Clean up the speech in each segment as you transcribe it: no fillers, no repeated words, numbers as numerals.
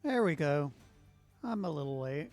There we go. I'm a little late.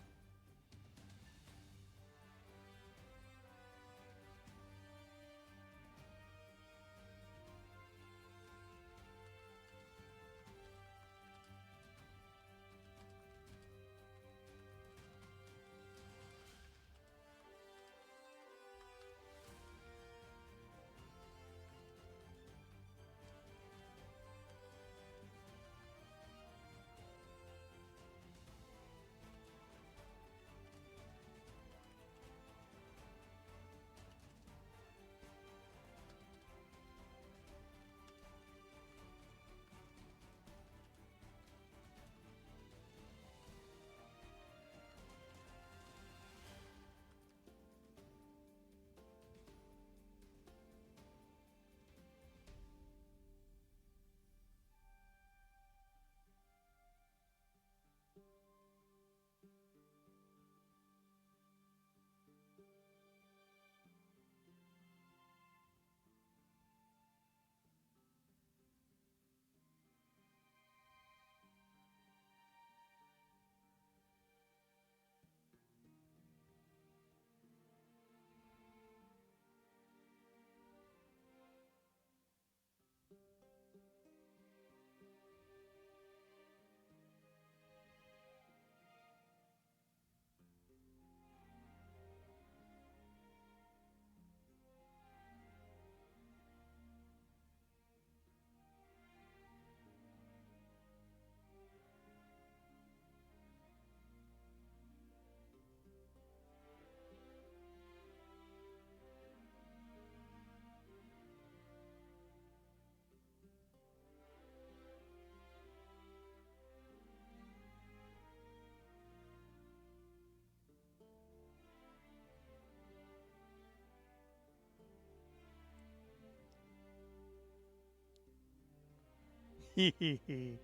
Hehehe.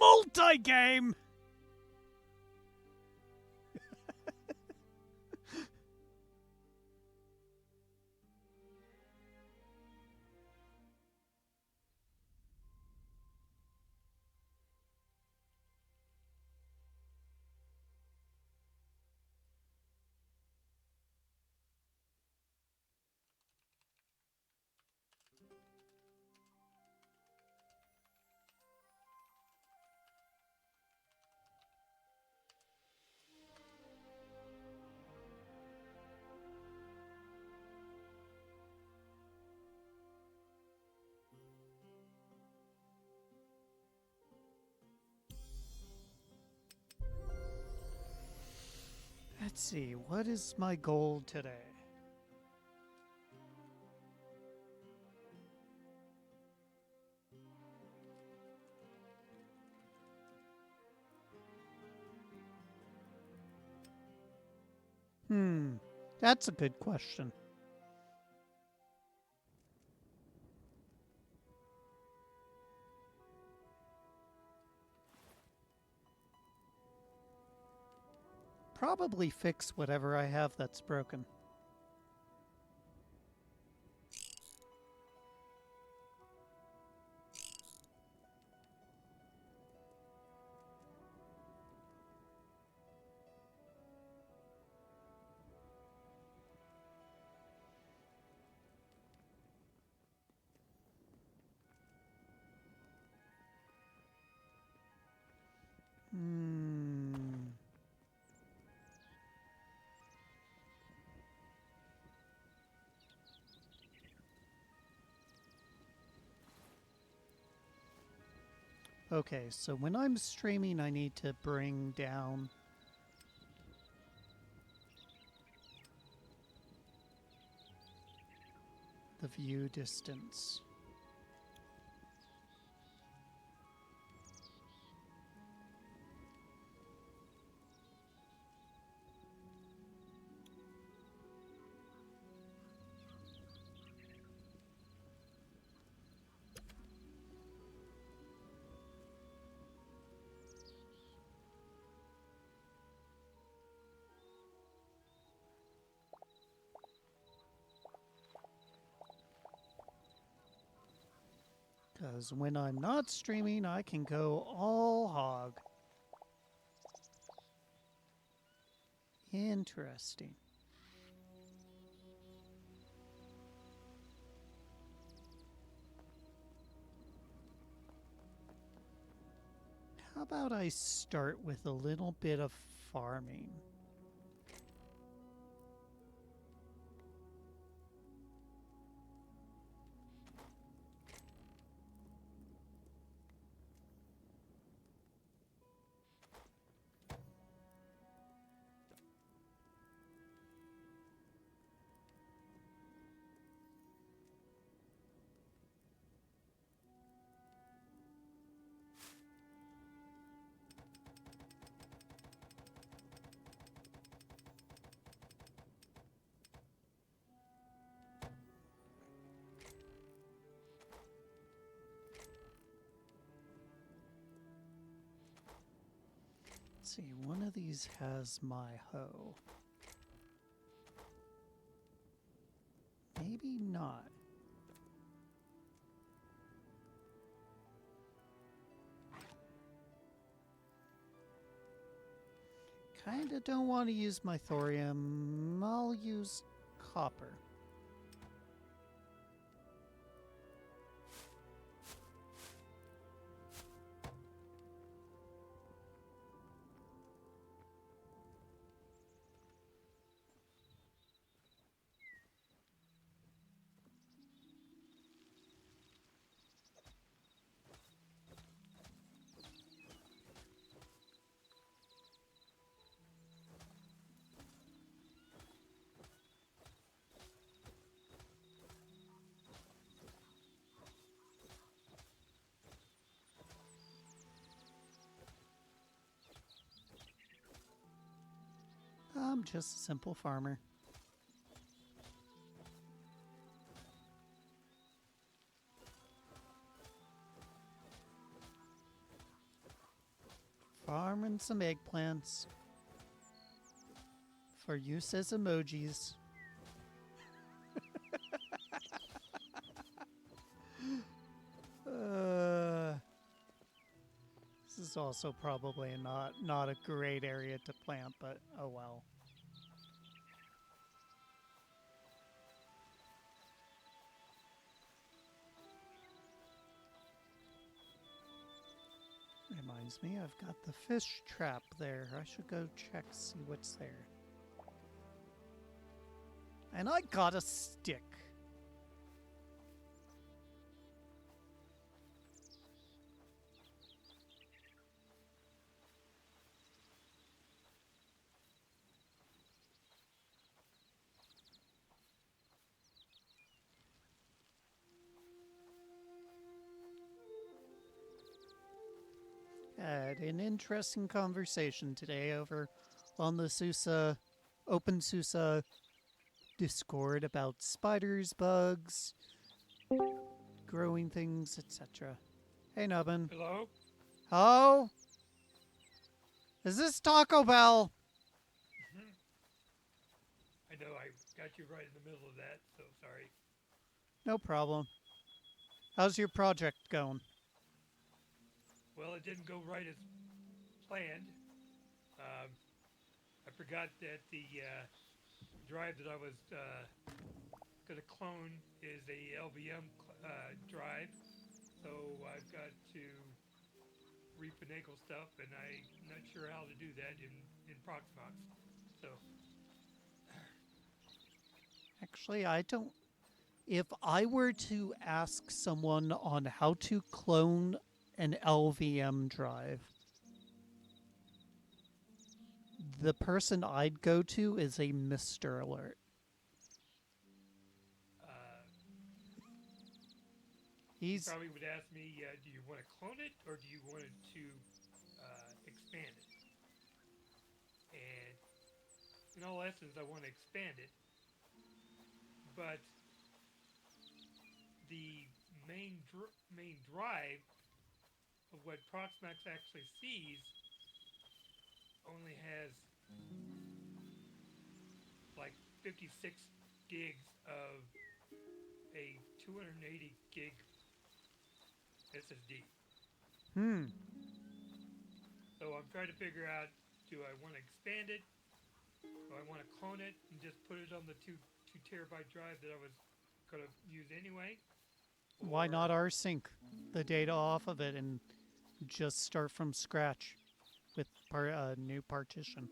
Multi-game! Let's see, what is my goal today? That's a good question. Probably fix whatever I have that's broken. Hmm. Okay, so when I'm streaming, I need to bring down the view distance. Because when I'm not streaming, I can go all hog. Interesting. How about I start with a little bit of farming? Let's see, one of these has my hoe. Maybe not. Kinda don't want to use my thorium. I'll use copper. I'm just a simple farmer. Farming some eggplants for use as emojis. This is also probably not a great area to plant, but oh well. Reminds me, I've got the fish trap there. I should go check, see what's there. And I got a stick. Had an interesting conversation today over on the Open SUSE Discord about spiders, bugs, growing things, etc. Hey, Nubbin. Hello? Oh? Is this Taco Bell? I know I got you right in the middle of that, so sorry. No problem. How's your project going? Well, it didn't go right as planned. I forgot that the drive that I was going to clone is a LVM drive, so I've got to refinagle stuff, and I'm not sure how to do that in Proxmox. So, Actually, I don't. If I were to ask someone on how to clone an LVM drive, the person I'd go to is a Mr. Alert. uh, you He's probably would ask me, do you want to clone it or do you want it to expand it? And in all essence, I want to expand it, but the main drive of what Proxmax actually sees only has like 56 gigs of a 280 gig SSD. hmm. So I'm trying to figure out, do I want to expand it So I want to clone it and just put it on the two terabyte drive that I was going to use anyway, Why not or rsync the data off of it and just start from scratch with a new partition?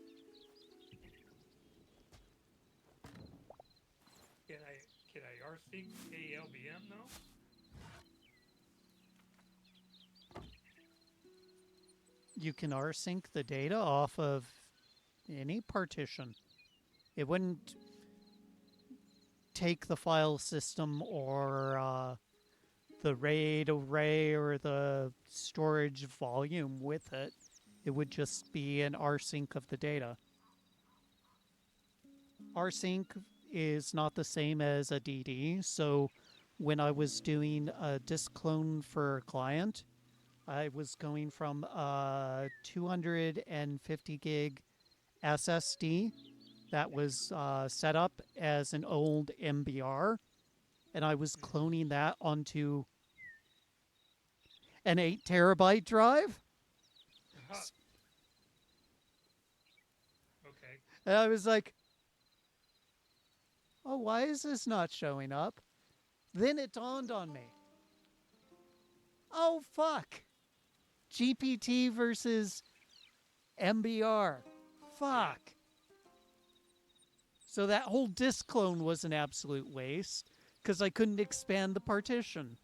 can I rsync a LVM though? You can rsync the data off of any partition. It wouldn't take the file system or the RAID array or the storage volume with it. It would just be an rsync of the data. Rsync is not the same as a DD, so when I was doing a disk clone for a client, I was going from a 250 gig SSD that was set up as an old MBR, and I was Mm-hmm. cloning that onto an 8 terabyte drive. Uh-huh. Okay. And I was like, oh, why is this not showing up? Then it dawned on me. Oh, fuck. GPT versus MBR. Yeah. Fuck. So that whole disk clone was an absolute waste because I couldn't expand the partition.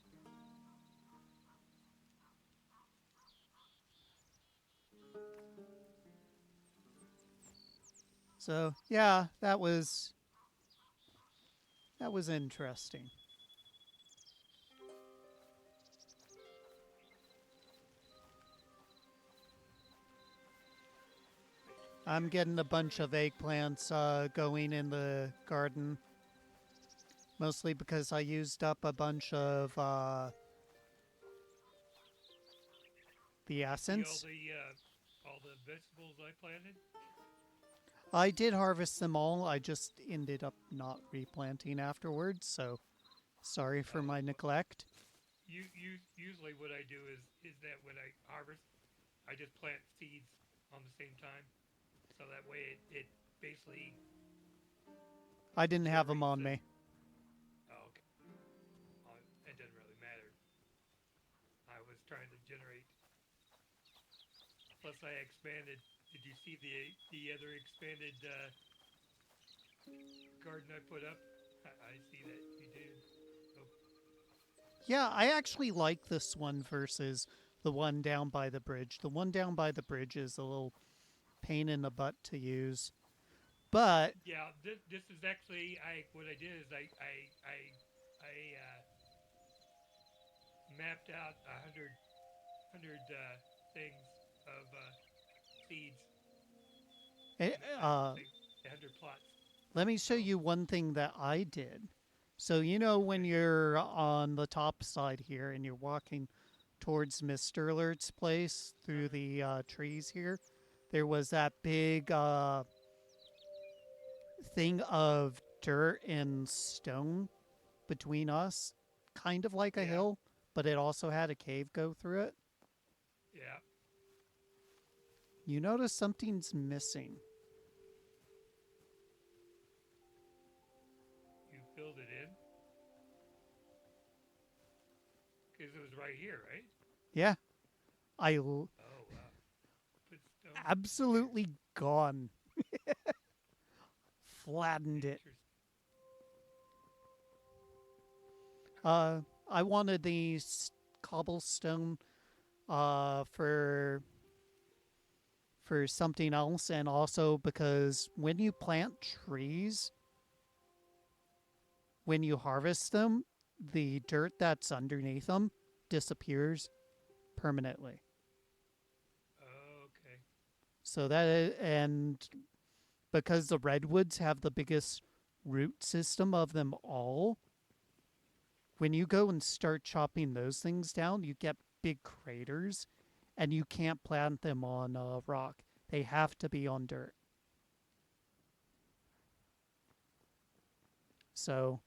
So yeah, that was interesting. I'm getting a bunch of eggplants going in the garden, mostly because I used up a bunch of the You see essence. all the vegetables I planted? I did harvest them all. I just ended up not replanting afterwards, so sorry for Oh, my well, neglect. usually what I do is that when I harvest, I just plant seeds on the same time, so that way it basically I didn't have them generates on the. me. Oh, okay. It doesn't really matter. I was trying to generate. Plus, I expanded. Did you see the other expanded garden I put up? I see that you did. Oh, Yeah, I actually like this one versus the one down by the bridge. The one down by the bridge is a little pain in the butt to use. But yeah. This is actually I. What I did is I mapped out a hundred things of seeds, it, and I uh, like 100 plots. let me show So you one thing that I did. So, you know, when okay, you're on the top side here and you're walking towards Mr. Alert's place through uh-huh. the trees here, there was that big thing of dirt and stone between us, kind of like a Yeah, hill, but it also had a cave go through it. yeah. You notice something's missing. You filled it in because it was right here, right? Yeah, Oh wow. Put stone here. absolutely gone. Flattened it. Interesting. Uh, I wanted the cobblestone for something else, and also because when you plant trees, when you harvest them, the dirt that's underneath them disappears permanently. Okay. So and because the redwoods have the biggest root system of them all, when you go and start chopping those things down, you get big craters, and you can't plant them on rock. They have to be on dirt. So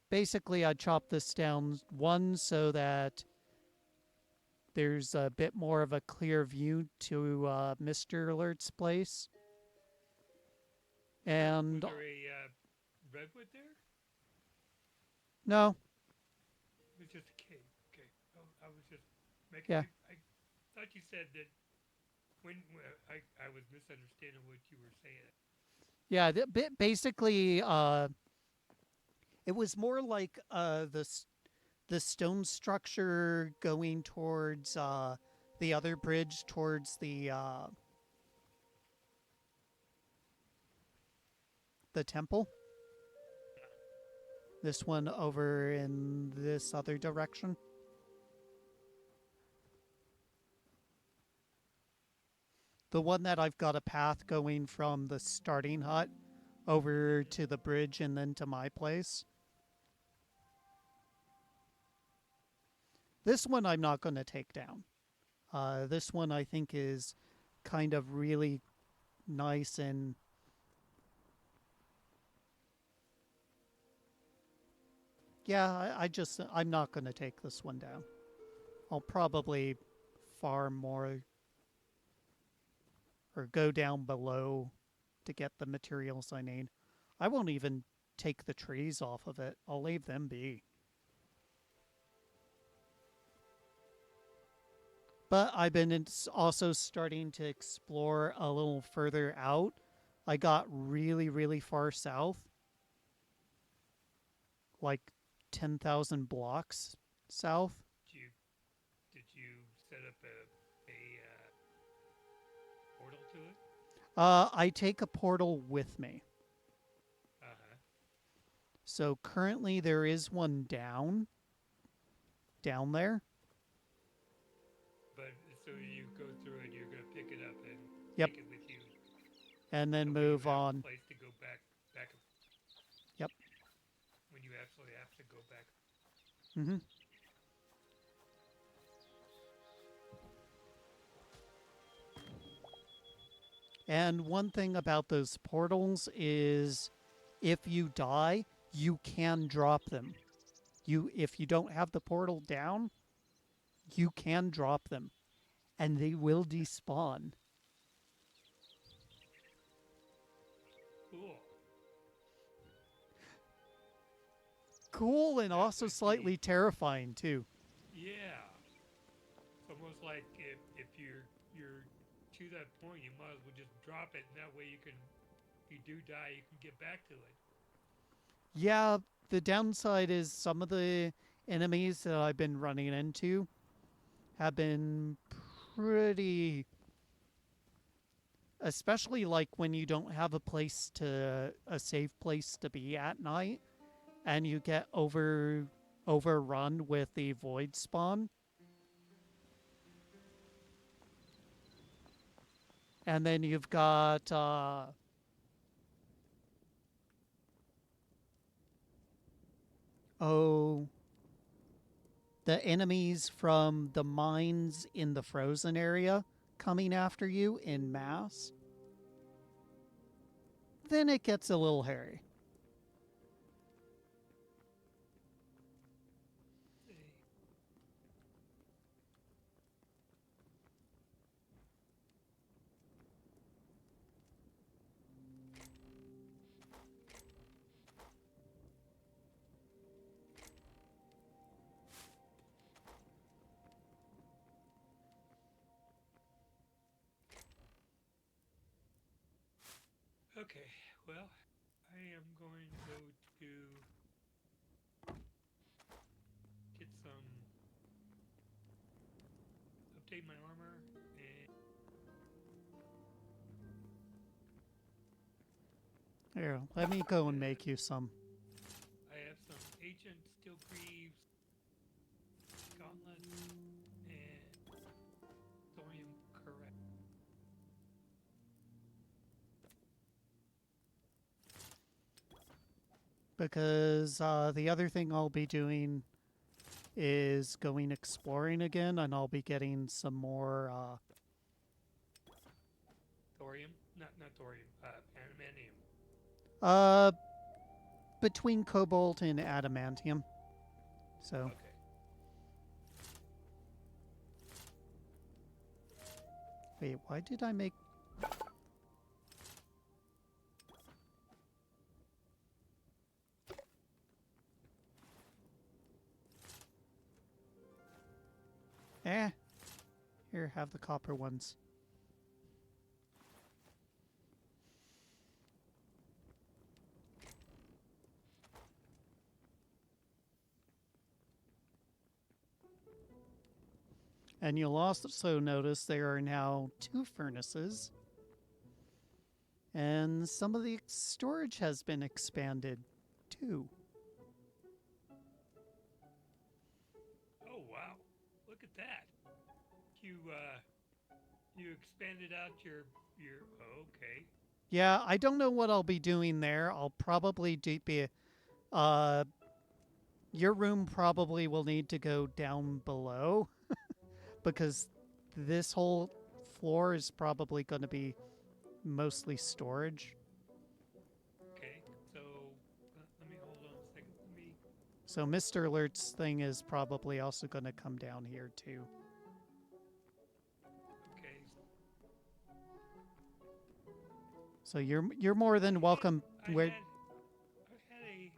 basically, I chop this down one so that there's a bit more of a clear view to Mr. Alert's place. Was And there a redwood there? no, It was just a cave. Okay. Oh, I was just making. yeah, I thought you said that when I was misunderstanding what you were saying. yeah. Basically, it was more like the stone structure going towards the other bridge towards the temple. This one over in this other direction. The one that I've got a path going from the starting hut over Mm-hmm. to the bridge and then to my place. This one I'm not going to take down. This one I think is kind of really nice and yeah, I'm not going to take this one down. I'll probably farm more or go down below to get the materials I need. I won't even take the trees off of it. I'll leave them be. But I've been also starting to explore a little further out. I got really, really far south, like 10,000 blocks south. Did you set up a portal to it? I take a portal with me. Uh huh. So currently there is one down there. But so you go through it, you're gonna pick it up and Yep. take it with you. And then So when you move have a on. place to go back, Yep. when you absolutely have to go back. Hmm. And one thing about those portals is if you die, you can drop them. If you don't have the portal down, you can drop them and they will despawn. Cool. Cool and That also would be, slightly terrifying too. yeah. It's almost like if you're to that point, you might as well just drop it, and that way you can, if you do die, you can get back to it. Yeah, the downside is some of the enemies that I've been running into have been pretty, especially like when you don't have a safe place to be at night and you get overrun with the void spawn. And then you've got oh, the enemies from the mines in the frozen area coming after you in mass. Then it gets a little hairy. Hey, okay, well, I am going to go to get some, update my armor, and Here, let me go and uh, make you some. I have some Ancient Steel Greaves, Gauntlets, and Thorium Correct. Because the other thing I'll be doing is going exploring again, and I'll be getting some more. Thorium? Not thorium, adamantium. Uh, between cobalt and adamantium. So, Okay. wait, why did I make. Eh, here, have the copper ones. And you'll also notice there are now 2 furnaces. And some of the storage has been expanded too. Oh wow! Look at that. You expanded out your. Oh, okay. Yeah, I don't know what I'll be doing there. I'll probably be. Uh, your room probably will need to go down below because this whole floor is probably going to be mostly storage. Okay. So let me hold on a second. Let me. So Mr. Alert's thing is probably also going to come down here too. Okay. So you're more than welcome. I Where had a.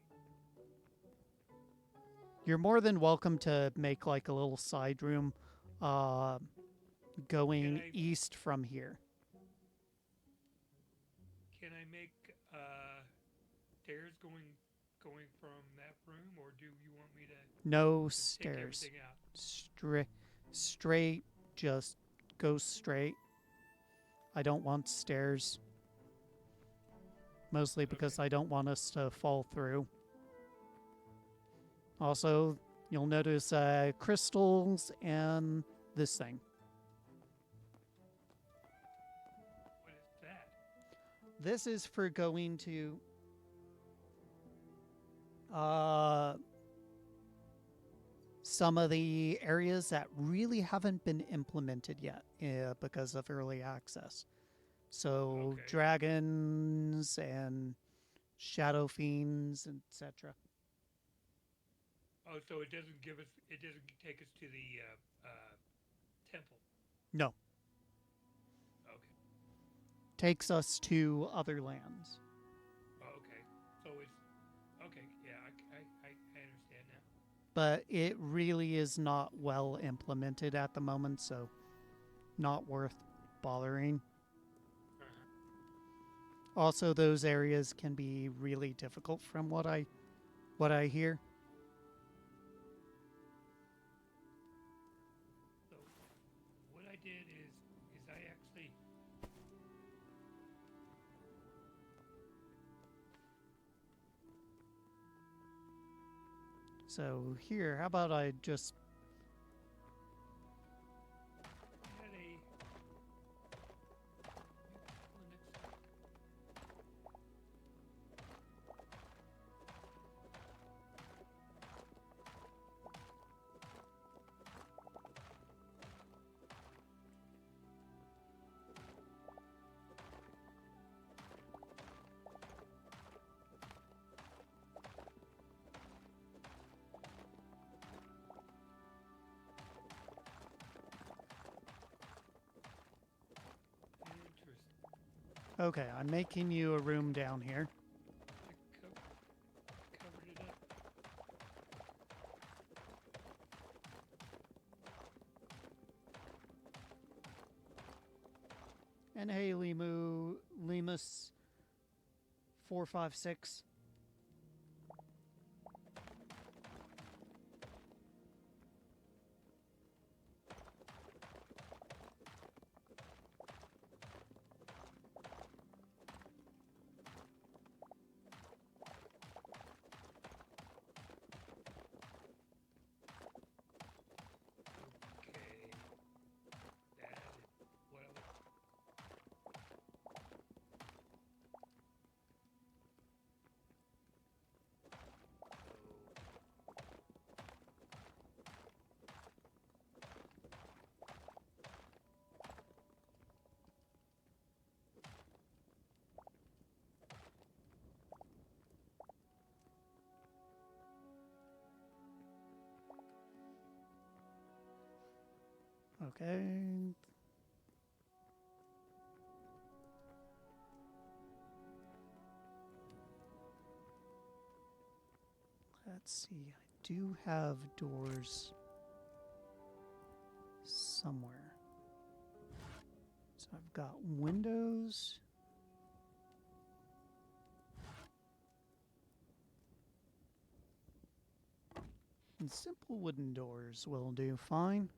you're more than welcome to make like a little side room, uh, Can going I east from here. can I make stairs going from that room, or do you want me to No just take stairs. everything out? Straight. Just go straight. I don't want stairs. Mostly Okay. because I don't want us to fall through. Also, you'll notice crystals and this thing. What is that? This is for going to uh, some of the areas that really haven't been implemented yet because of early access. So Okay. dragons and shadow fiends, etc. Oh, so it doesn't give us. It doesn't take us to the temple. No, Okay. takes us to other lands. Oh, okay. So it's okay. Yeah, I understand now. But it really is not well implemented at the moment, so not worth bothering. Uh-huh. Also, those areas can be really difficult from what I hear. So what I did is I actually So here, how about I just had a. Well, next. Interesting. okay, I'm making you a room down here. Covered it up. And hey, Lemus 456. Okay. That is what I was. Okay. Let's see. I do have doors somewhere. So I've got windows. And simple wooden doors will do fine.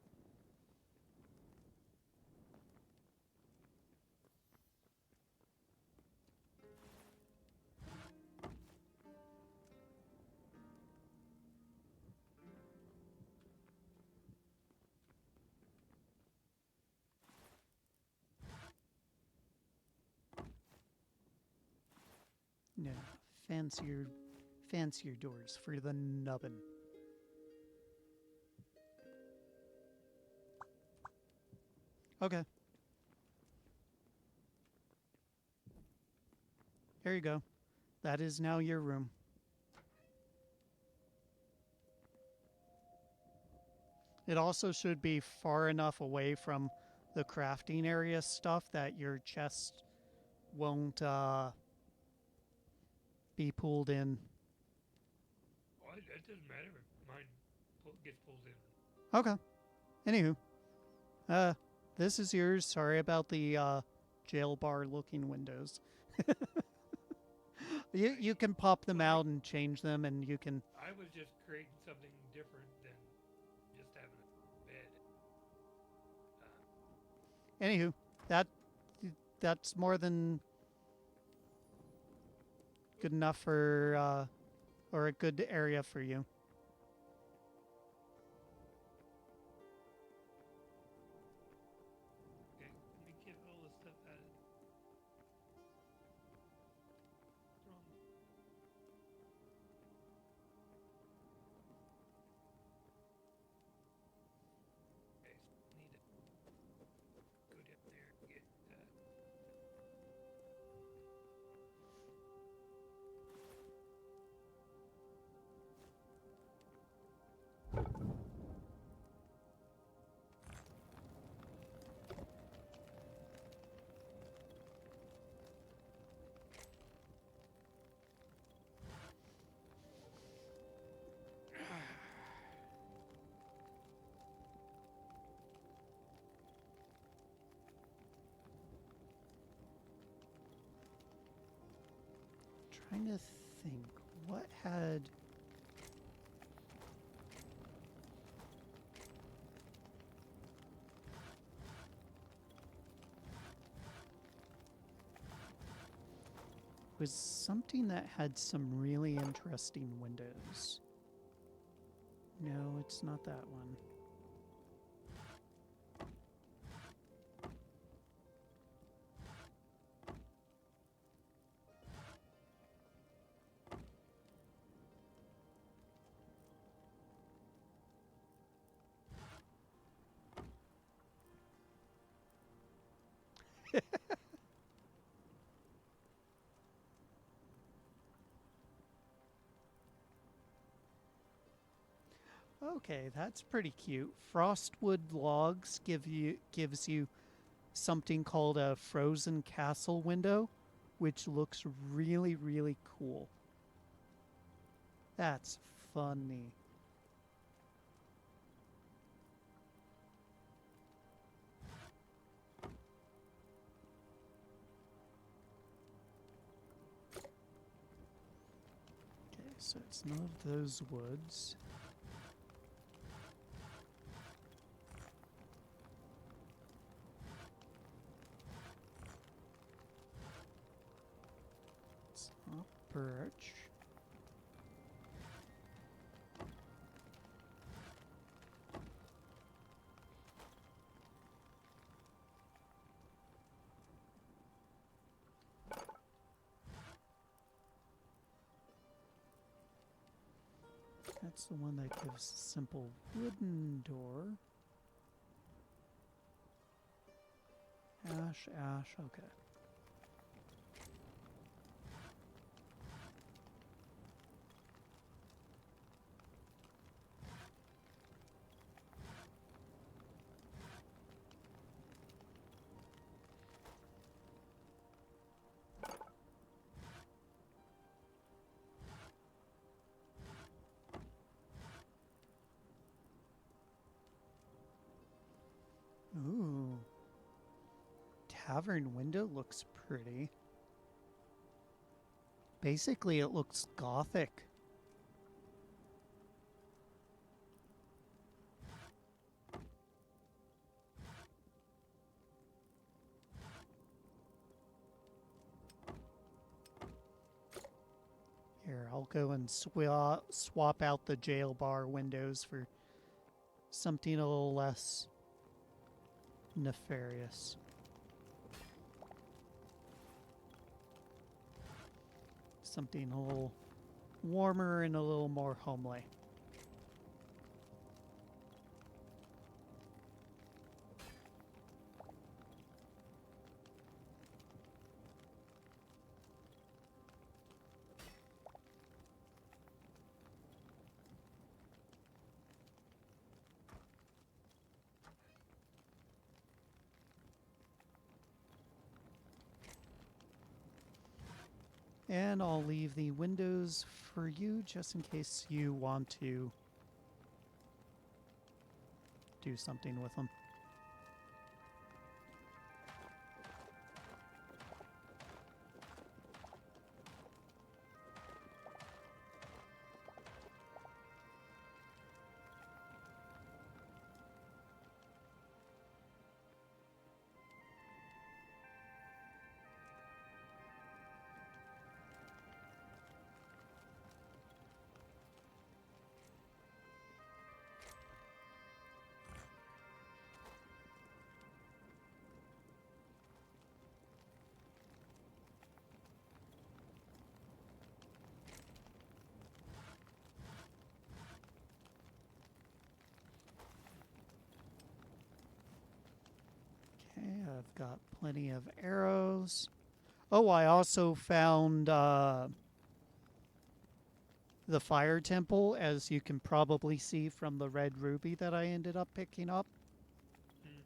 No, fancier, fancier doors for the nubbin. Okay. There you go. That is now your room. It also should be far enough away from the crafting area stuff that your chest won't be pulled in. Oh, it doesn't matter if mine gets pulled in. Okay. Anywho, uh, this is yours. Sorry about the jail bar looking windows. You can pop them out and change them, and you can. I was just creating something different than just having a bed. Anywho, that that's more than good enough for or a good area for you. Okay, let me get all this stuff out of it. Wrong. Okay, so I need to go down there and get. Trying to think what had. Was something that had some really interesting windows. No, it's not that one. Okay, that's pretty cute. Frostwood logs gives you something called a frozen castle window, which looks really, really cool. That's funny. Okay, so it's none of those woods. It's not birch. That's the one that gives simple wooden door. Ash, ash, okay. tavern window looks pretty. Basically, it looks gothic. Here, I'll go and swap out the jail bar windows for something a little less nefarious. Something a little warmer and a little more homely. And I'll leave the windows for you just in case you want to do something with them. Okay, I've got plenty of arrows. Oh, I also found the fire temple, as you can probably see from the red ruby that I ended up picking up. Mm-hmm.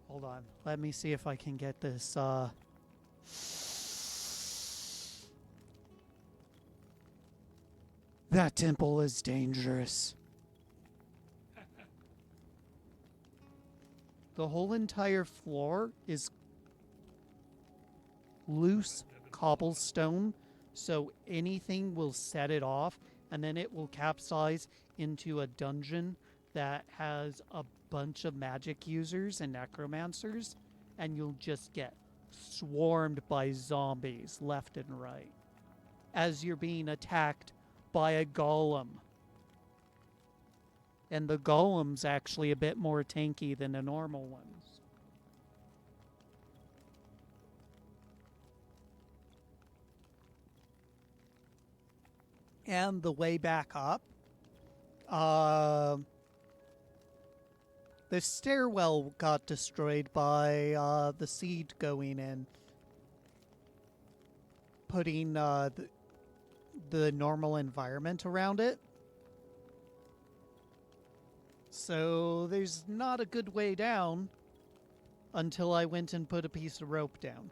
Hold on. Let me see if I can get this. That temple is dangerous. The whole entire floor is loose cobblestone, so anything will set it off, and then it will capsize into a dungeon that has a bunch of magic users and necromancers, and you'll just get swarmed by zombies left and right as you're being attacked by a golem. And the golem's actually a bit more tanky than the normal ones. And the way back up, the stairwell got destroyed by the seed going in, putting the normal environment around it. So there's not a good way down until I went and put a piece of rope down.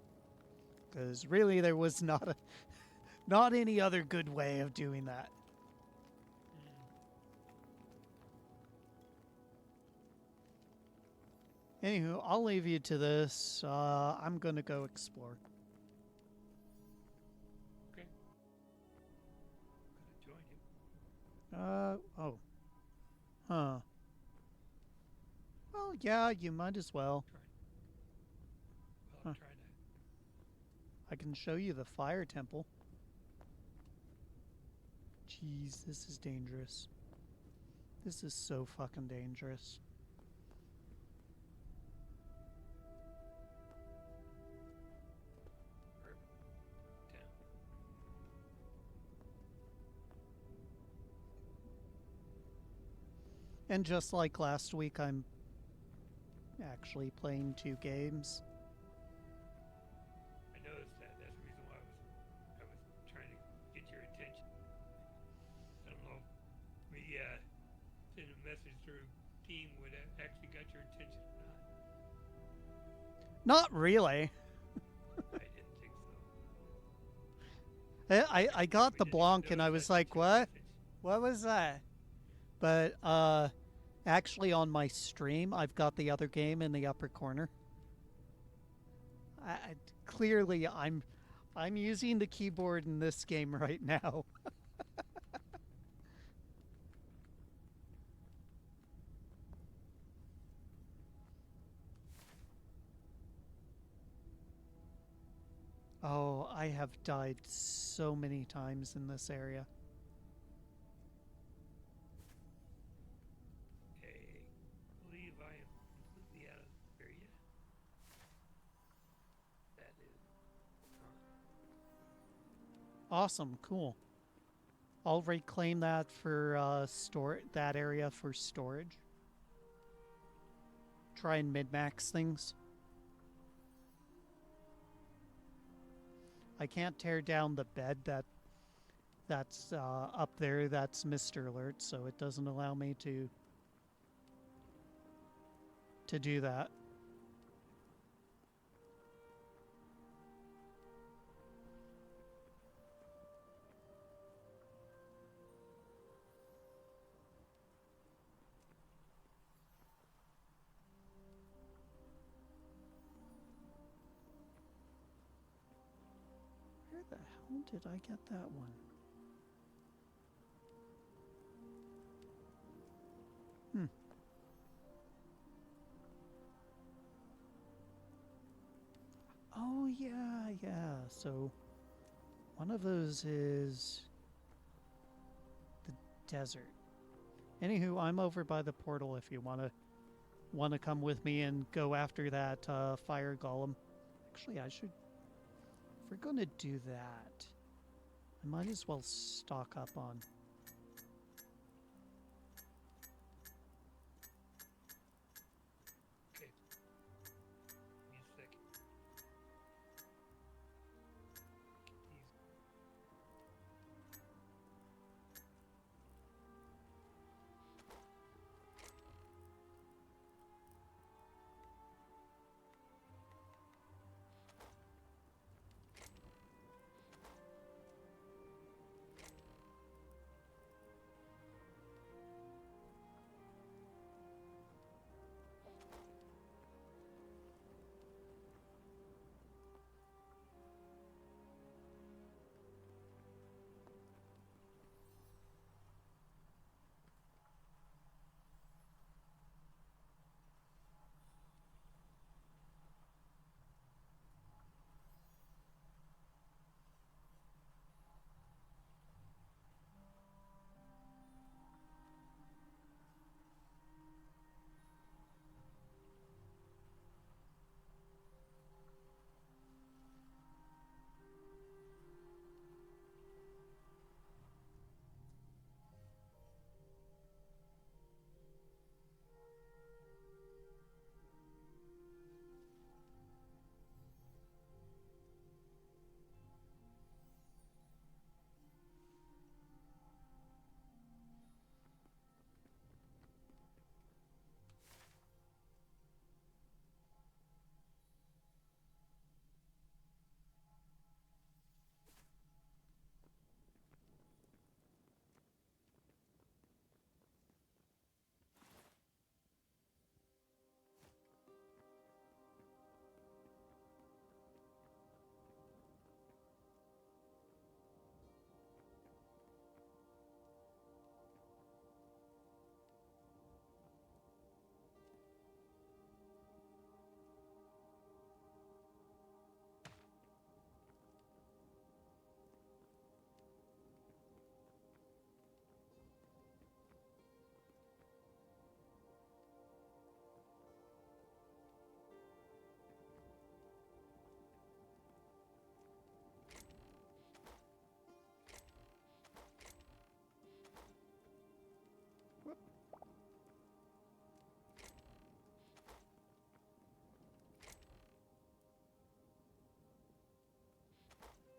Because really there was not any other good way of doing that. Anywho, I'll leave you to this. I'm going to go explore. Okay. I'm gonna join you. Oh. Huh. Well, yeah, you might as well. I'm Huh. trying to. I can show you the fire temple. Jeez, this is dangerous. This is so fucking dangerous. Down. And just like last week, I'm actually playing 2 games. I noticed that. That's the reason why I was trying to get your attention. I don't know. We sent a message through Team would have actually got your attention or not. Not really. I didn't think so. I got We the didn't even Blanc and I notice was I like, sent you a what? message. What was that? But Actually, on my stream, I've got the other game in the upper corner. Clearly, I'm using the keyboard in this game right now. Oh, I have died so many times in this area. Okay. I believe I am completely out of this area. That is not. Awesome, cool. I'll reclaim that for that area for storage. Try and min-max things. I can't tear down the bed that's up there. That's Mr. Alert, so it doesn't allow me to do that. Where the hell did I get that one? Hmm. Oh yeah, yeah. So one of those is the desert. Anywho, I'm over by the portal if you wanna come with me and go after that fire golem. Actually, I should. If we're gonna do that, I might as well stock up on. Okay. Give me a second. Get these.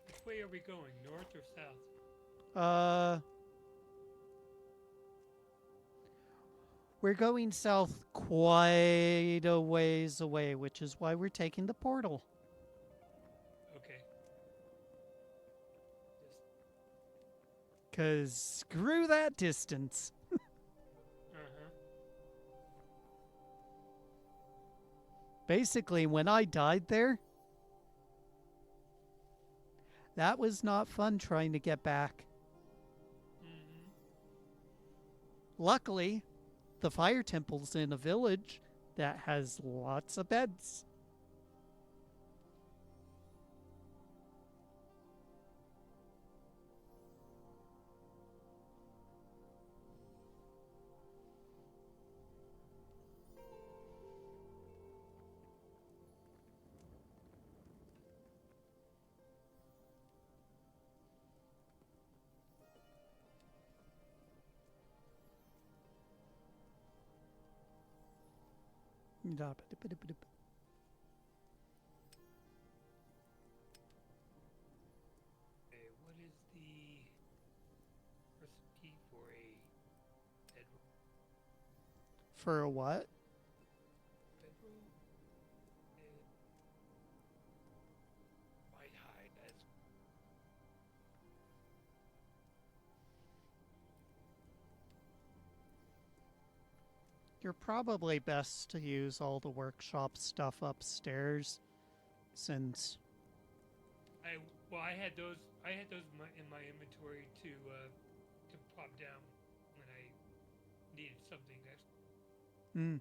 Which way are we going? North or south? Uh, we're going south quite a ways away, which is why we're taking the portal. Okay. Just. Cause screw that distance. Uh huh. Basically, when I died there, that was not fun trying to get back. Mm-hmm. Luckily, the fire temple's in a village that has lots of beds. Okay, what is the recipe for a bedroll? For a what? Bedroll? White hide. That's You're probably best to use all the workshop stuff upstairs since. I. Well, I had those. I had those in my inventory to pop down when I needed something extra. Mm.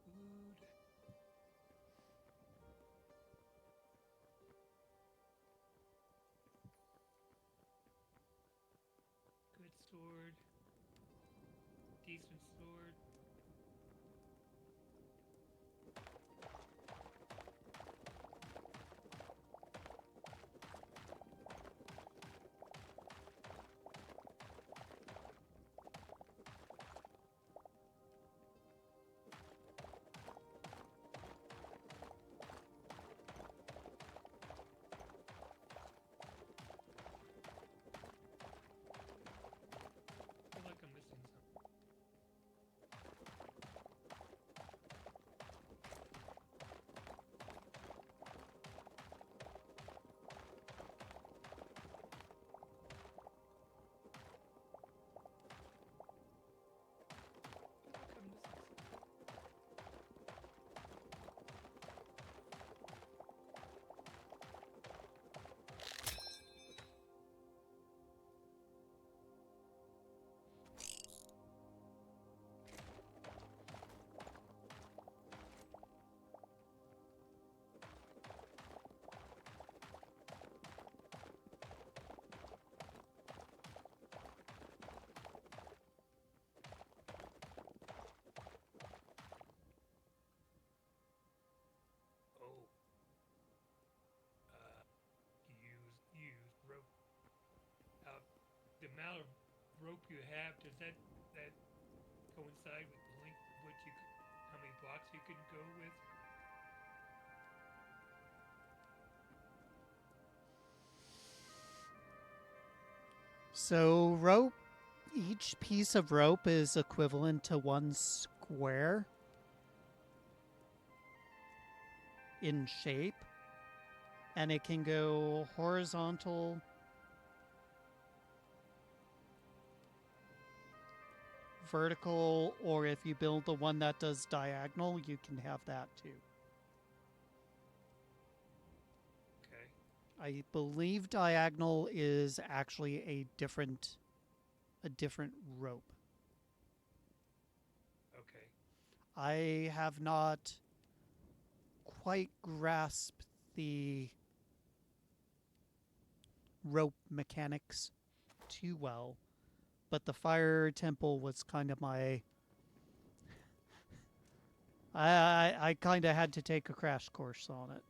Food. Good sword. Decent sword. I feel like I'm missing something. I feel like I'm missing something. Oh. Uh. Use rope. Uh, the amount of rope you have, does that coincide with the length of what you how many blocks you can go with? So, rope, each piece of rope is equivalent to one square in shape, and it can go horizontal, vertical, or if you build the one that does diagonal, you can have that too. Okay. I believe diagonal is actually a different rope. Okay. I have not quite grasped the rope mechanics too well, but the fire temple was kind of my. I kind of had to take a crash course on it.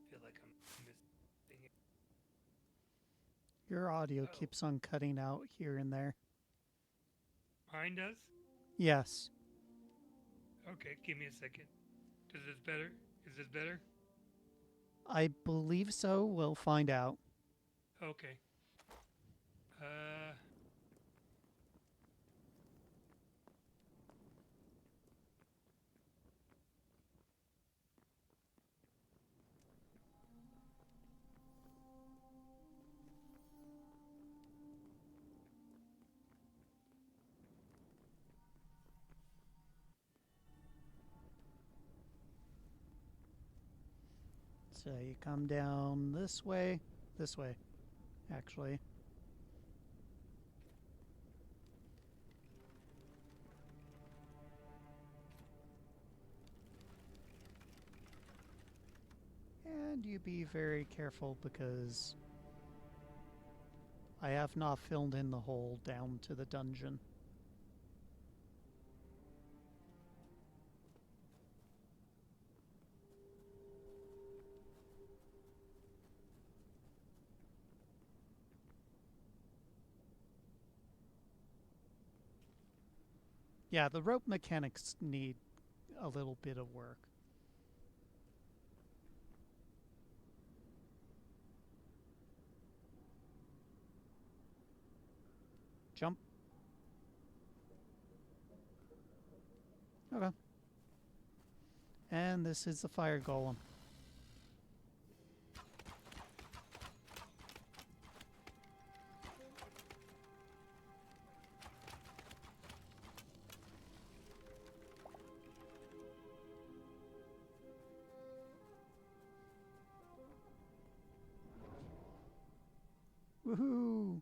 I feel like I'm missing it. Your audio Oh, keeps on cutting out here and there. mine does? Yes. Okay, give me a second. Does this better? Is this better? I believe so. We'll find out. Okay. Uh, So you come down this way, actually. And you be very careful because I have not filled in the hole down to the dungeon. Yeah, the rope mechanics need a little bit of work. Jump. Okay. And this is the fire golem. Woohoo!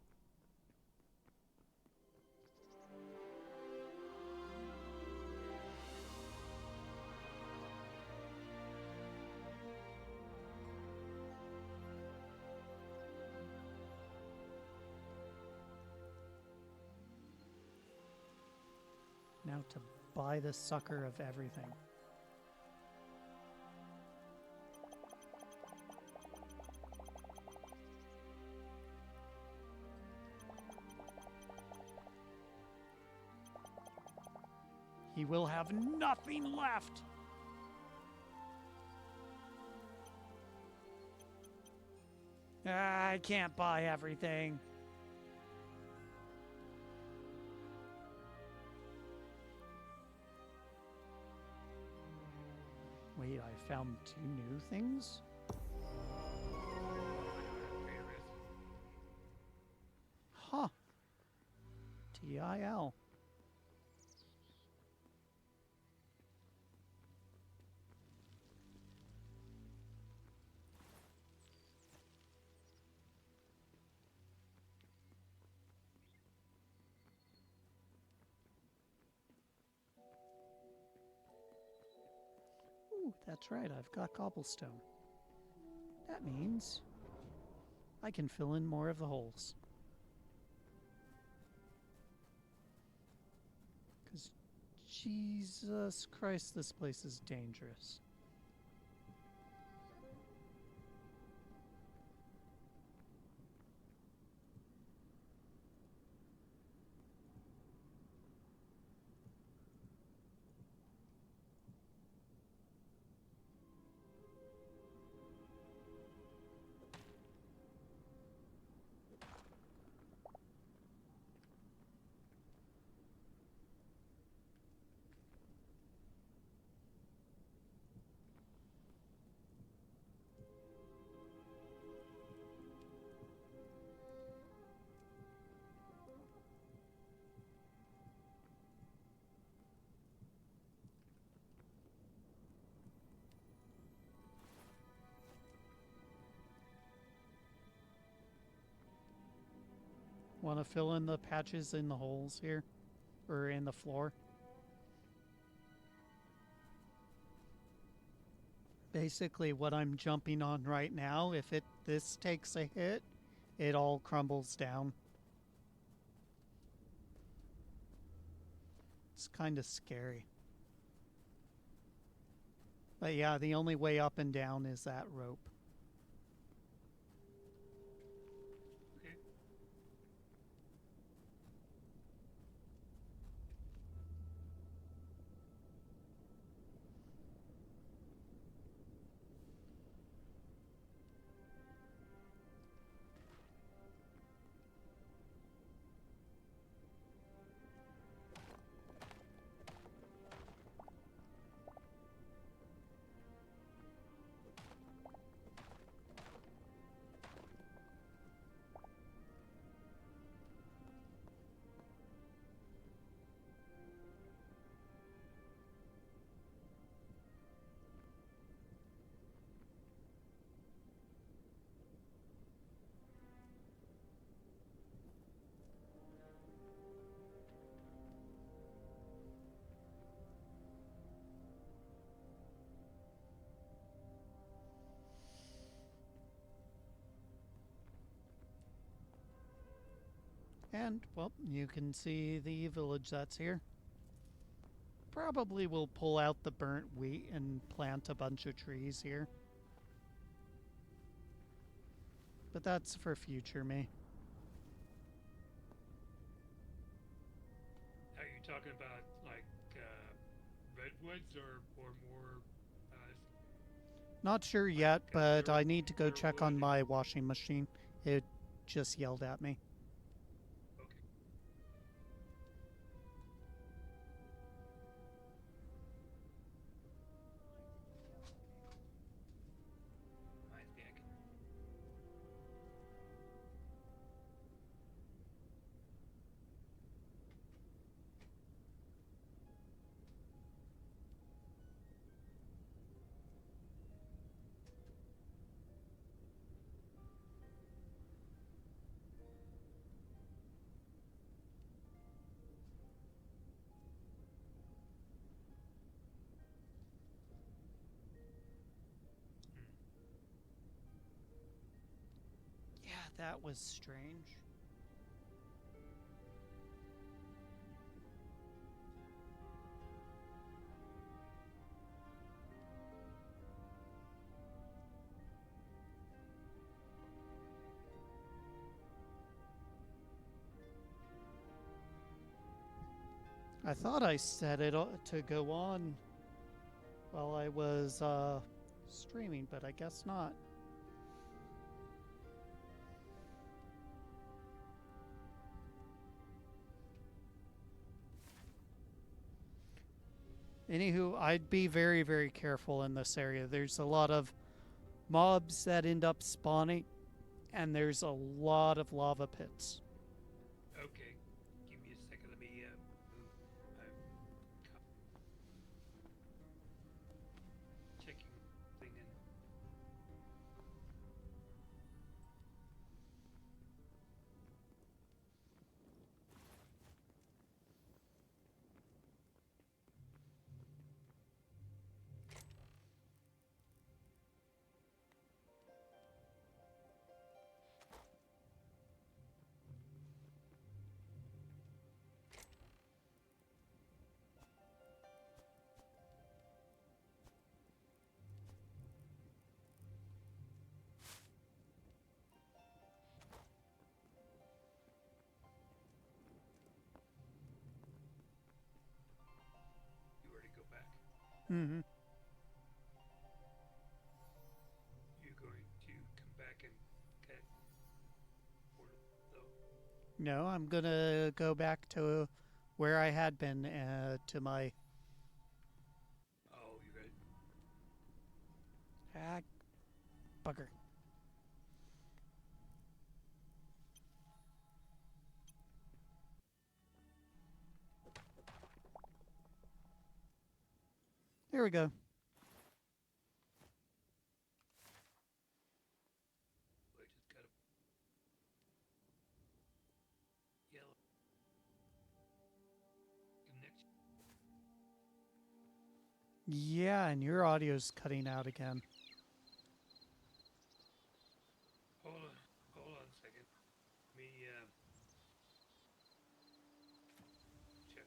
Now to buy the sucker of everything. He will have nothing left. I can't buy everything. Wait, I found 2 new things? Huh. TIL. Ooh, that's right, I've got cobblestone. That means I can fill in more of the holes. Because, Jesus Christ, this place is dangerous. Want to fill in the patches in the holes here? Or in the floor? Basically, what I'm jumping on right now, if this takes a hit, it all crumbles down. It's kind of scary. But yeah, the only way up and down is that rope. Okay. And, well, you can see the village that's here. Probably will pull out the burnt wheat and plant a bunch of trees here. But that's for future me. Are you talking about like redwoods or more Not sure like yet, but I need to go fir check wood on and my washing machine. It just yelled at me. okay. Mine's back. Yeah, that was strange. I thought I set it to go on while I was streaming, but I guess not. Anywho, I'd be very, very careful in this area. There's a lot of mobs that end up spawning, and there's a lot of lava pits. Okay. Give me a second. Let me move. I'm checking thing in. Hmm. You're going to come back and get portal though. No, I'm gonna go back to where I had been to my Oh, you got. ah, bugger. There we go. I just got a yellow connection. Yeah, and your audio's cutting out again. Hold on, hold on a second. Let me check.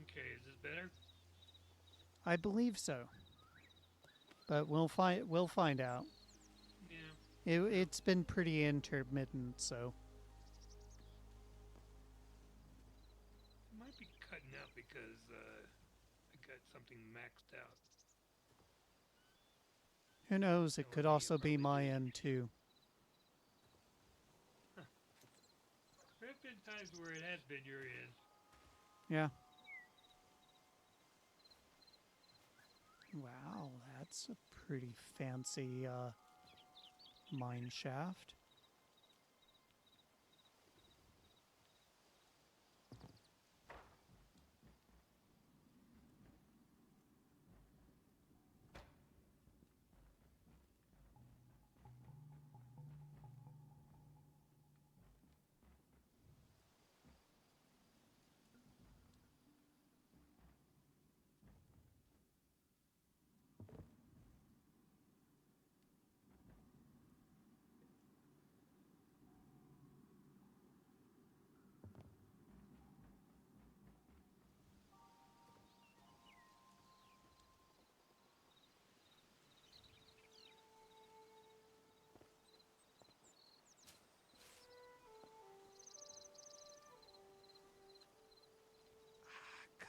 Okay, is this better? I believe so, but we'll find out. Yeah. Well, It's been pretty intermittent, so it might be cutting out because I got something maxed out. who knows? It And let could me also be probably do. my end too. Huh. There have been times where it has been your end. Yeah. Wow, that's a pretty fancy mine shaft.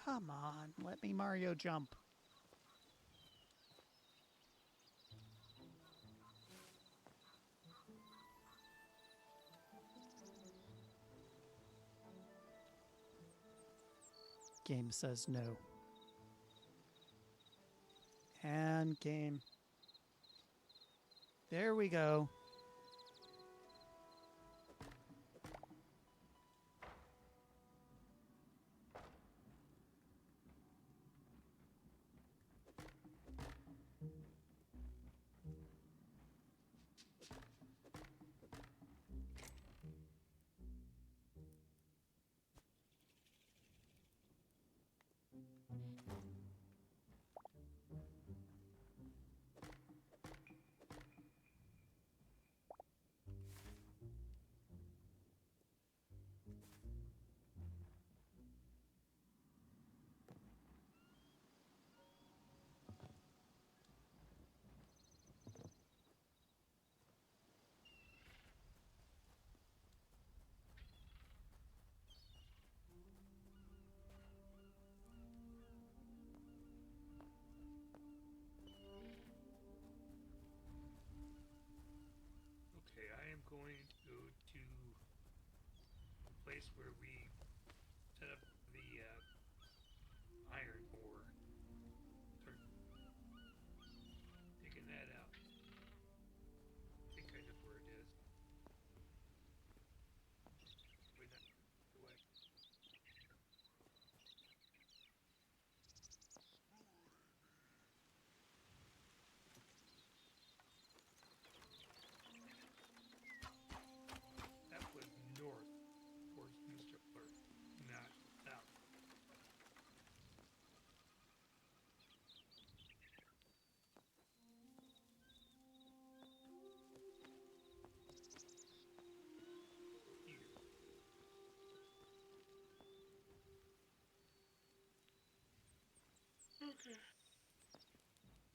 Come on, let me Mario jump. Game says no. And game. There we go.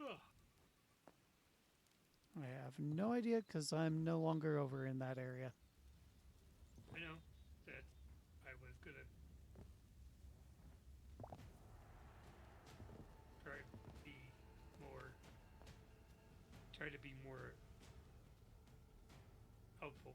Oh, I have no idea because I'm no longer over in that area. I know that I was gonna try to be more, try to be more helpful.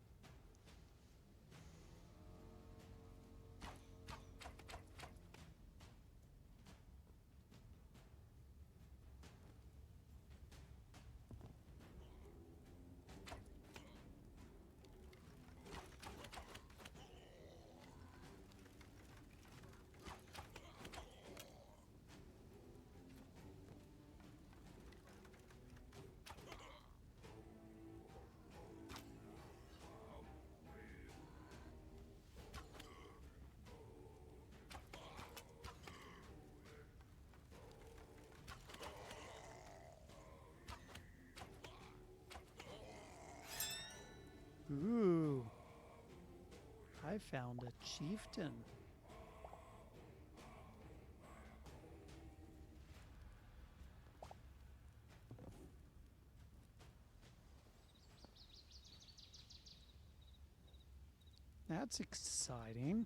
Ooh, I found a chieftain. That's exciting.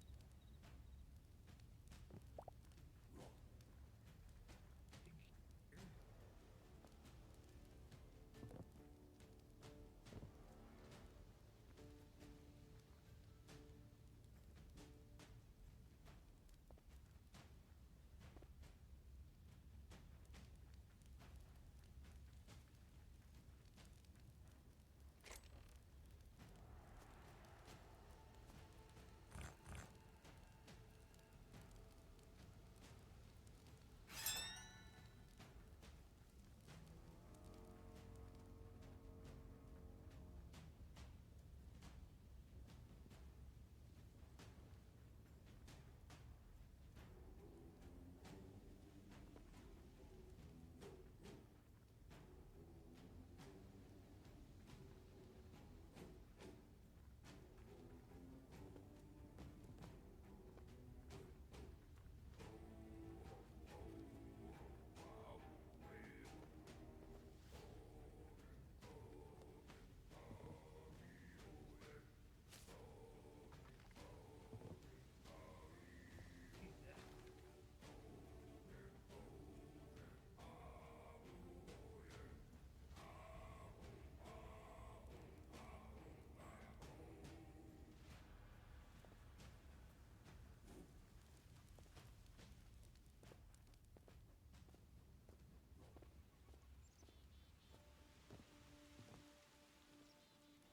Here. Eat that.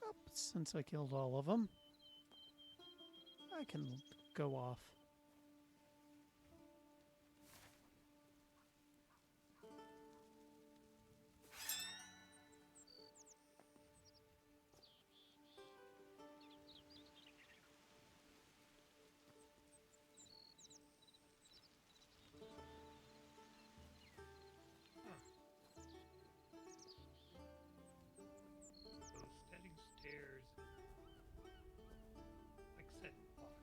Oh, since I killed all of them, I can go off. Huh. Those setting stairs like set block.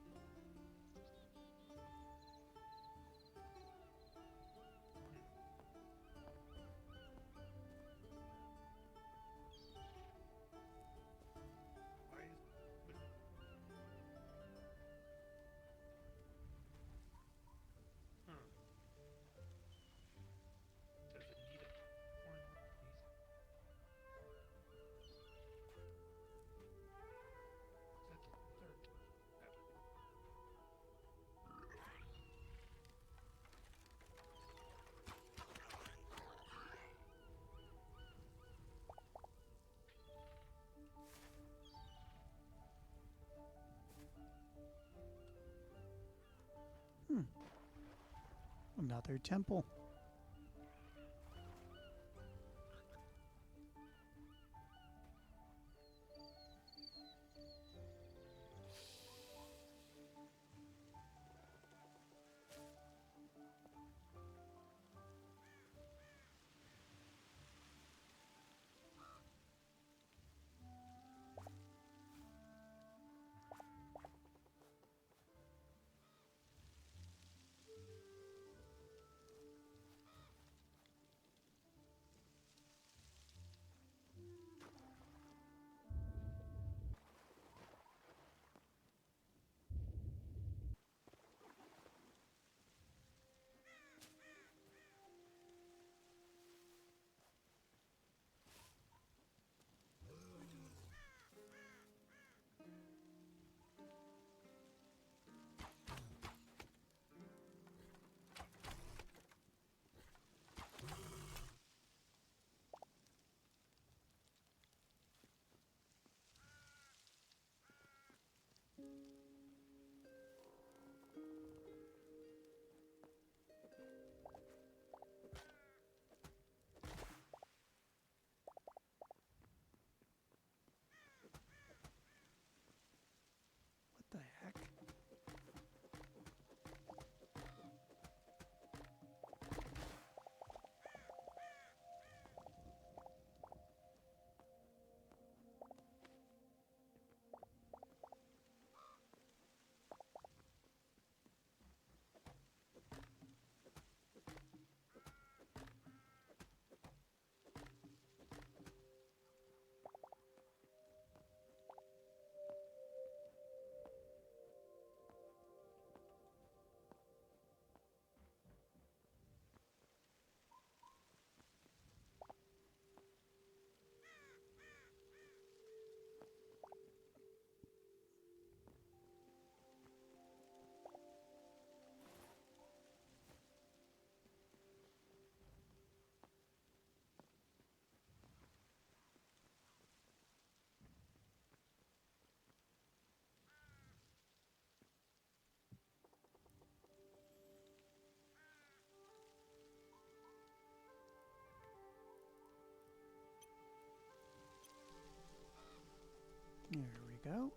Hmm. Why is what? Huh? Does it need a one of these? That's a third. Oh. Hmm, another temple. go.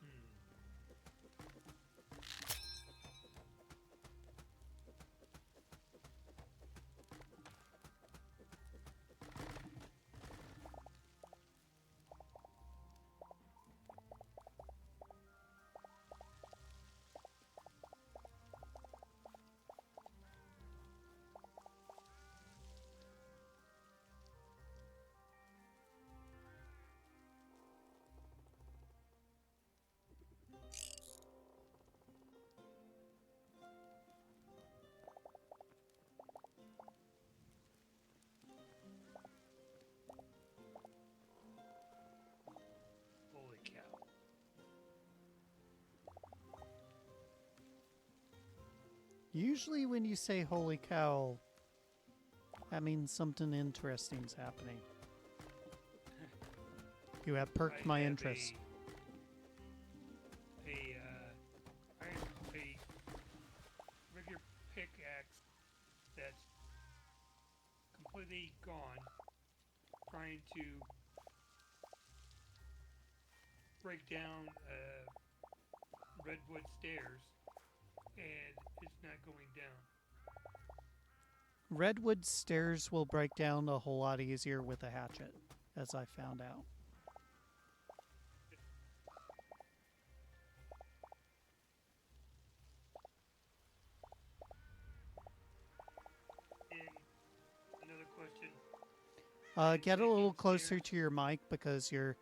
Hmm. Holy cow. Usually, when you say "holy cow," that means something interesting's happening. You have perked I my have interest. a regular pickaxe that's completely gone, trying to break down redwood stairs, and it's not going down. Redwood stairs will break down a whole lot easier with a hatchet, as I found out. And another question: Get a little ascending closer stairs. to your mic because your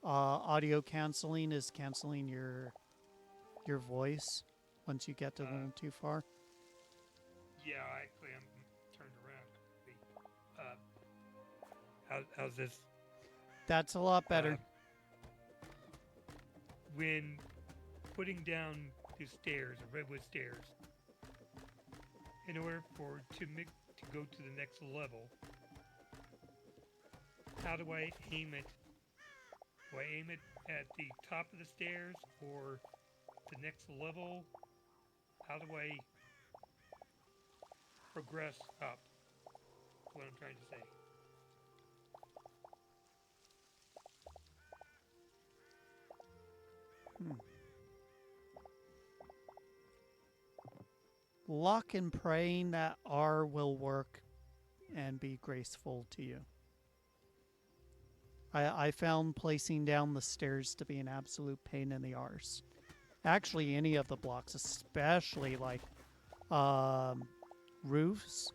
audio canceling is canceling your voice once you get a Uh, little too far. yeah, actually, I'm turned around. Uh, how's this? That's a lot Uh, better. when putting down the stairs, the redwood stairs, in order for to go to the next level, how do I aim it? Do I aim it at the top of the stairs or the next level? How do I progress up? Is what I'm trying to say. Hmm. Luck and praying that R will work and be graceful to you. I found placing down the stairs to be an absolute pain in the arse. Actually, any of the blocks, especially like um, roofs,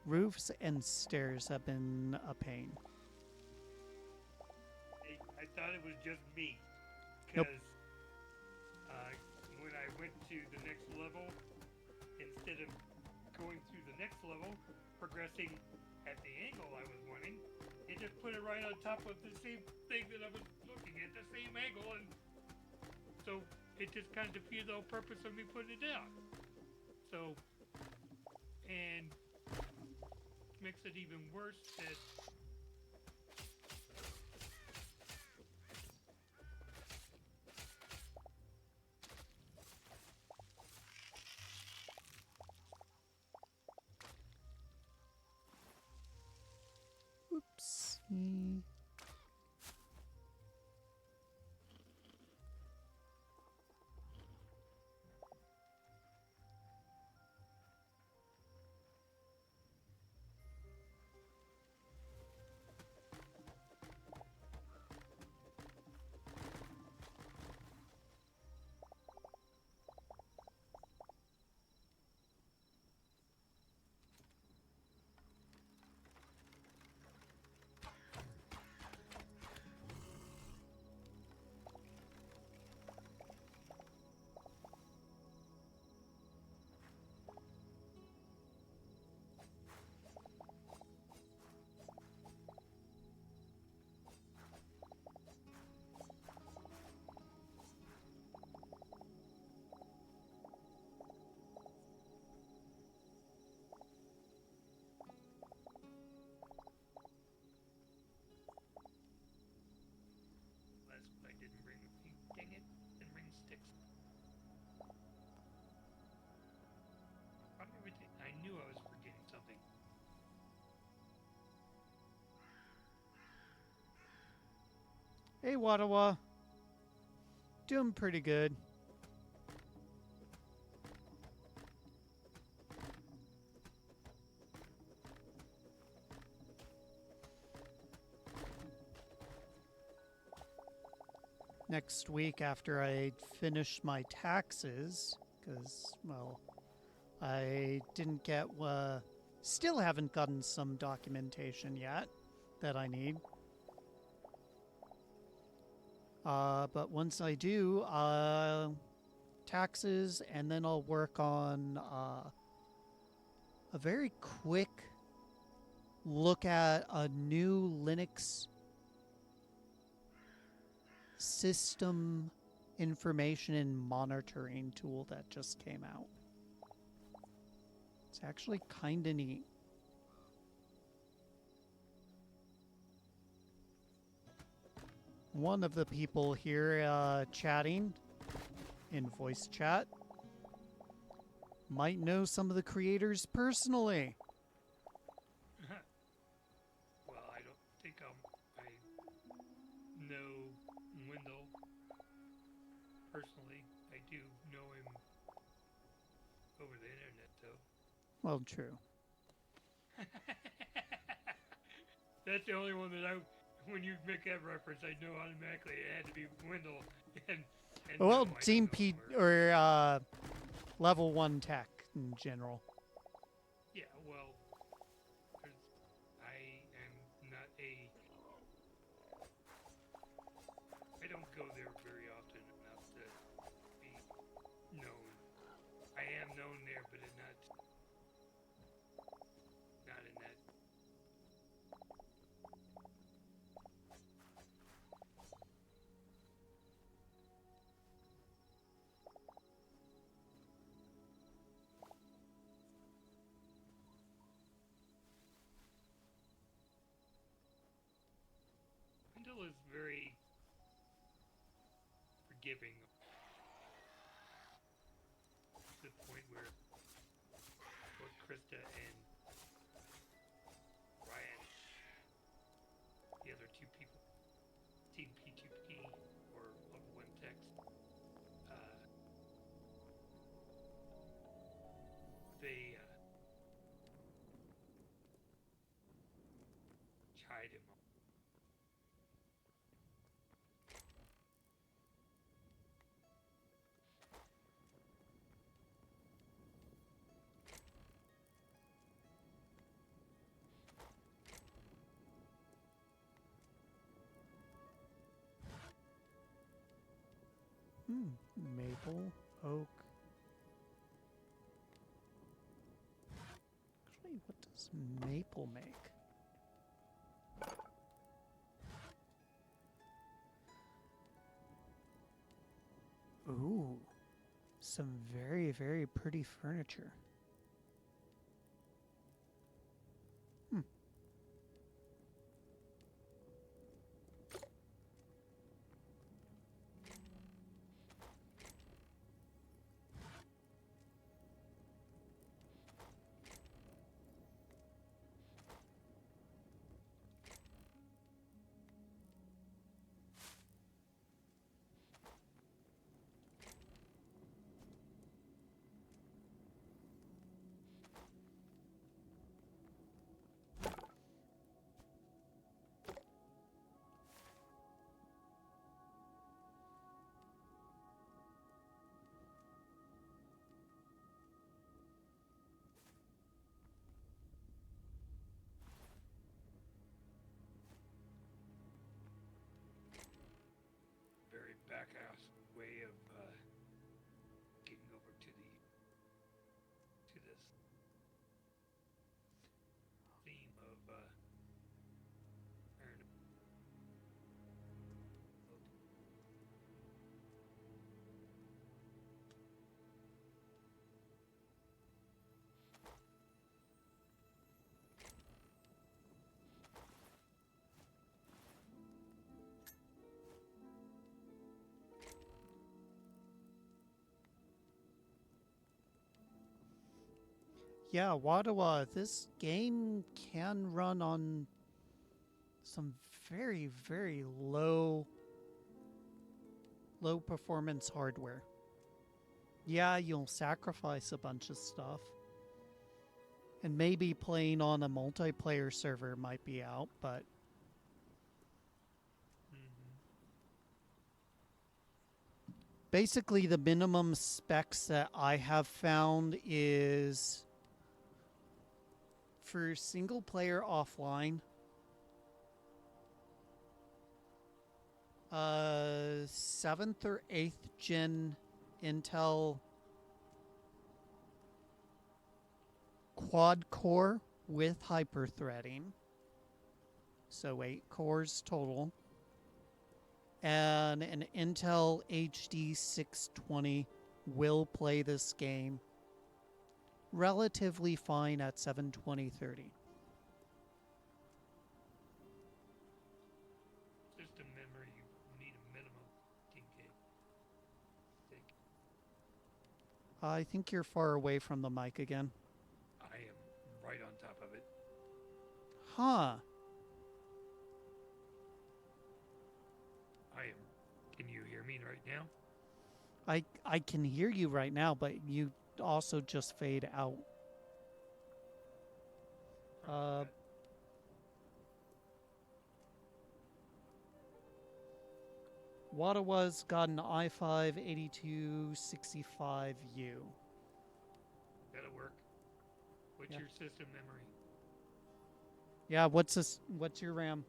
roofs and stairs have been a pain. I thought it was just me Nope. because uh, when I went to the next level, instead of going through the next level, progressing at the angle I was wanting, it just put it right on top of the same thing that I was looking at, the same angle, and so it just kind of defeated the whole purpose of me putting it down. So, and makes it even worse that sticks. Everything. I knew I was forgetting something. Hey, Wadawa. Doing pretty good. Next week, after I finish my taxes, because, well, I didn't get, still haven't gotten some documentation yet that I need. But once I do, taxes, and then I'll work on a very quick look at a new Linux system information and monitoring tool that just came out. It's actually kind of neat. One of the people here chatting in voice chat might know some of the creators personally. Well, I don't think I know Wendell personally. I do know him over the internet, though. Well, true. That's the only one that when you make that reference, I know automatically it had to be Wendell. And Well, no, I Team don't know P him or level 1 tech in general. Yeah, well, I am not a. I don't go there very often enough to be known. I am known there, but not in that. Wendell is very forgiving to the point where both Krista and Ryan, the other two people, Team P2P or Level 1 Text, they chide him. Maple, oak. Actually, what does maple make? Ooh, some very, very pretty furniture. Hmm. yeah, Wadawa, this game can run on some very, very low performance hardware. Yeah, you'll sacrifice a bunch of stuff. And maybe playing on a multiplayer server might be out, but Hmm. basically the minimum specs that I have found is for single player offline, 7th or 8th gen Intel quad core with hyperthreading, so 8 cores total, and an Intel HD 620 will play this game relatively fine at 720/30. System memory, you need a minimum 10 gig. I think I think you're far away from the mic again. I am right on top of it. Huh. I am. Can you hear me right now? I can hear you right now, but you also just fade out. Probably Uh, not. Wadawa's got an i5 8265U. That'll work. What's Yeah. your system memory? Yeah, what's this? What's your RAM?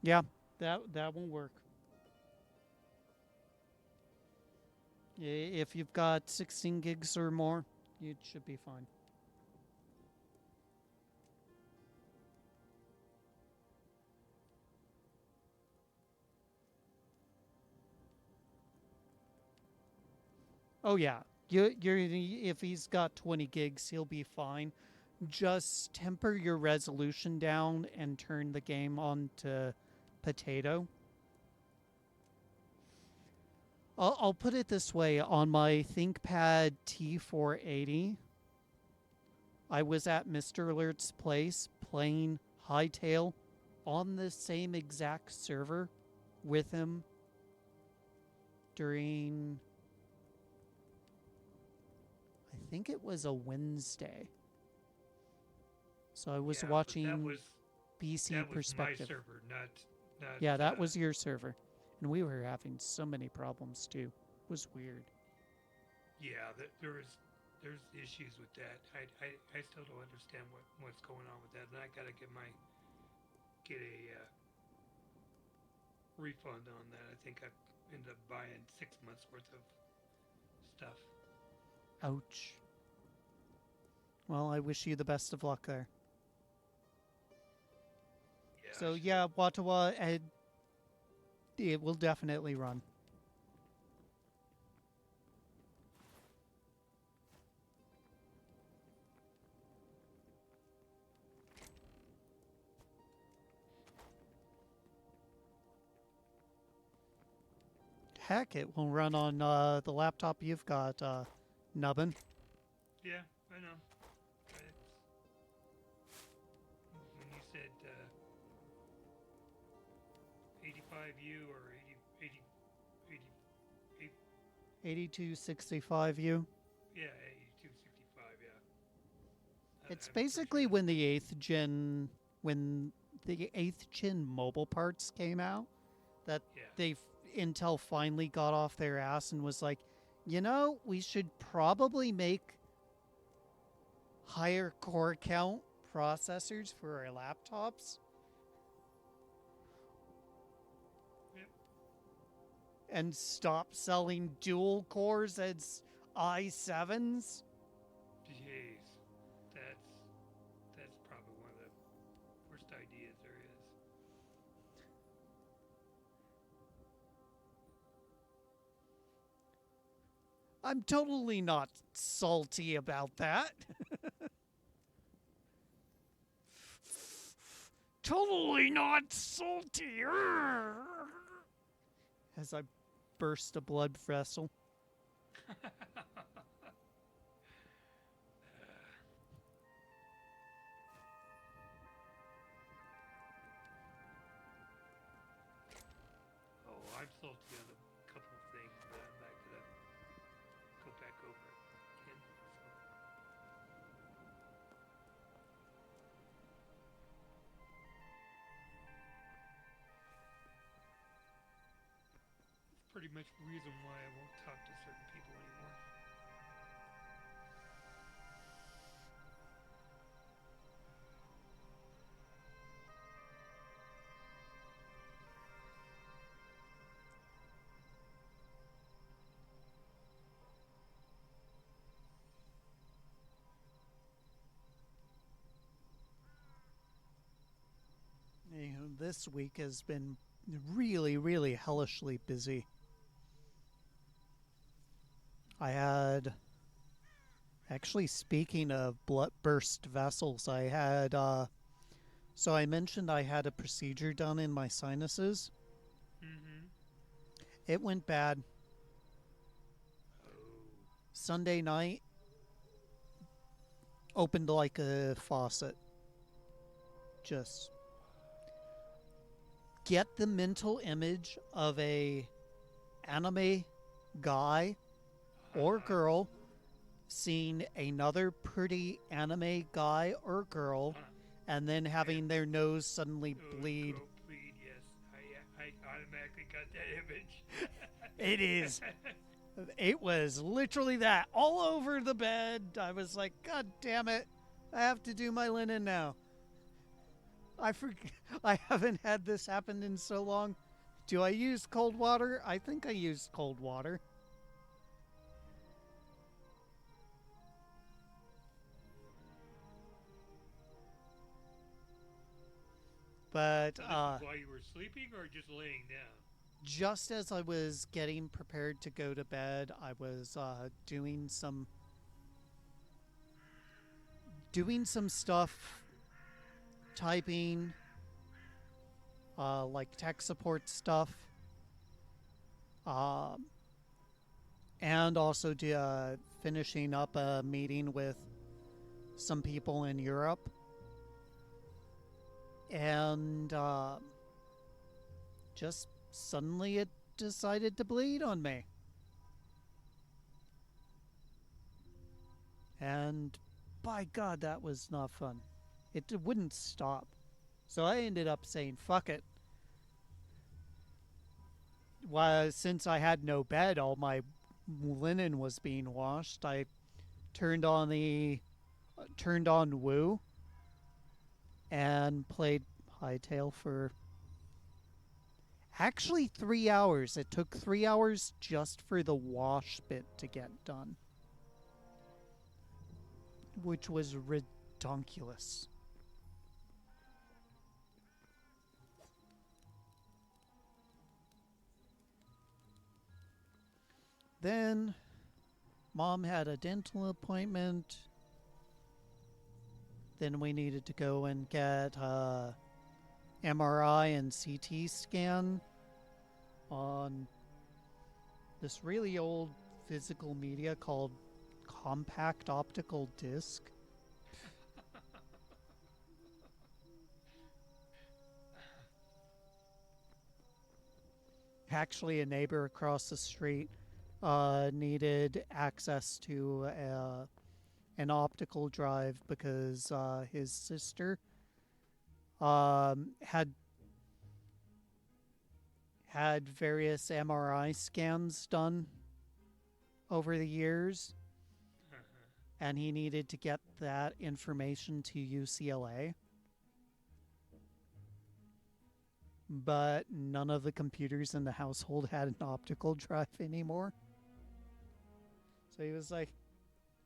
Yeah, that won't work. If you've got 16 gigs or more, it should be fine. Oh yeah, you're if he's got 20 gigs, he'll be fine. Just temper your resolution down and turn the game on to potato. I'll put it this way: on my ThinkPad T480, I was at Mr. Alert's place playing Hytale on the same exact server with him during, I think it was a Wednesday. So I was Yeah, but watching BC that was my Perspective. server, not. Yeah, that was your server. And we were having so many problems too. It was weird. Yeah, there's issues with that. I still don't understand what's going on with that, and I gotta get a refund on that. I think I ended up buying 6 months worth of stuff. Ouch. Well, I wish you the best of luck there. Yeah, I So should. yeah, Watawa, it will definitely run. Heck, it will run on the laptop you've got, Nubbin. Yeah, I know. It's, when you said 85U or 80, 8265U. yeah, 8265, yeah. It's I'm pretty sure basically that's when the 8th gen mobile parts came out that yeah. they Intel finally got off their ass and was like, you know, we should probably make higher core count processors for our laptops Yep. and stop selling dual cores as i7s. Jeez, that's that's probably one of the worst ideas there is. I'm totally not salty about that. Totally not salty. As I burst a blood vessel. Oh, I'm salty on a couple of things, but I'm not gonna go back over it again. It's pretty much the reason why I won't talk to certain people anymore. This week has been really, really hellishly busy. I had, actually, speaking of blood burst vessels, I had, so I mentioned I had a procedure done in my sinuses. Mm-hmm. It went bad. Oh. Sunday night, opened like a faucet. Just get the mental image of a anime guy or Uh-huh. girl seeing another pretty anime guy or girl Uh-huh. and then And having their nose suddenly bleed. go bleed. Yes, I automatically got that image. It is. It was literally that all over the bed. I was like, God damn it. I have to do my linen now. I forget. I haven't had this happen in so long. Do I use cold water? I think I used cold water. But So this is while you were sleeping or just laying down? just as I was getting prepared to go to bed, I was doing some stuff, typing, like tech support stuff, um, and also finishing up a meeting with some people in Europe, and just suddenly it decided to bleed on me, and by God, that was not fun. It wouldn't stop. So I ended up saying, fuck it. Well, since I had no bed, all my linen was being washed. I turned on the turned on Woo and played Hytale for actually 3 hours. It took 3 hours just for the wash bit to get done, which was redonkulous. Then mom had a dental appointment. Then we needed to go and get a MRI and CT scan on this really old physical media called compact optical disc. Actually, a neighbor across the street needed access to an optical drive because his sister had various MRI scans done over the years, Uh-huh. and he needed to get that information to UCLA. But none of the computers in the household had an optical drive anymore. So he was like,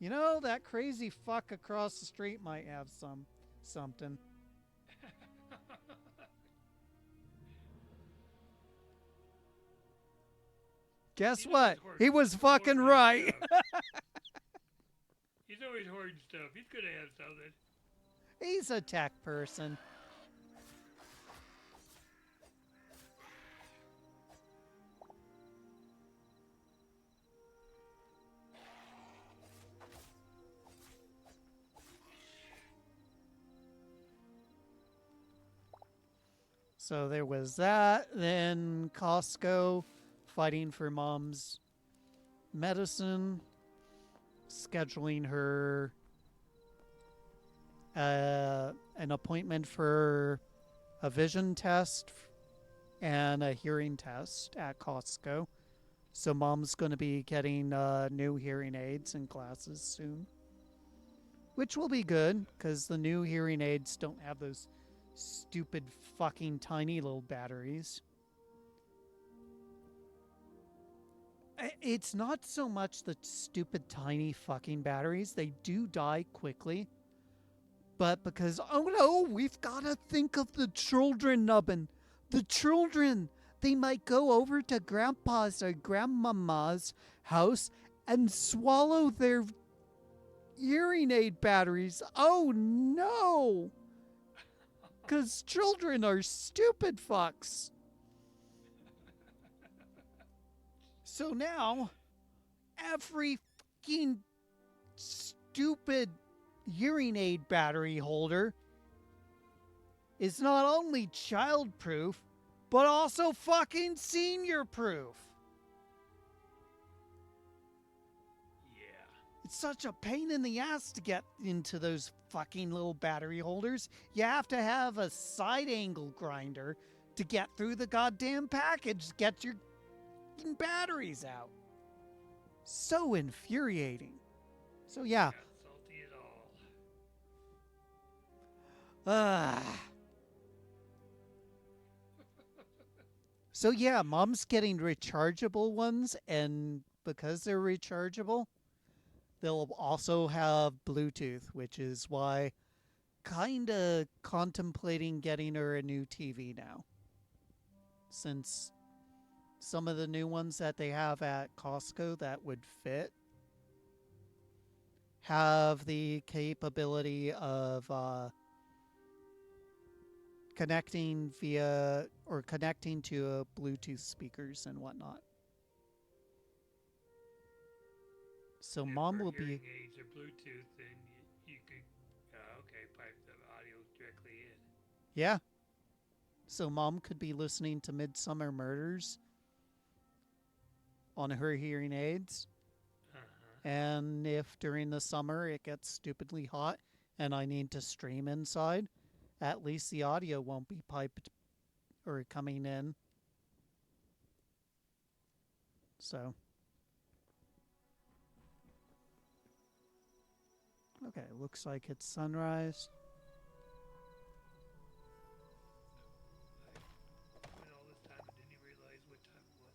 that crazy fuck across the street might have something. Guess He's always what? He was fucking hoarding right. stuff. He's always hoarding stuff. He's gonna have something. He's a tech person. So there was that. Then Costco fighting for mom's medicine, scheduling her an appointment for a vision test and a hearing test at Costco. So mom's going to be getting new hearing aids and glasses soon, which will be good because the new hearing aids don't have those stupid fucking tiny little batteries. It's not so much the stupid tiny fucking batteries. They do die quickly. But because, oh no, we've got to think of the children, Nubbin. The children. They might go over to grandpa's or grandmama's house and swallow their hearing aid batteries. Oh no. Because children are stupid fucks. So now, every fucking stupid hearing aid battery holder is not only child proof, but also fucking senior proof. Yeah. It's such a pain in the ass to get into those fucking little battery holders. You have to have a side angle grinder to get through the goddamn package to get your batteries out. So infuriating. So yeah. Not salty at all. So yeah, mom's getting rechargeable ones, and because they're rechargeable, they'll also have Bluetooth, which is why kinda contemplating getting her a new TV now. Since some of the new ones that they have at Costco that would fit have the capability of connecting via or connecting to Bluetooth speakers and whatnot. So And mom for will hearing be, aids or Bluetooth, then you could, okay, pipe the audio directly in. yeah. So mom could be listening to Midsummer Murders on her hearing aids. Uh-huh. And if during the summer it gets stupidly hot and I need to stream inside, at least the audio won't be piped or coming in. So, okay, looks like it's sunrise. I went all this time and didn't even realize what time it was.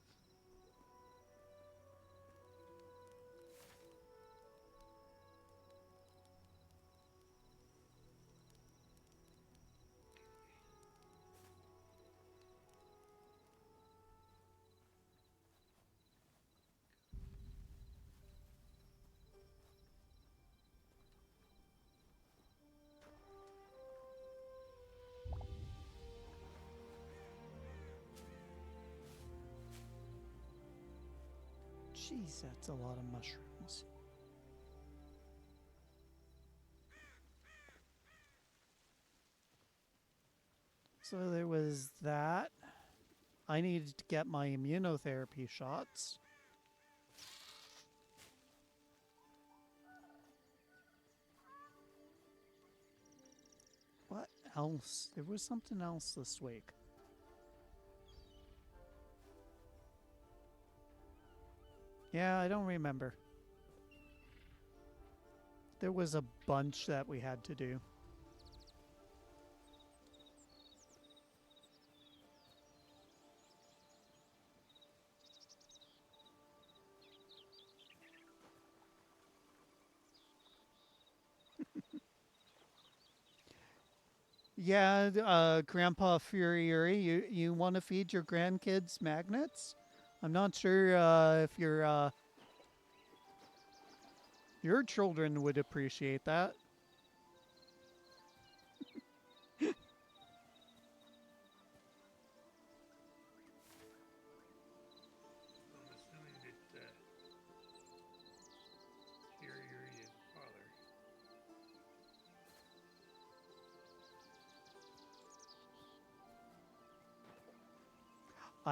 Jeez, that's a lot of mushrooms. So there was that. I needed to get my immunotherapy shots. What else? There was something else this week. Yeah, I don't remember. There was a bunch that we had to do. Yeah, Grandpa Fury, you want to feed your grandkids magnets? I'm not sure if your children would appreciate that. I'm assuming that Jerry is father.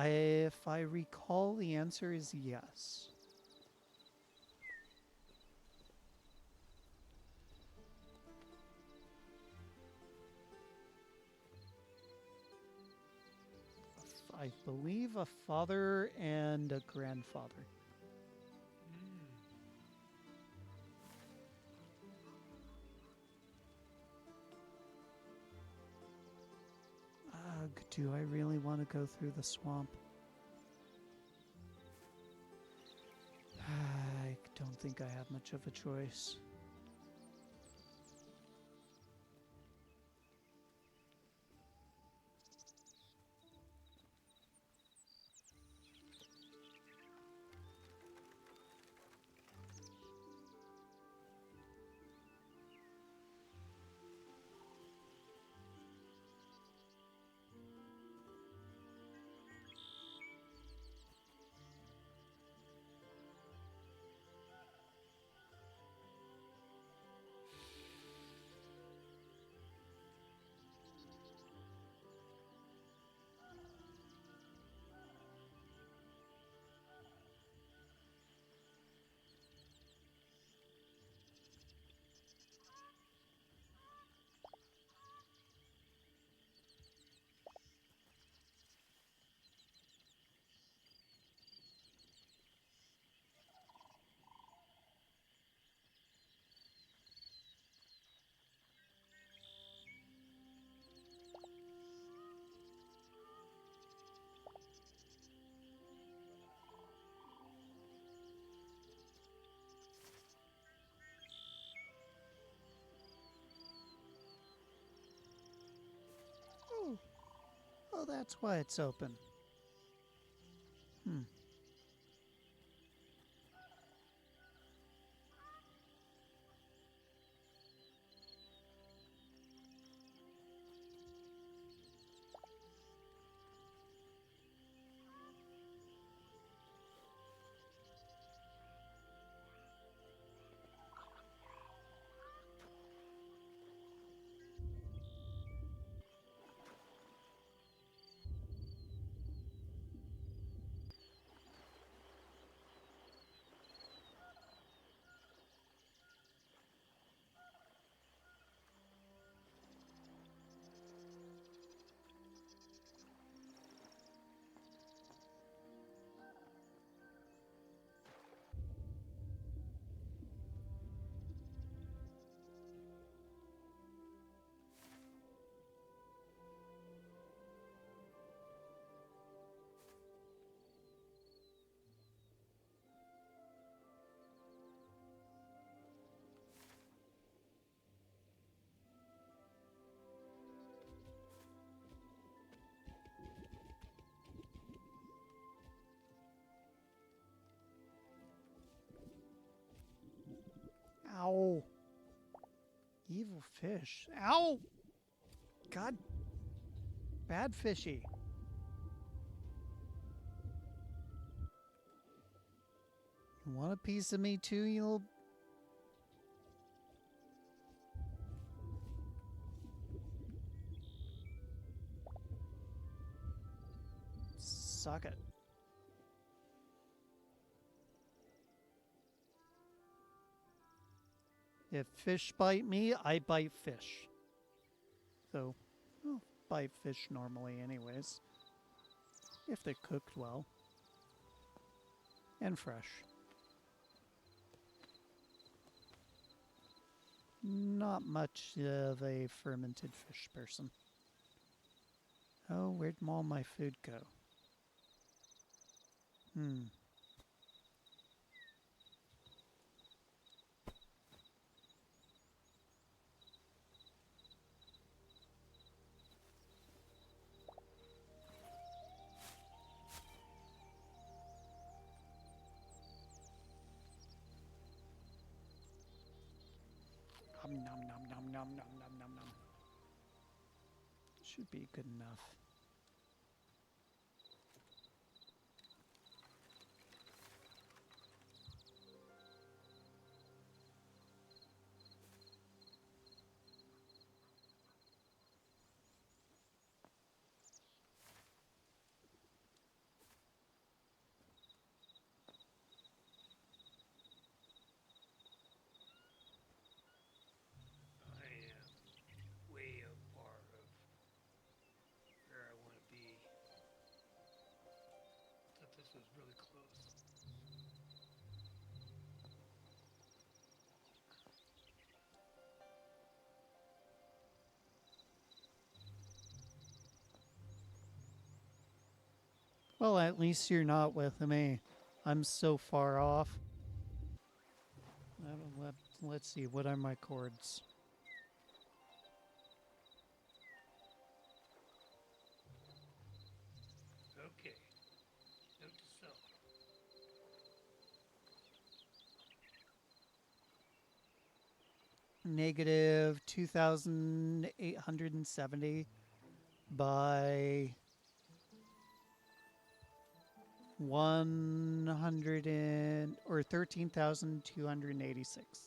If I recall, the answer is yes. I believe a father and a grandfather. Mm. Ugh, do I really want to go through the swamp? I don't think I have much of a choice. Oh, oh, that's why it's open. Hmm. Ow. Evil fish. Ow! God, bad fishy. You want a piece of me too, you little. Suck it. If fish bite me, I bite fish. So, I'll bite fish normally, anyways. If they're cooked well and fresh. Not much of a fermented fish person. Oh, where'd all my food go? Hmm. nom nom nom nom nom. Should be good enough. I am way out far of where I want to be. Thought this was really close. Well, at least you're not with me. I'm so far off. Let's see, what are my chords? Okay. Note to self. Negative 2,870 by 100 or 13,286.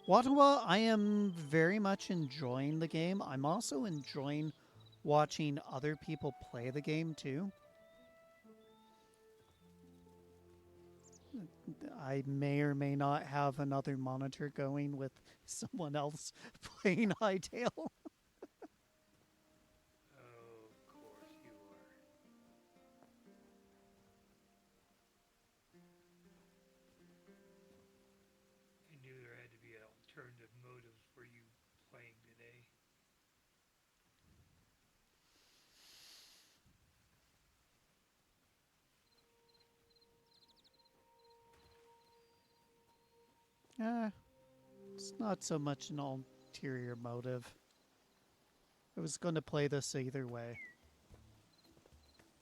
Watawa, I am very much enjoying the game. I'm also enjoying watching other people play the game too. I may or may not have another monitor going with someone else playing Hytale. Oh, of course you are. I knew there had to be an alternative motive for you playing today. uh, it's not so much an ulterior motive. I was going to play this either way.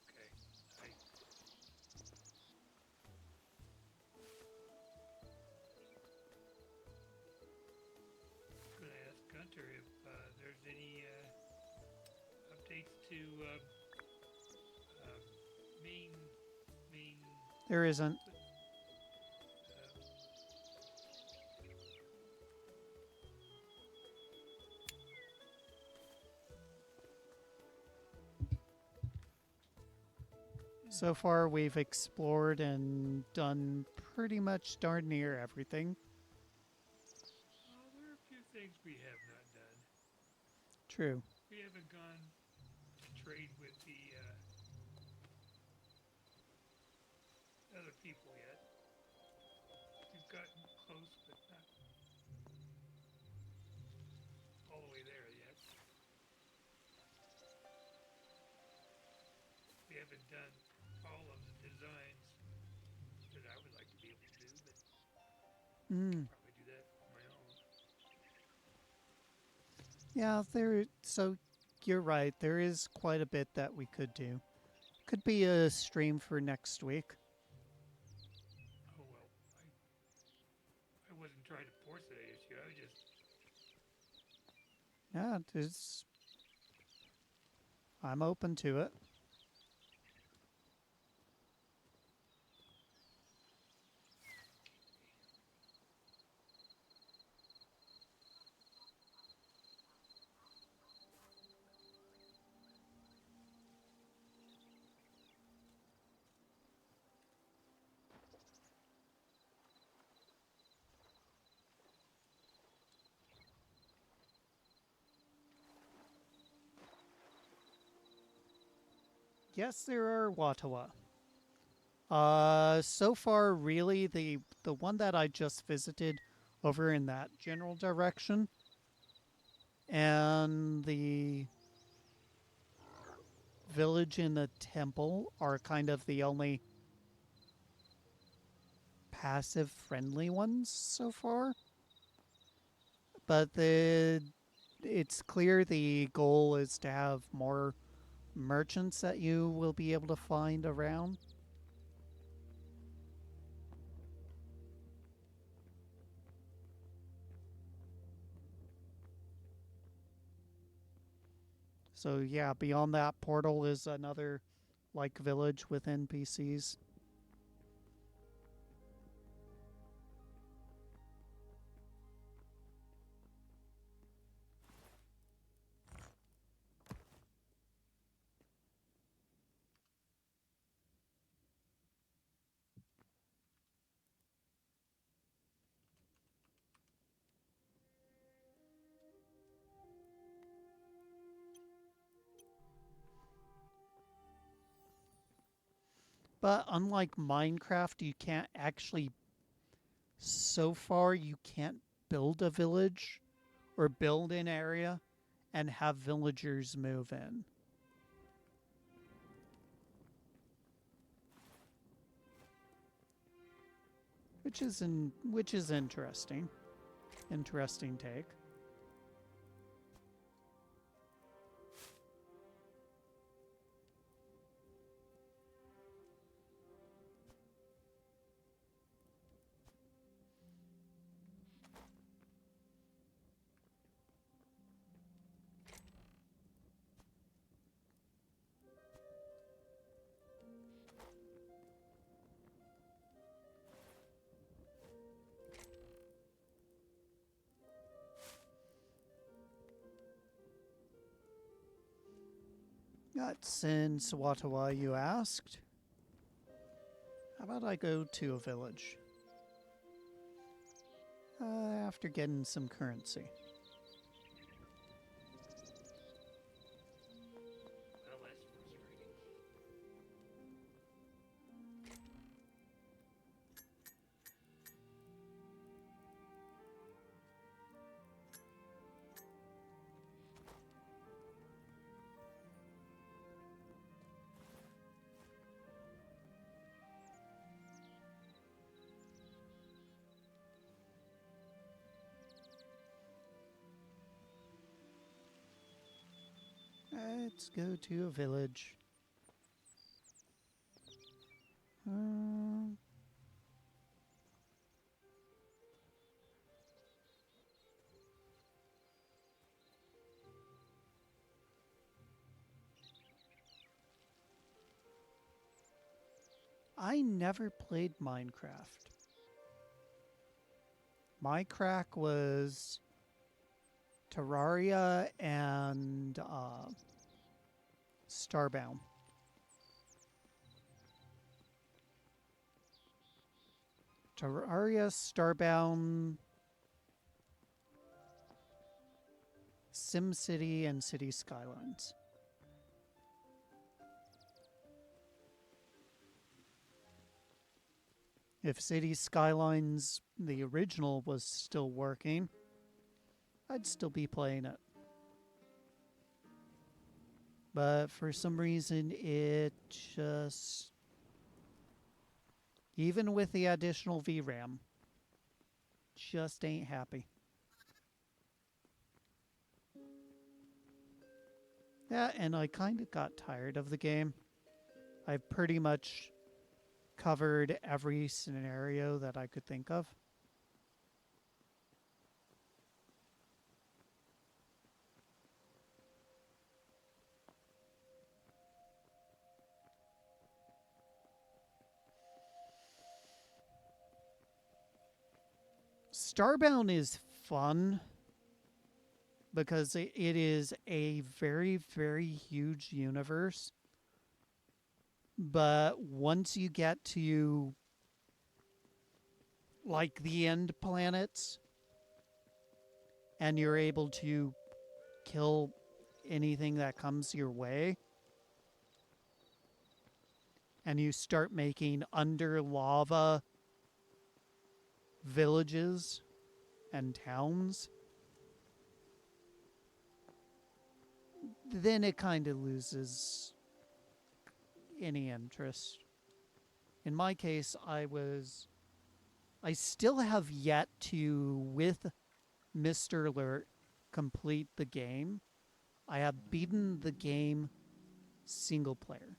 Okay. I was going to ask Gunter if there's any updates to um, main main. There isn't. So far, we've explored and done pretty much darn near everything. Well, there are a few things we have not done. True. We haven't gone to trade with the other people yet. We've gotten close, but not all the way there yet. We haven't done all of the designs that I would like to be able to do, but I could Mm. probably do that on my own. Yeah, there. So you're right. There is quite a bit that we could do. Could be a stream for next week. Oh well, I wasn't trying to force that issue. I was just Yeah, it's, I'm open to it. Yes, there are Watawa. So far, really, the one that I just visited over in that general direction, and the village and the temple are kind of the only passive friendly ones so far. But it's clear the goal is to have more merchants that you will be able to find around. So yeah, beyond that portal is another like village with NPCs. But unlike Minecraft, you can't actually, so far, you can't build a village or build an area and have villagers move in, which is interesting. Interesting take. Since Watawa you asked, how about I go to a village after getting some currency? Well, that's frustrating. Let's go to a village. Um, I never played Minecraft. My crack was Terraria and Starbound. Terraria, Starbound, SimCity, and City Skylines. If City Skylines, the original, was still working, I'd still be playing it. But for some reason, it just. Even with the additional VRAM, just ain't happy. Yeah, and I kind of got tired of the game. I've pretty much covered every scenario that I could think of. Starbound is fun because it is a very, very huge universe. But once you get to like the end planets and you're able to kill anything that comes your way, and you start making under lava villages and towns, then it kind of loses any interest. In my case, I still have yet to, with Mr. Alert, complete the game. I have beaten the game single player.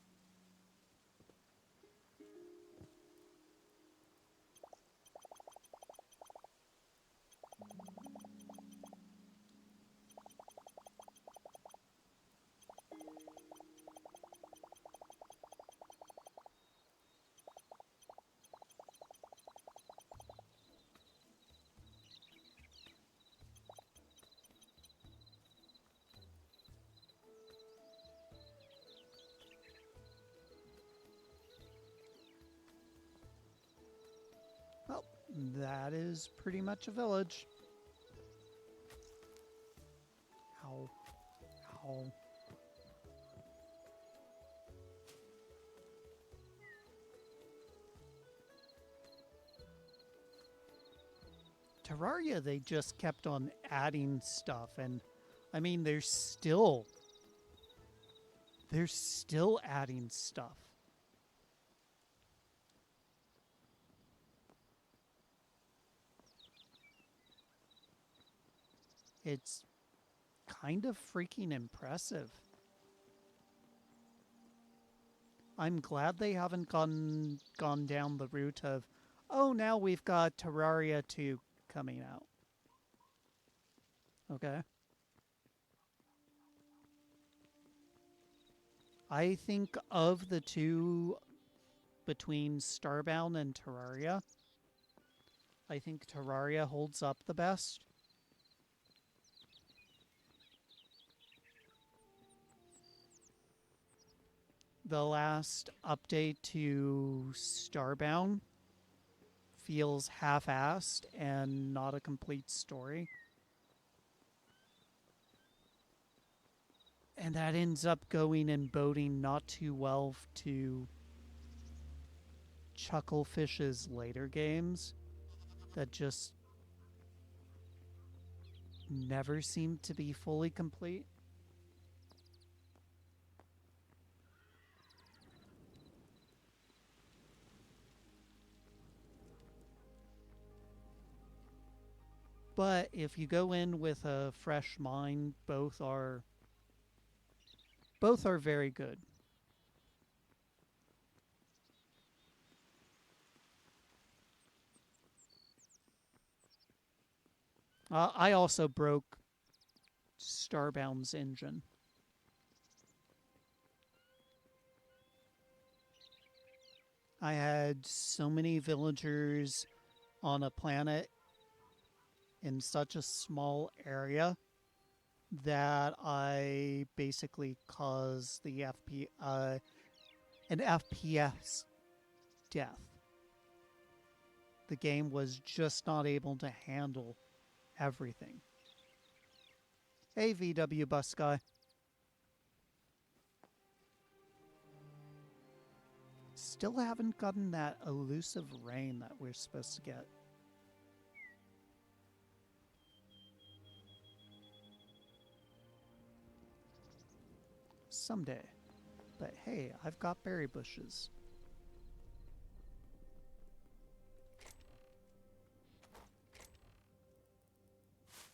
That is pretty much a village. Ow. Ow. Terraria, they just kept on adding stuff, and I mean, they're still adding stuff. It's kind of freaking impressive. I'm glad they haven't gone down the route of, oh, now we've got Terraria 2 coming out. Okay. I think of the two between Starbound and Terraria, I think Terraria holds up the best. The last update to Starbound feels half-assed and not a complete story. And that ends up going and boding not too well to Chucklefish's later games that just never seemed to be fully complete. But if you go in with a fresh mind, both are very good. I also broke Starbound's engine. I had so many villagers on a planet in such a small area that I basically caused an FPS death. The game was just not able to handle everything. Hey, VW bus guy. Still haven't gotten that elusive rain that we're supposed to get. Someday. But hey, I've got berry bushes.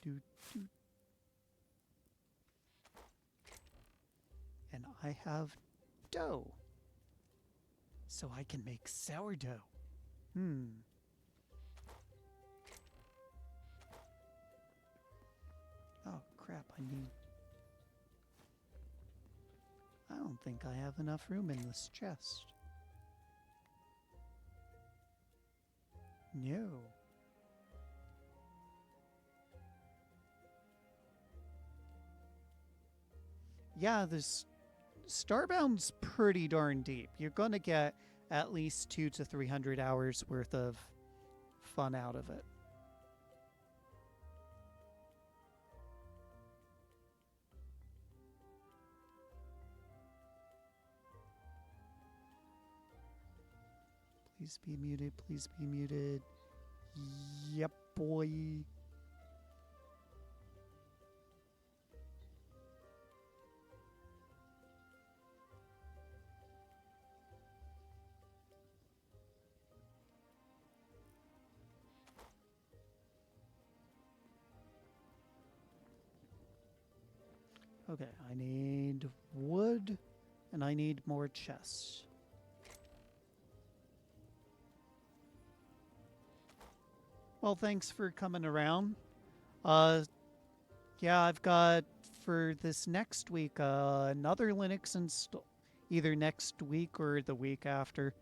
Do, do. And I have dough. So I can make sourdough. Oh crap, I don't think I have enough room in this chest. No. Yeah, this Starbound's pretty darn deep. You're going to get at least 200 to 300 hours worth of fun out of it. Please be muted. Please be muted. Yep, boy. Okay, I need wood and I need more chests. Well, thanks for coming around. Uh, yeah, I've got for this next week another Linux install, either next week or the week after.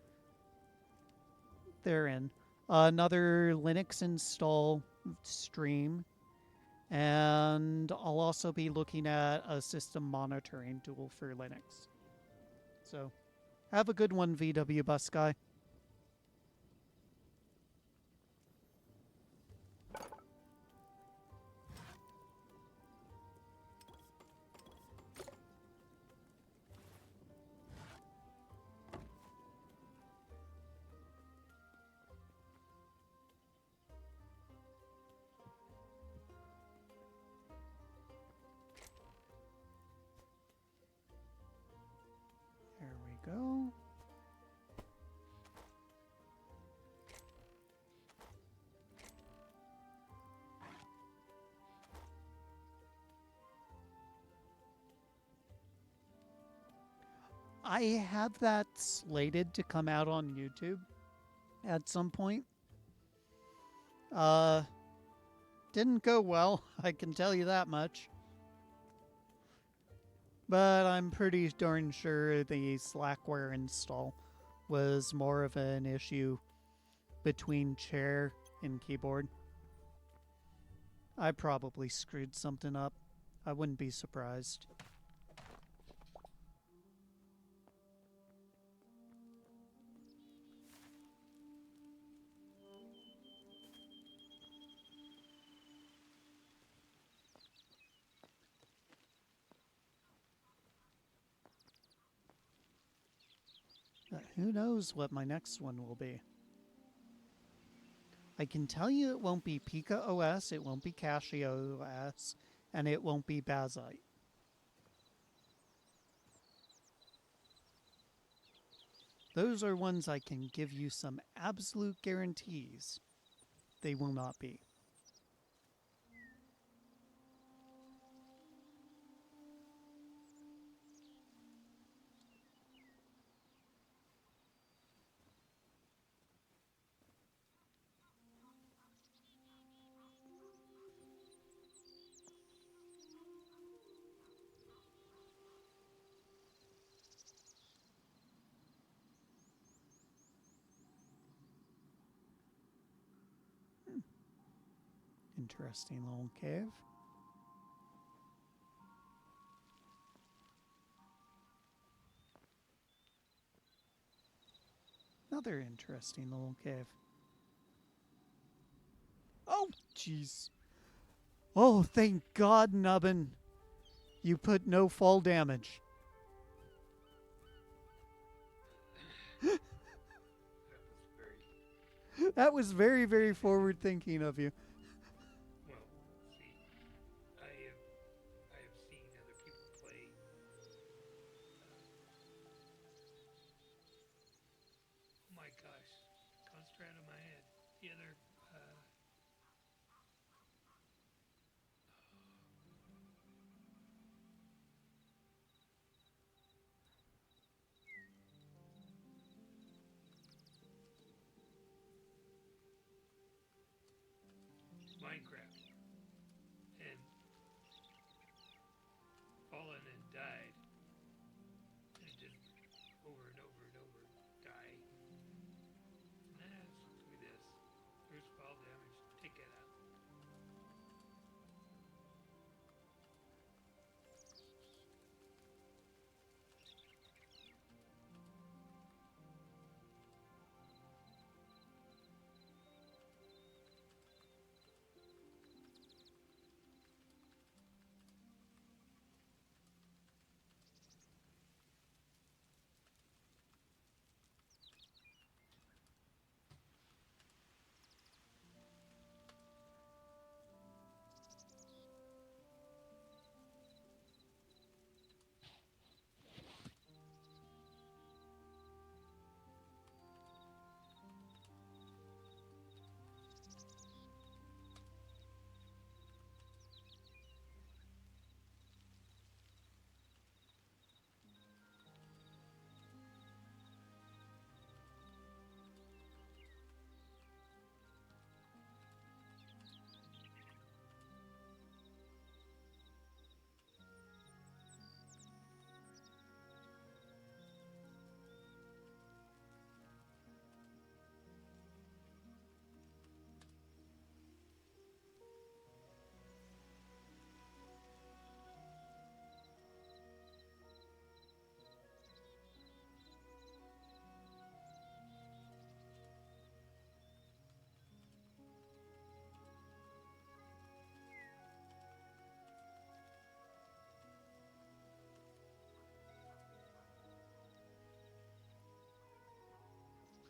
They're in another Linux install stream, and I'll also be looking at a system monitoring tool for Linux. So, have a good one, VW Bus Guy. go. I have that slated to come out on YouTube at some point. Uh, didn't go well, I can tell you that much. But I'm pretty darn sure the Slackware install was more of an issue between chair and keyboard. I probably screwed something up. I wouldn't be surprised. Who knows what my next one will be? I can tell you it won't be Pika OS, it won't be Casio OS, and it won't be Bazite. Those are ones I can give you some absolute guarantees they will not be. Interesting little cave. Another interesting little cave. Oh, jeez. Oh, thank God, Nubbin. You put no fall damage. That was very, very forward thinking of you. Well, see, I have seen other people play. Oh my gosh, gone straight out of my head. The other Minecraft and fallen and died and just over and over and over die. Nah, let's do this. There's fall damage. Take it out.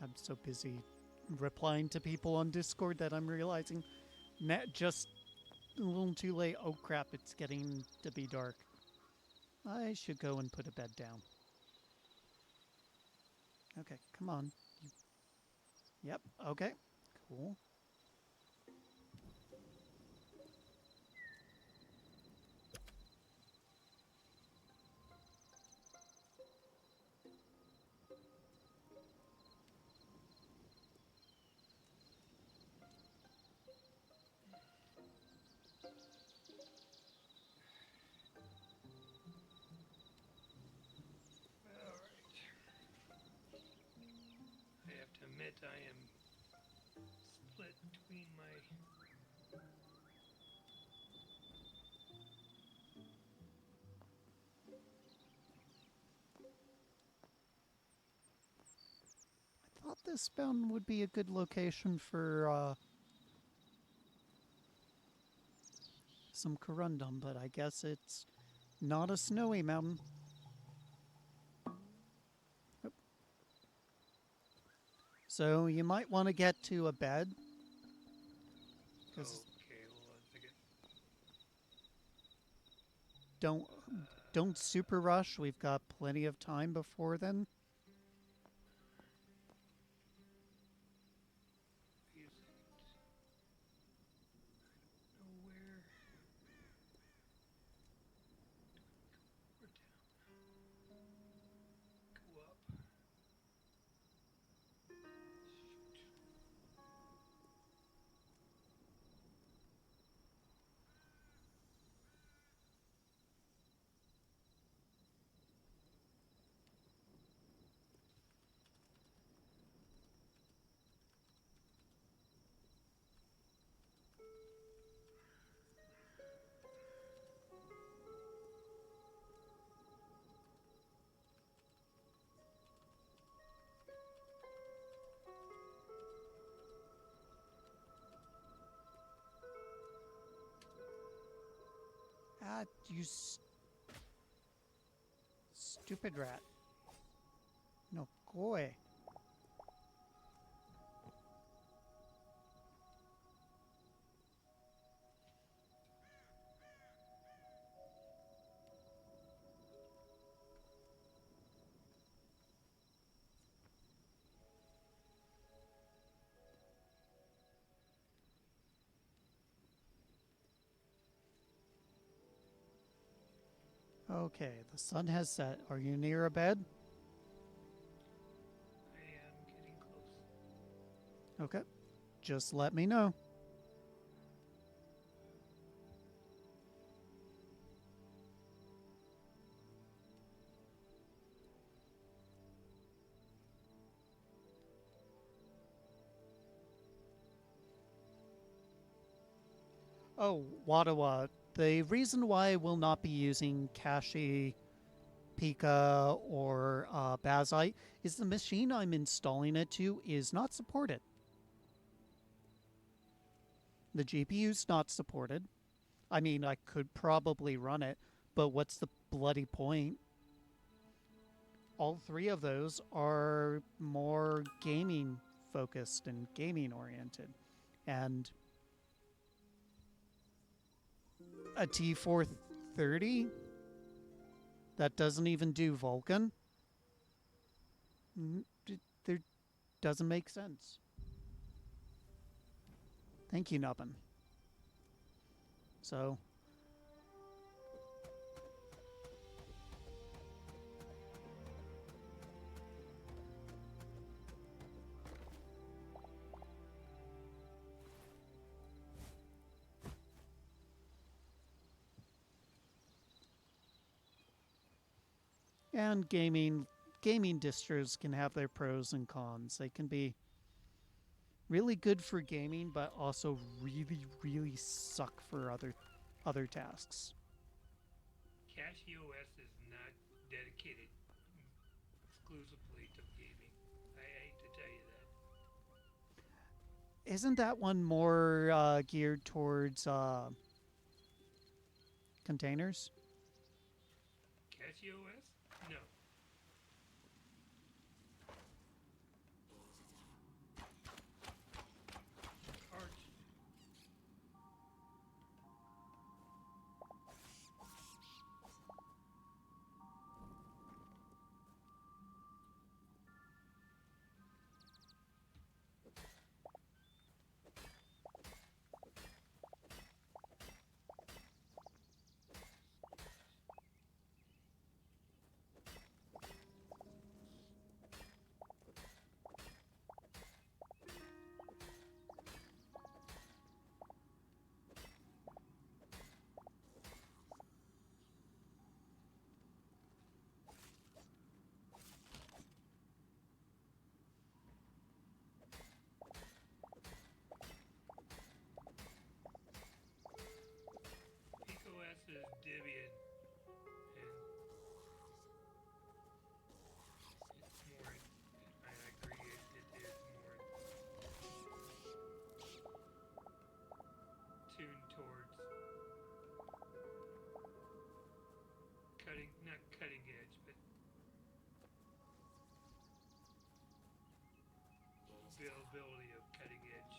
I'm so busy replying to people on Discord that I'm realizing just a little too late. Oh crap, it's getting to be dark. I should go and put a bed down. Okay, come on. Yep, okay. Cool. All right. I have to admit I am split between my. I thought this mountain would be a good location for some corundum, but I guess it's not a snowy mountain. Yep. So you might want to get to a bed because Okay, hold on a second. don't don't super rush. We've got plenty of time before then. Is it? I don't know where. Or down. Go up. Shoot. Ah, you stupid rat. No, go away. Okay, the sun has set. Are you near a bed? I am getting close. Okay, just let me know. Oh, Wadawa. The reason why I will not be using Kashi, Pika, or Bazite is the machine I'm installing it to is not supported. The GPU's not supported. I mean, I could probably run it, but what's the bloody point? All three of those are more gaming focused and gaming oriented. And a T430 that doesn't even do Vulcan, there doesn't make sense. Thank you, Nubbin. So, and gaming distros can have their pros and cons. They can be really good for gaming, but also really suck for other tasks. CashEOS is not dedicated exclusively to gaming. I hate to tell you that. Isn't that one more geared towards containers? CashEOS? No. Arch. not cutting edge, but availability of cutting edge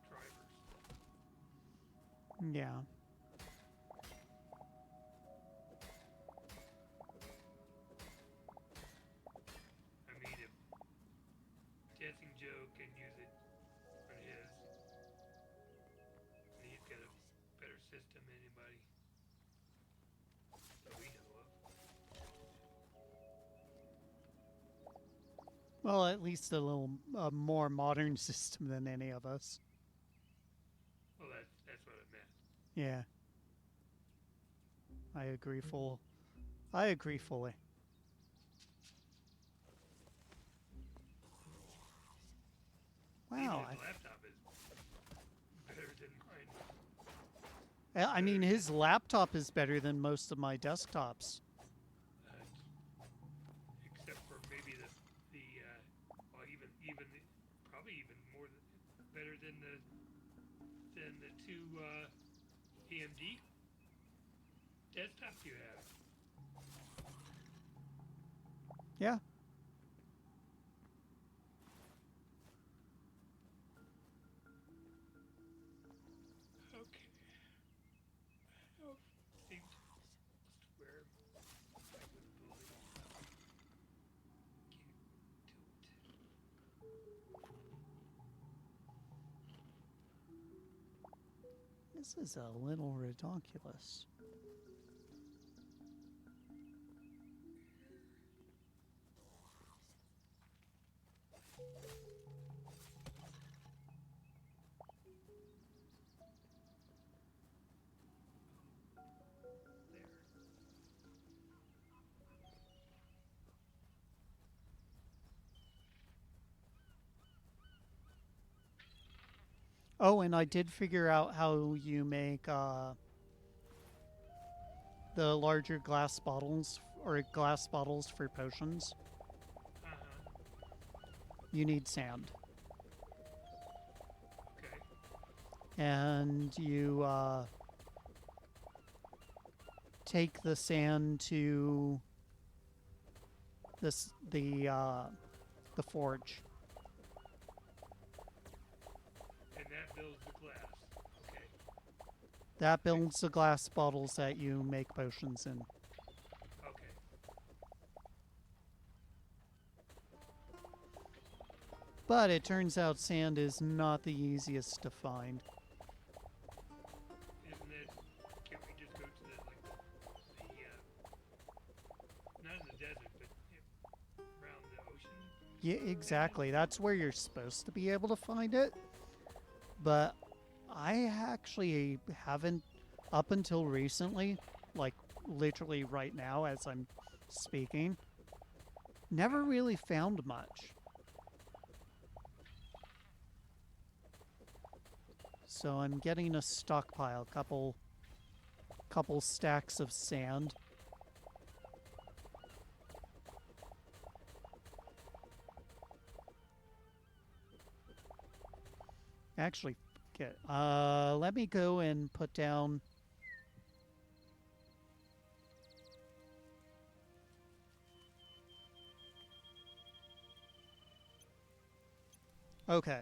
drivers. Yeah. I mean, if Dancing Joe can use it on his, and he's got a better system than anybody that we know of. Well, at least a little more modern system than any of us. Well, that's what I meant. Yeah, I agree full. I agree fully. Even Wow. his laptop is better than mine. I Better mean, than his laptop is better than most of my desktops. except for maybe the well even probably even more better than the two AMD desktops you have. Yeah. Okay. I don't seem to swear I would believe. Can't do it. This is a little ridiculous. There. Oh, and I did figure out how you make the larger glass bottles or glass bottles for potions. Uh-huh. You need sand. Okay. And you take the sand to this the forge. And that builds the glass. Okay. That builds the glass bottles that you make potions in. Okay. But it turns out sand is not the easiest to find. Isn't it? Can't we just go to the not in the desert, but around the ocean? Yeah, exactly. That's where you're supposed to be able to find it. But I actually haven't, up until recently, like literally right now as I'm speaking, never really found much. So I'm getting a stockpile, couple stacks of sand. Actually, let me go and put down. Okay.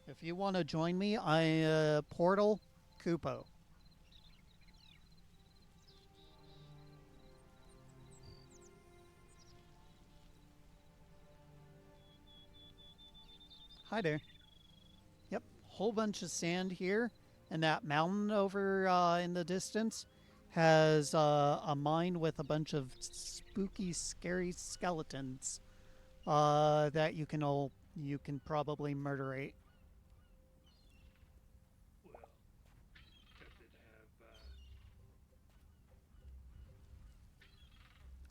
If you want to join me, I Portal Kupo. Hi there. Yep, whole bunch of sand here, and that mountain over in the distance has a mine with a bunch of spooky, scary skeletons that you can probably murderate. Well, does it have?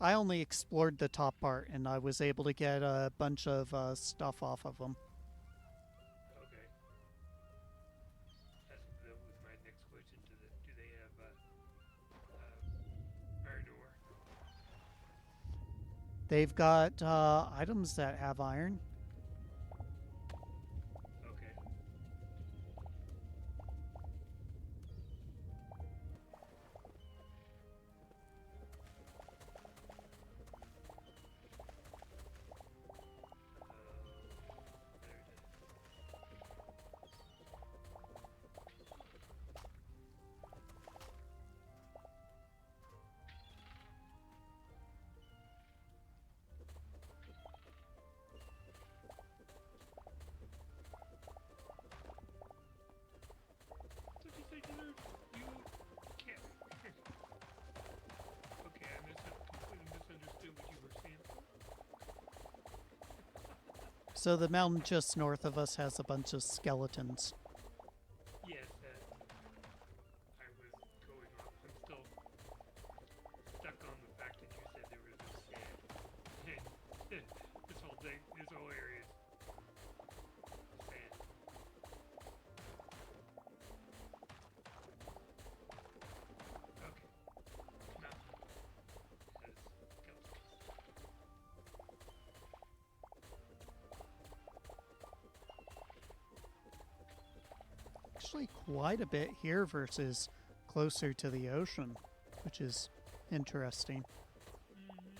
I only explored the top part, and I was able to get a bunch of stuff off of them. Okay. That was my next question. Do they have iron ore? They've got items that have iron. Okay. So the mountain just north of us has a bunch of skeletons. Yes, I was going off. I'm still stuck on the fact that you said there was a sand. This whole thing, this whole area is sand. Okay, mountain has skeletons. Actually, quite a bit here versus closer to the ocean, which is interesting. Mm-hmm.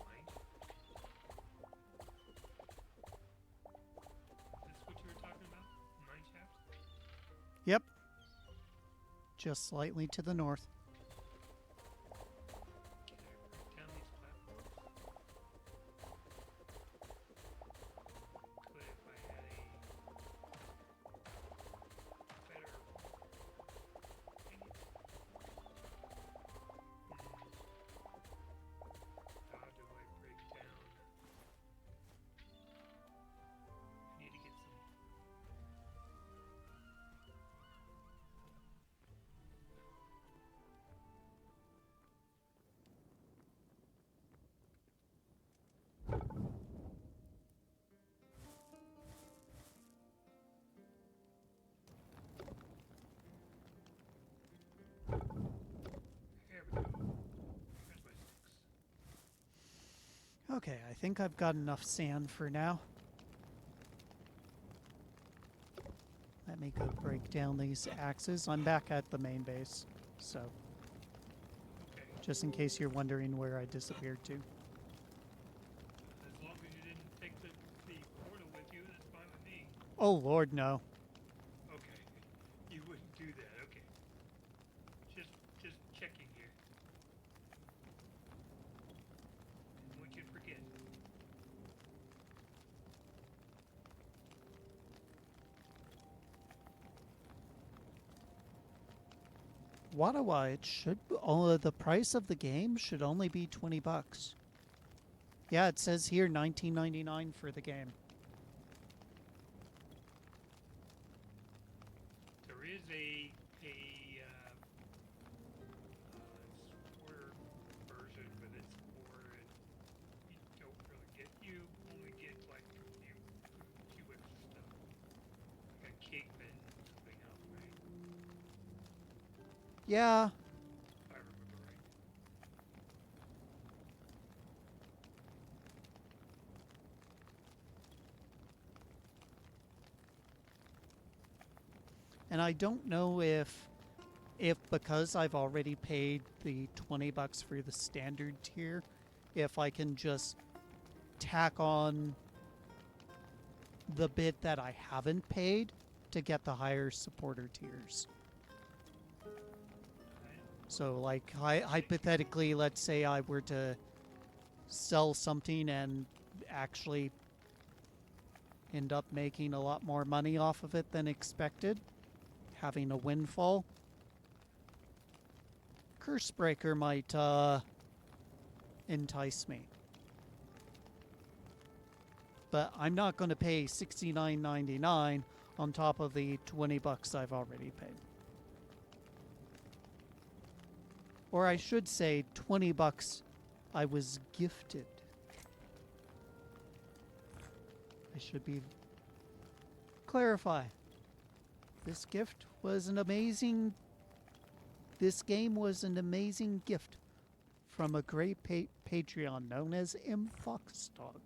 Mine? Is this what you were talking about? Mine shaft? Yep, just slightly to the north. Can I break down these platforms? Could if I had a better thingy. How do I break down? I need to get some. There we go. Where's my sticks? Okay, I think I've got enough sand for now. Let me go break down these axes. I'm back at the main base, so Okay. just in case you're wondering where I disappeared to. As long as you didn't take the portal with you, that's fine with me. Oh lord, no. Okay. You wouldn't do that. Okay. Just checking here. Didn't want you to forget. Wadawa, it should the price of the game should only be $20. Yeah, it says here $19.99 for the game. There is a supporter version, but it's for you don't really get. You only get like few extra stuff, like a cake bin and something else, right? Yeah, If I remember right. and I don't know if because I've already paid the $20 for the standard tier, if I can just tack on the bit that I haven't paid to get the higher supporter tiers. So, like, hypothetically, let's say I were to sell something and actually end up making a lot more money off of it than expected, having a windfall. Cursebreaker might entice me. But I'm not going to pay $69.99 on top of the $20 I've already paid. Or I should say $20 I was gifted. I should be clarify. This gift was an amazing This game was an amazing gift from a great Patreon known as M Foxdog.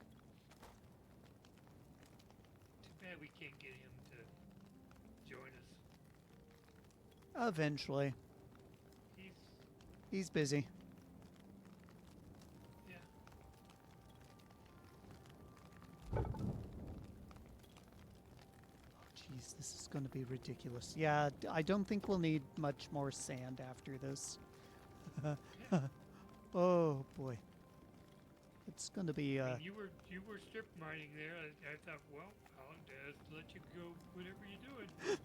Too bad we can't get him to join us. Eventually. He's He's busy. yeah. Jeez, this is going to be ridiculous. Yeah, I don't think we'll need much more sand after this. Oh boy. It's going to be I mean, you were strip mining there. I thought, well, I'll just let you go whatever you're doing.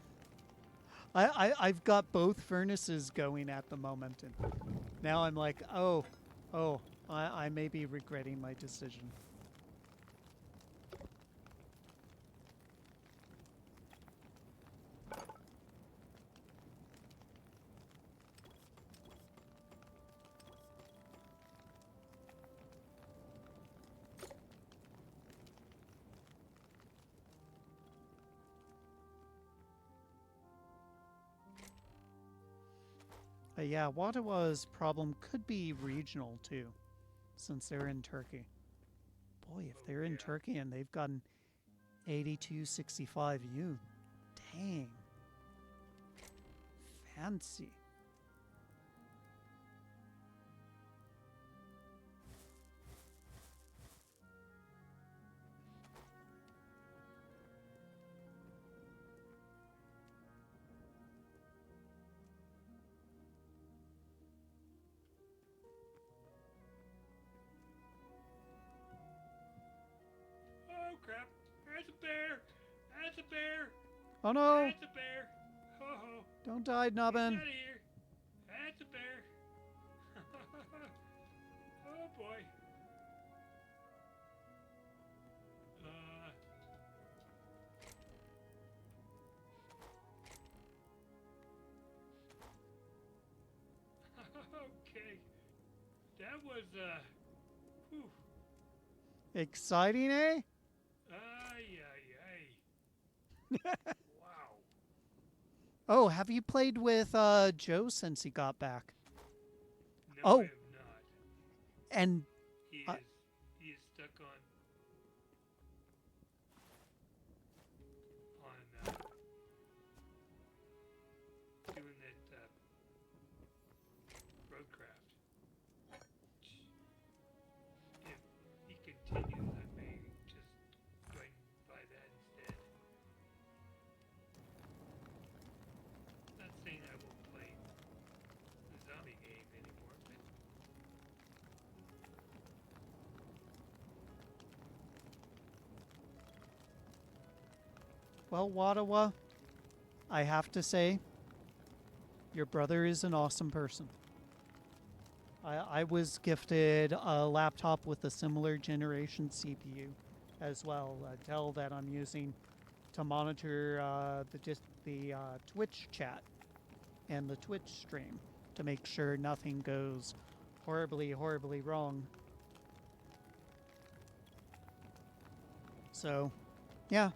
I've got both furnaces going at the moment, and now I'm like, oh, I may be regretting my decision. Yeah, Wadawa's problem could be regional too, since they're in Turkey. Boy, if Oh they're in yeah. Turkey and they've got an 8265U, dang, fancy. Oh crap! That's a bear! That's a bear! Oh no! That's a bear! Ho ho! Don't die, Get Nubbin! out of here! That's a bear! Oh boy! Uh, okay. That was whew. Exciting, eh? Ay ay ay. Wow. Oh, have you played with Joe since he got back? No, I Oh, have not. and He uh, is he is stuck on doing that roadcraft. If he continues, I may just go ahead and buy that instead. Not saying I won't play the zombie game anymore, but well, Wadawa, I have to say, your brother is an awesome person. I was gifted a laptop with a similar generation CPU as well, a Dell that I'm using to monitor the Twitch chat and the Twitch stream to make sure nothing goes horribly, horribly wrong. So, yeah,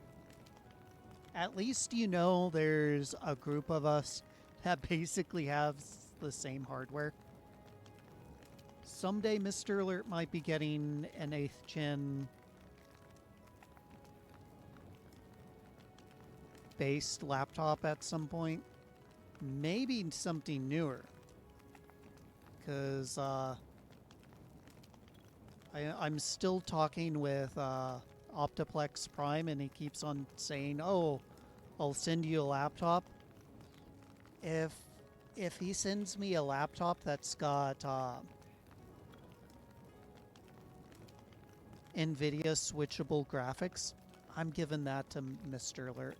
at least you know there's a group of us that basically have the same hardware. Someday, Mr. Alert might be getting an 8th gen based laptop at some point. Maybe something newer. Because I'm still talking with Optiplex Prime, and he keeps on saying, "Oh, I'll send you a laptop." If if he sends me a laptop that's got NVIDIA switchable graphics, I'm giving that to Mr. Alert.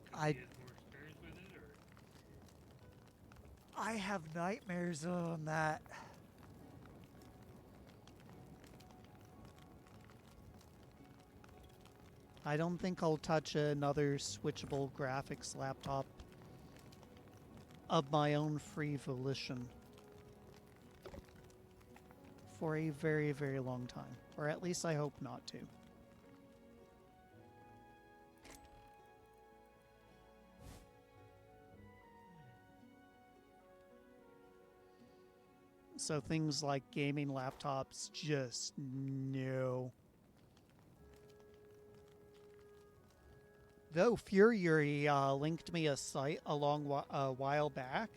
because he I has more experience with it, or I have nightmares on that. I don't think I'll touch another switchable graphics laptop of my own free volition for a very, very long time. Or at least I hope not to. So things like gaming laptops, just no. Though Fury linked me a site a while back,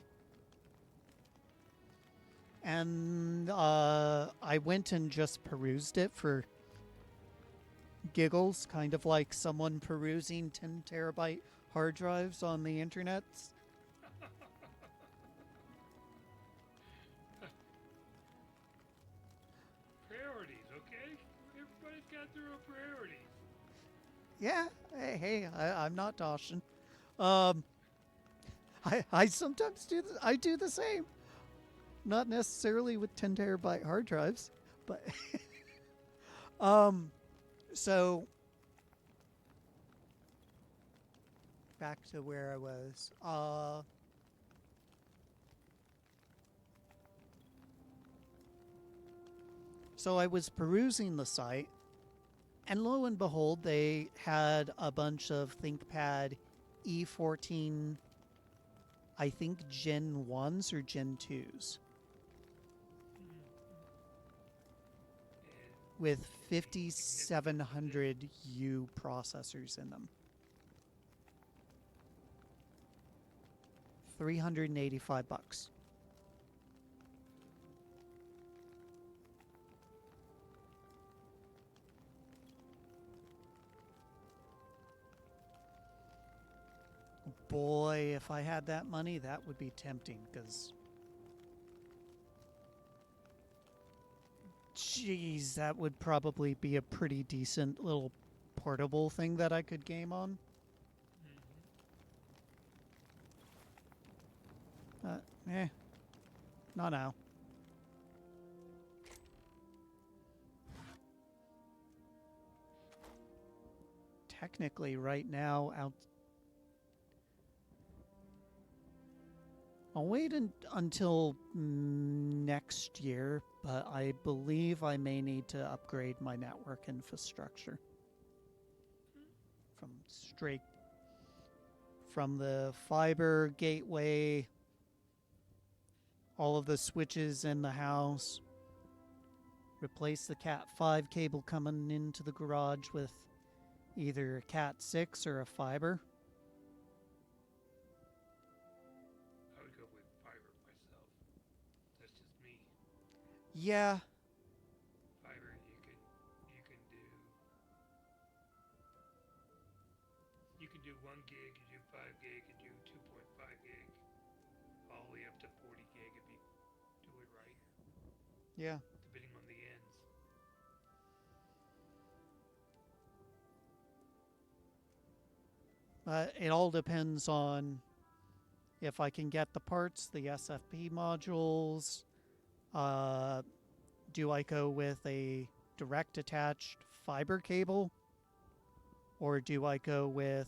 and I went and just perused it for giggles, kind of like someone perusing 10 terabyte hard drives on the internet. priorities. Okay, everybody's got their own priorities. Yeah, hey, I'm not Dawson. Um, I sometimes do I do the same. Not necessarily with 10 terabyte hard drives, but um, so back to where I was. So I was perusing the site, and lo and behold, they had a bunch of ThinkPad E14, I think Gen 1s or Gen 2s, And with any significance to this? 5700U processors in them. 385 bucks. Boy, if I had that money, that would be tempting because, geez, that would probably be a pretty decent little portable thing that I could game on. Uh, eh, not now. Technically, right now, I'll wait until next year, but I believe I may need to upgrade my network infrastructure from straight from the fiber gateway, all of the switches in the house, replace the Cat 5 cable coming into the garage with either a Cat 6 or a fiber. I would go with fiber myself. That's just me. Yeah, Fiber, you can do 1 gig, you do 5 gig, you do 2.5 gig, all the way up to 40 gig if you do it right, yeah. depending on the ends. It all depends on if I can get the parts, the SFP modules. Uh, do I go with a direct attached fiber cable? Or do I go with,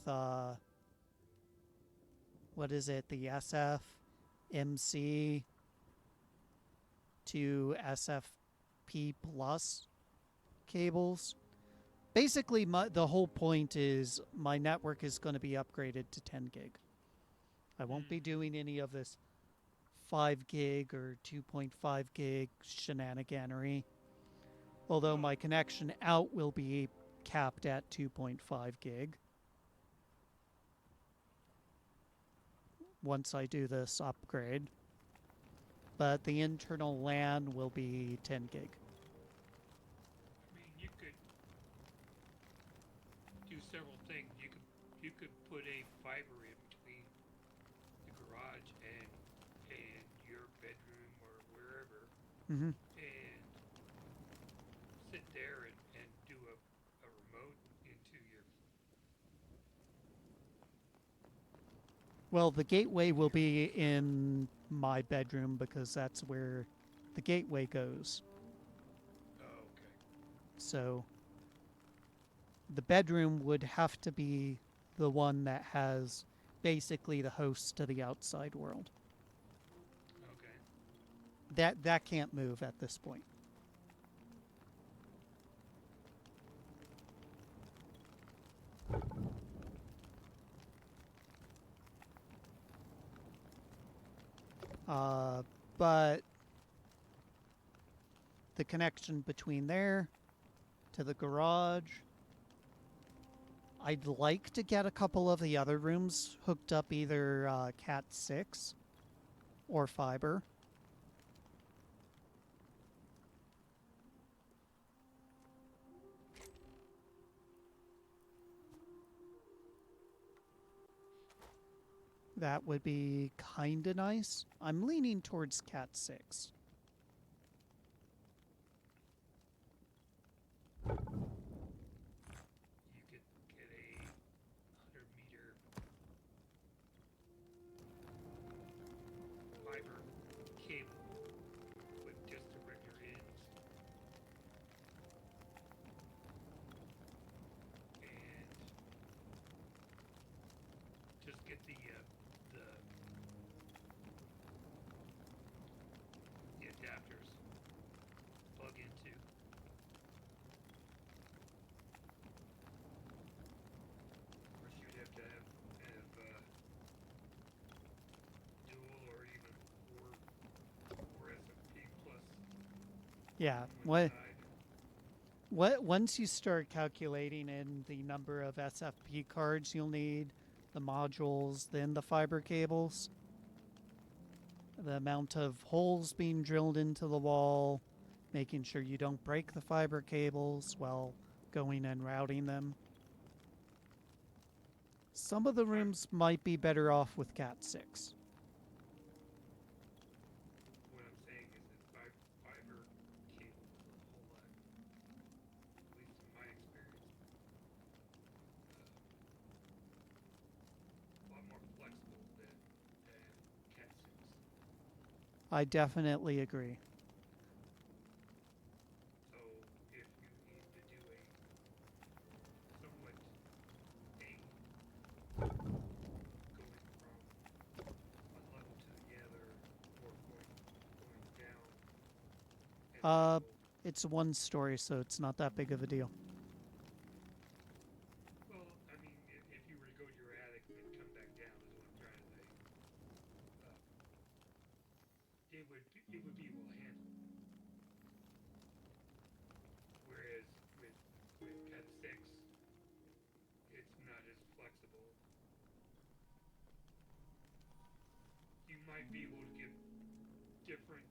what is it, the SFMC to SFP plus cables? Basically, the whole point is my network is going to be upgraded to 10 gig. I won't be doing any of this 5 gig or 2.5 gig shenaniganery. Although Well, my connection out will be capped at 2.5 gig once I do this upgrade. But the internal LAN will be 10 gig. I mean, you could do several things. You could put a fiber in between the garage and your bedroom or wherever, Mm-hmm. and sit there and do a remote into your Well, the gateway into will your be server. in my bedroom because that's where the gateway goes. Oh, okay. So the bedroom would have to be the one that has basically the host to the outside world. Okay. That can't move at this point. Uh, but the connection between there to the garage, I'd like to get a couple of the other rooms hooked up either Cat 6 or fiber. That would be kind of nice. I'm leaning towards Cat 6. You could get a 100 meter get the the adapters plug into. Of course, you'd have to have dual or even four SFP plus Yeah. on one side. Once you start calculating in the number of SFP cards you'll need, the modules, then the fiber cables, the amount of holes being drilled into the wall, making sure you don't break the fiber cables while going and routing them. Some of the Fiber, rooms might be better off with Cat 6. what I'm saying is that fiber cable is a whole lot, at least in my experience, a lot more flexible than Cat 6. I definitely agree. So if you need to do a somewhat angle going from one level to the other or going down an Uh, angle, it's one story, so it's not that big of a deal. well, I mean, if you were to go to your attic and then come back down, is what I'm trying to say. Uh, it would be able to handle. Whereas with Cat 6, it's not as flexible. You might be able to get different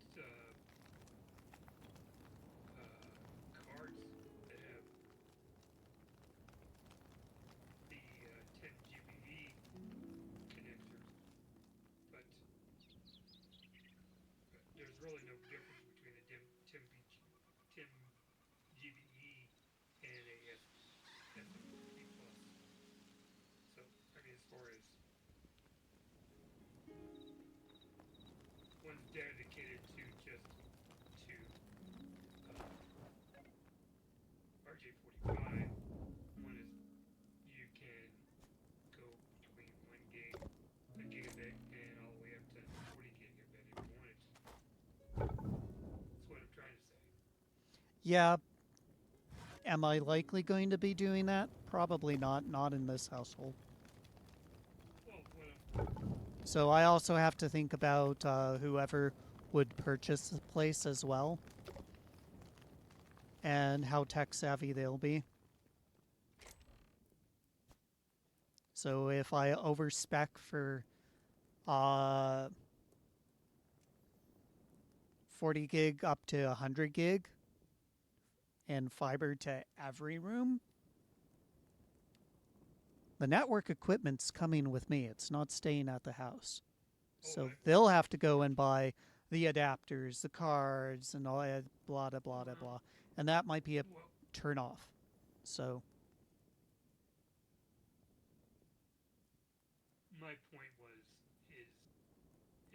cards that have the 10 GBE connectors, but there's really no difference between a 10 GBE and a SFP plus. So I mean, as far as one's dedicated to just to RJ45, one is you can go between 1 gig, a gigabit, and all the way up to 40 gigabit if you wanted to. That's what I'm trying to say. Yeah, am I likely going to be doing that? Probably not, not in this household. Well, what I'm So I also have to think about whoever would purchase the place as well and how tech savvy they'll be. So if I overspec for uh, 40 gig up to 100 gig and fiber to every room, the network equipment's coming with me. It's not staying at the house. oh, So they'll have to go and buy the adapters, the cards, and all that blah, blah, blah, blah, blah. And that might be a well, turn off. So, my point was is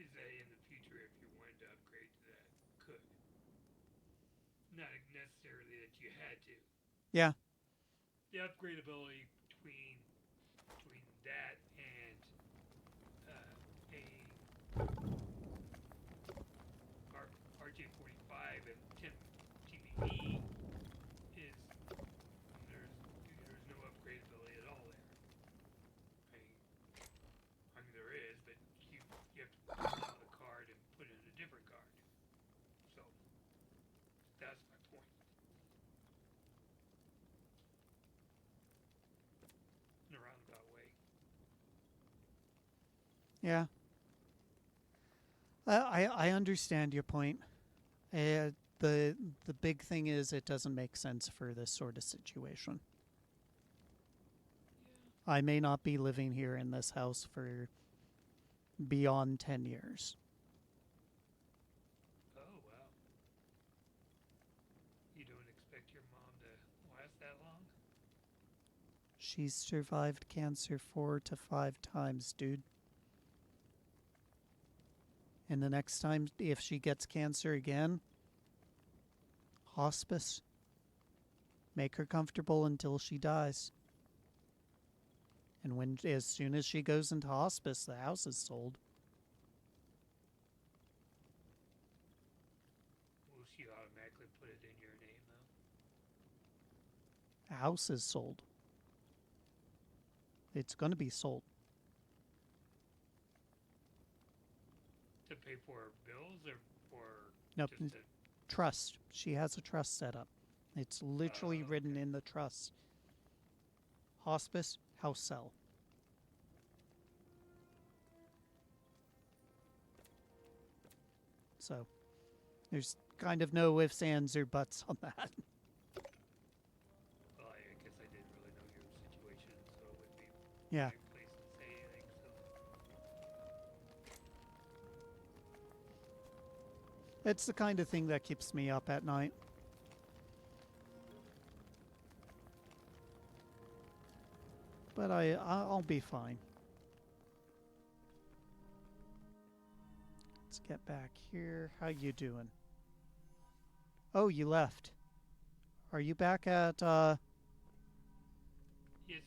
is that in the future, if you wanted to upgrade to that, could not necessarily that you had to. yeah. The upgradability between that and a RJ45 and 10 GBE is there's no upgradability at all there. I mean, there is, but you have to pull out a card and put in a different card. So that's my point. In a roundabout way. Yeah. I understand your point. The the big thing is it doesn't make sense for this sort of situation. Yeah. I may not be living here in this house for beyond 10 years. Oh wow. You don't expect your mom to last that long? She's survived cancer 4 to 5 times, dude. And the next time, if she gets cancer again, hospice. Make her comfortable until she dies. And when as soon as she goes into hospice, the house is sold. Will she automatically put it in your name though? The house is sold. It's going to be sold. To pay for bills or for Nope, just a trust. She has a trust set up. It's literally written okay. in the trust. Hospice, house sell. So there's kind of no ifs, ands, or buts on that. Well, I guess I didn't really know your situation, so it wouldn't be Yeah, my place to say anything. So it's the kind of thing that keeps me up at night. But I'll be fine. Let's get back here. How you doing? Oh, you left. Are you back at yes,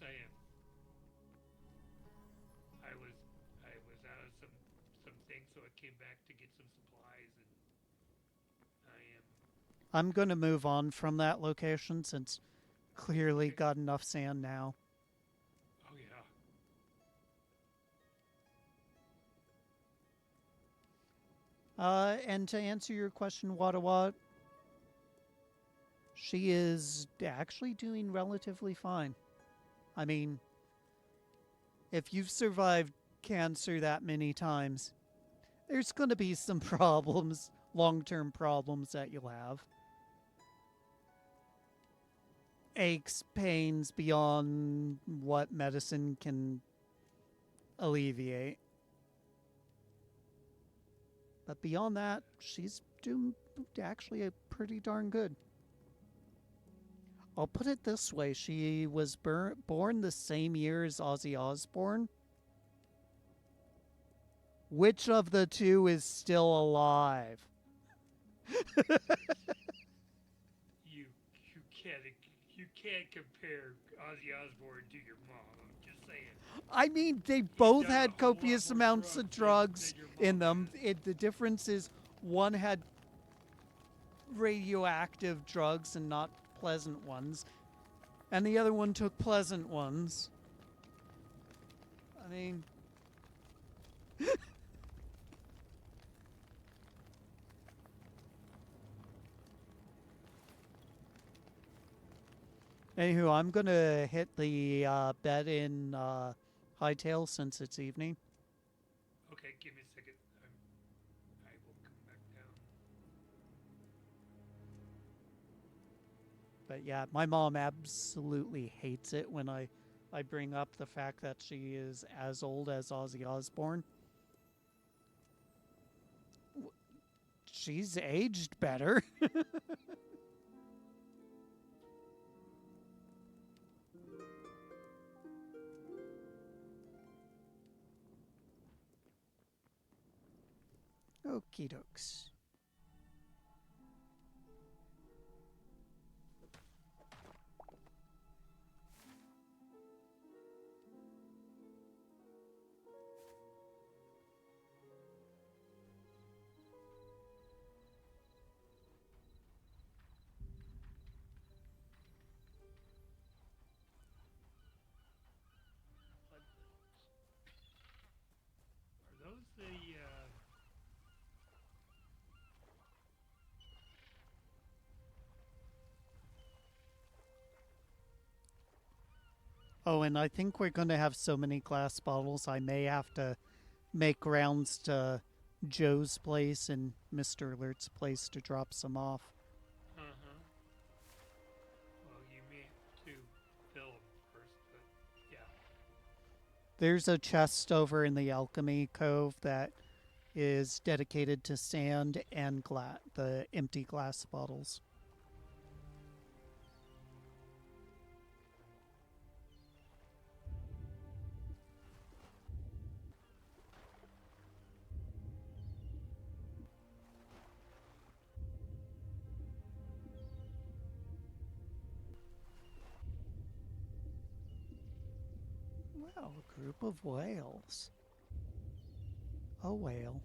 I am. I was I was out of some things, so I came back to get some supplies, and I am I'm going to move on from that location since clearly okay. got enough sand now. Oh yeah. And to answer your question, Watawat, she is actually doing relatively fine. I mean, if you've survived cancer that many times, there's going to be some problems, long term problems that you'll have. Aches, pains beyond what medicine can alleviate. But beyond that, she's doing actually a pretty darn good. I'll put it this way: she was born the same year as Ozzy Osbourne. Which of the two is still alive? You you can't you can't compare Ozzy Osbourne to your mom. I'm just saying. I mean, they He's both done a had whole lot copious more amounts of drugs drugs than your in mom them. has. The difference is one had radioactive drugs and not pleasant ones, and the other one took pleasant ones. I mean, anywho, I'm gonna hit the bed in Hightail since it's evening. Okay, give me a second. I will come back down. But yeah, my mom absolutely hates it when I bring up the fact that she is as old as Ozzy Osbourne. She's aged better. Okie dokes. What are those? The Oh, and I think we're going to have so many glass bottles, I may have to make rounds to Joe's place and Mr. Alert's place to drop some off. huh. Well, you meant to fill them first, but yeah. There's a chest over in the Alchemy Cove that is dedicated to sand and the empty glass bottles. Wow, a group of whales. A whale.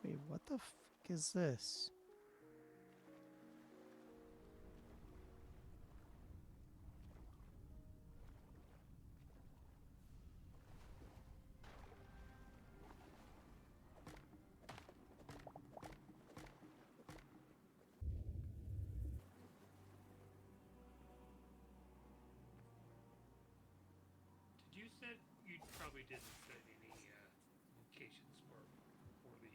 Wait, what the fuck is this? Did you said you probably didn't set any locations for the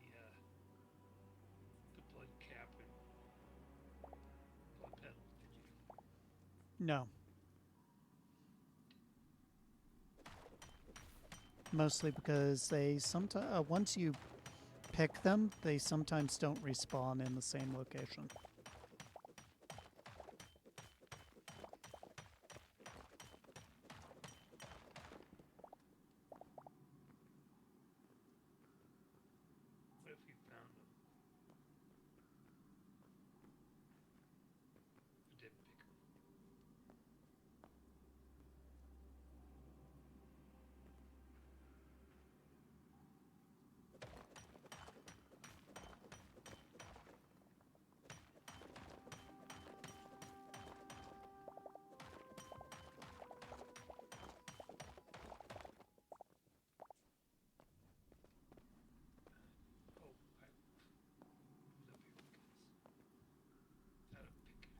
blood cap and blood pedals? Did you? No. Mostly because they sometimes, once you pick them, they sometimes don't respawn in the same location. What if you found them? Or didn't pick them? Oh, I was up here looking without a pick.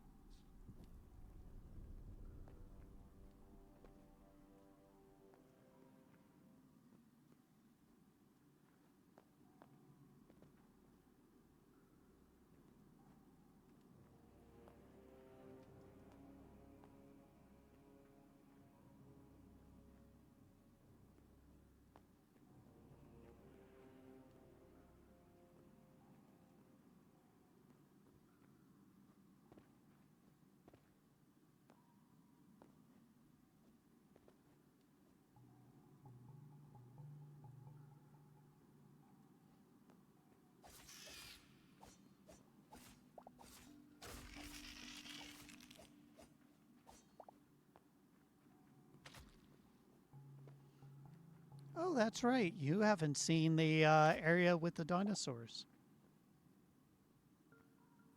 Oh, that's right. You haven't seen the area with the dinosaurs.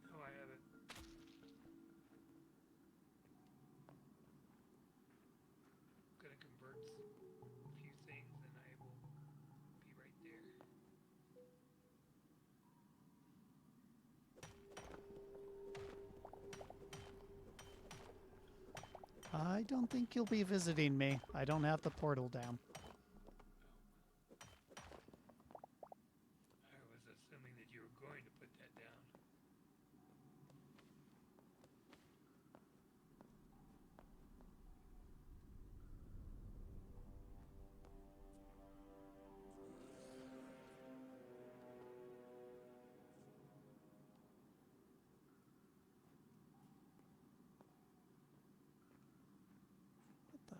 No, I haven't. Gonna convert a few things and I will be right there. I don't think you'll be visiting me. I don't have the portal down. I was assuming that you were going to put that down. What the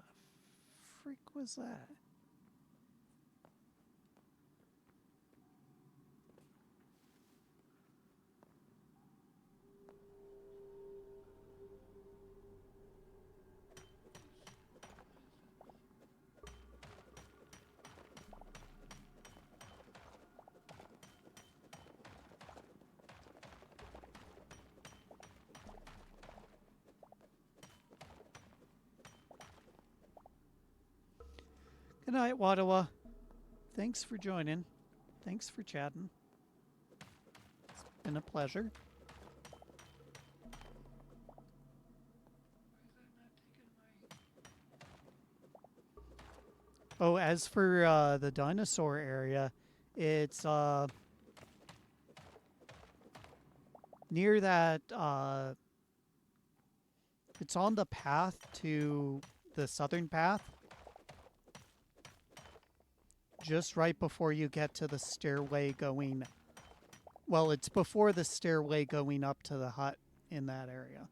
freak was that? Good night, Wadawa. Thanks for joining. Thanks for chatting. It's been a pleasure. Why is that not taking my... Oh, as for the dinosaur area, it's near that. It's on the path to the southern path. just right before you get to the stairway going. Well, it's before the stairway going up to the hut in that area.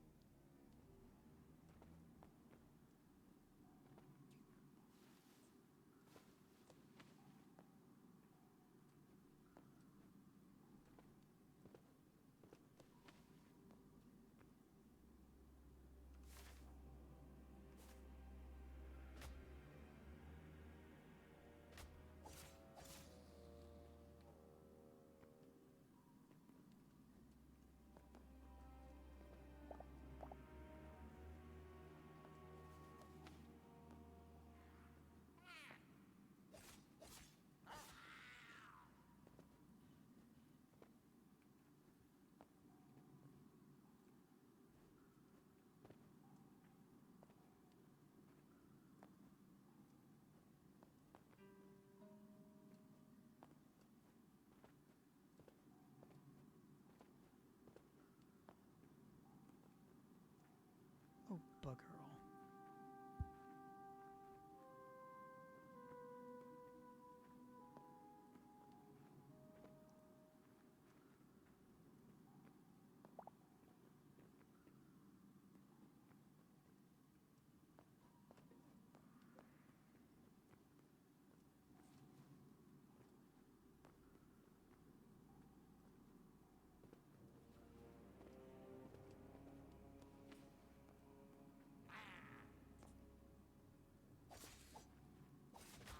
Oh, bugger all.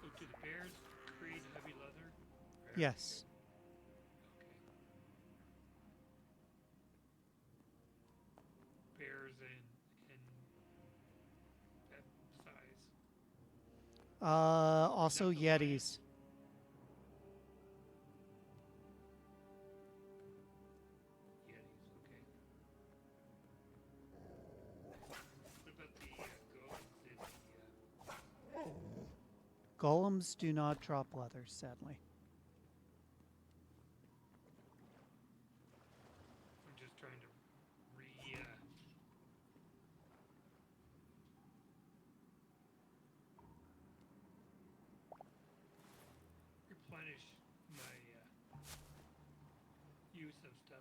So do the bears create heavy leather? Yes. Okay. Bears and that size. Also Enough to lion? Yetis. Yetis. Okay. What about the golems and the? Golems do not drop leather, sadly. I'm just trying to replenish my use of stuff.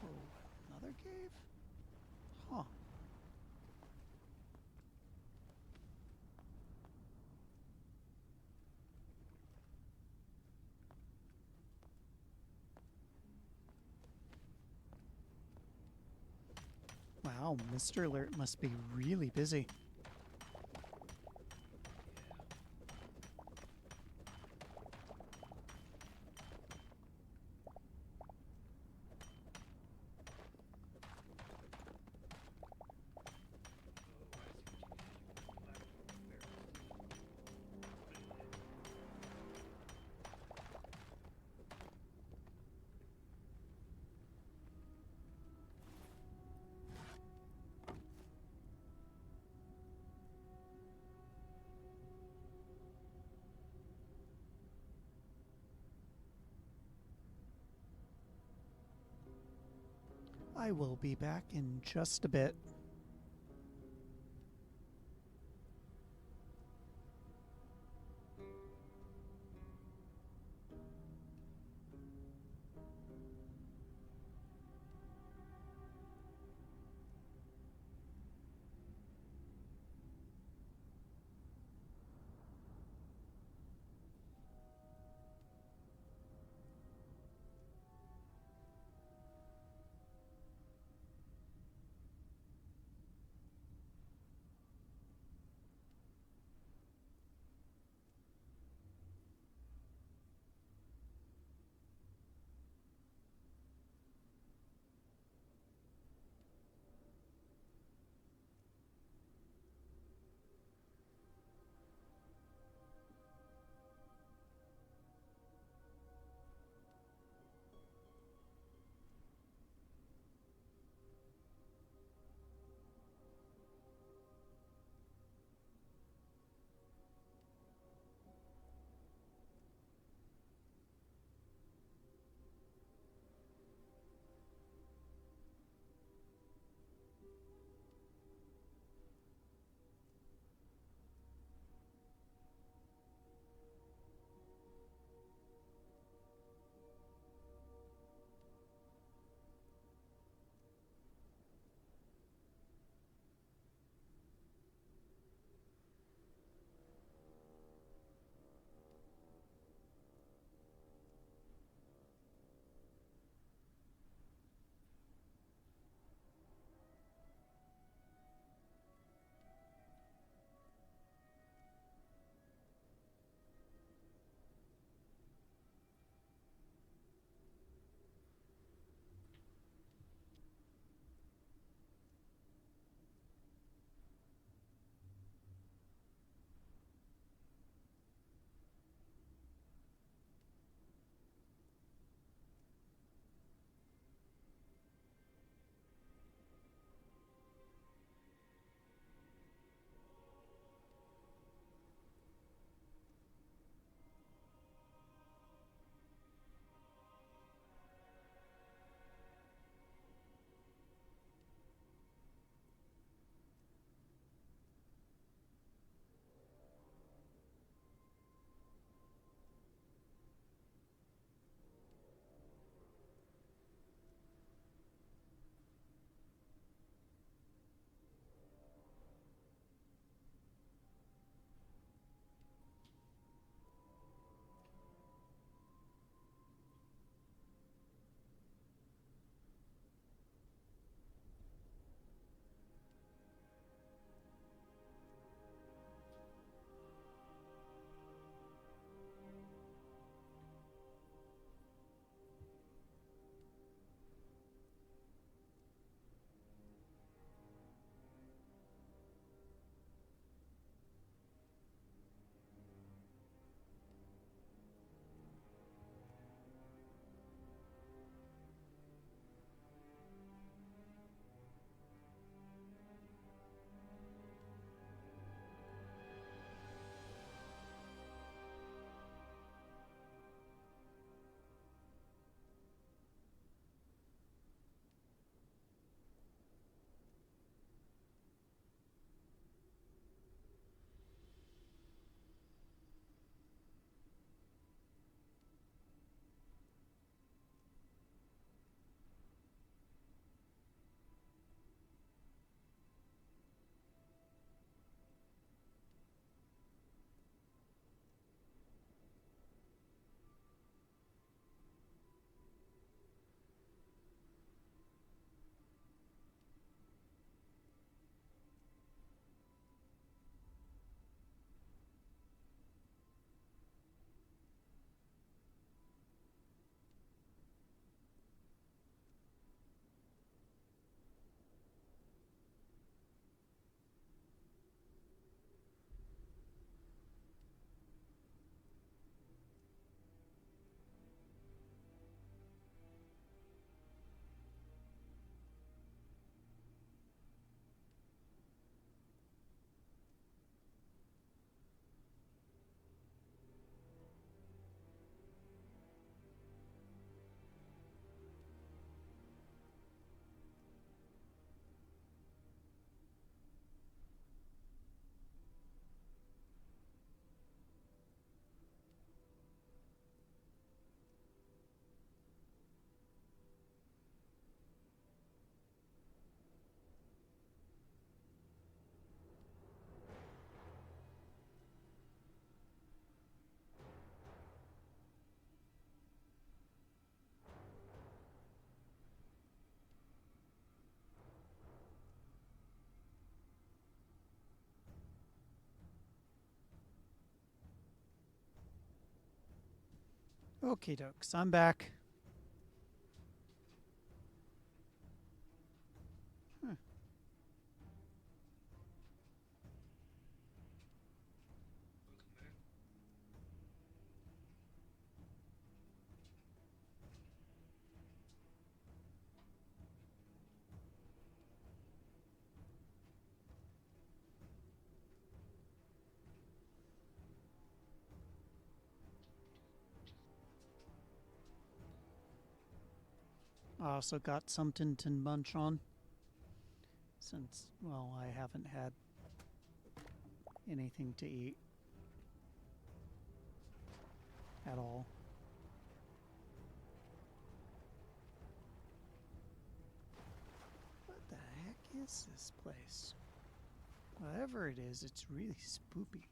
Oh, another cave? Huh. Wow, Mr. Alert must be really busy. Oh, I see what you did. You put leftover barrels. Put it in. I will be back in just a bit. Okie dokes, I'm back. Huh. Welcome back. I also got something to munch on since, well, I haven't had anything to eat at all. What the heck is this place? Whatever it is, it's really spoopy.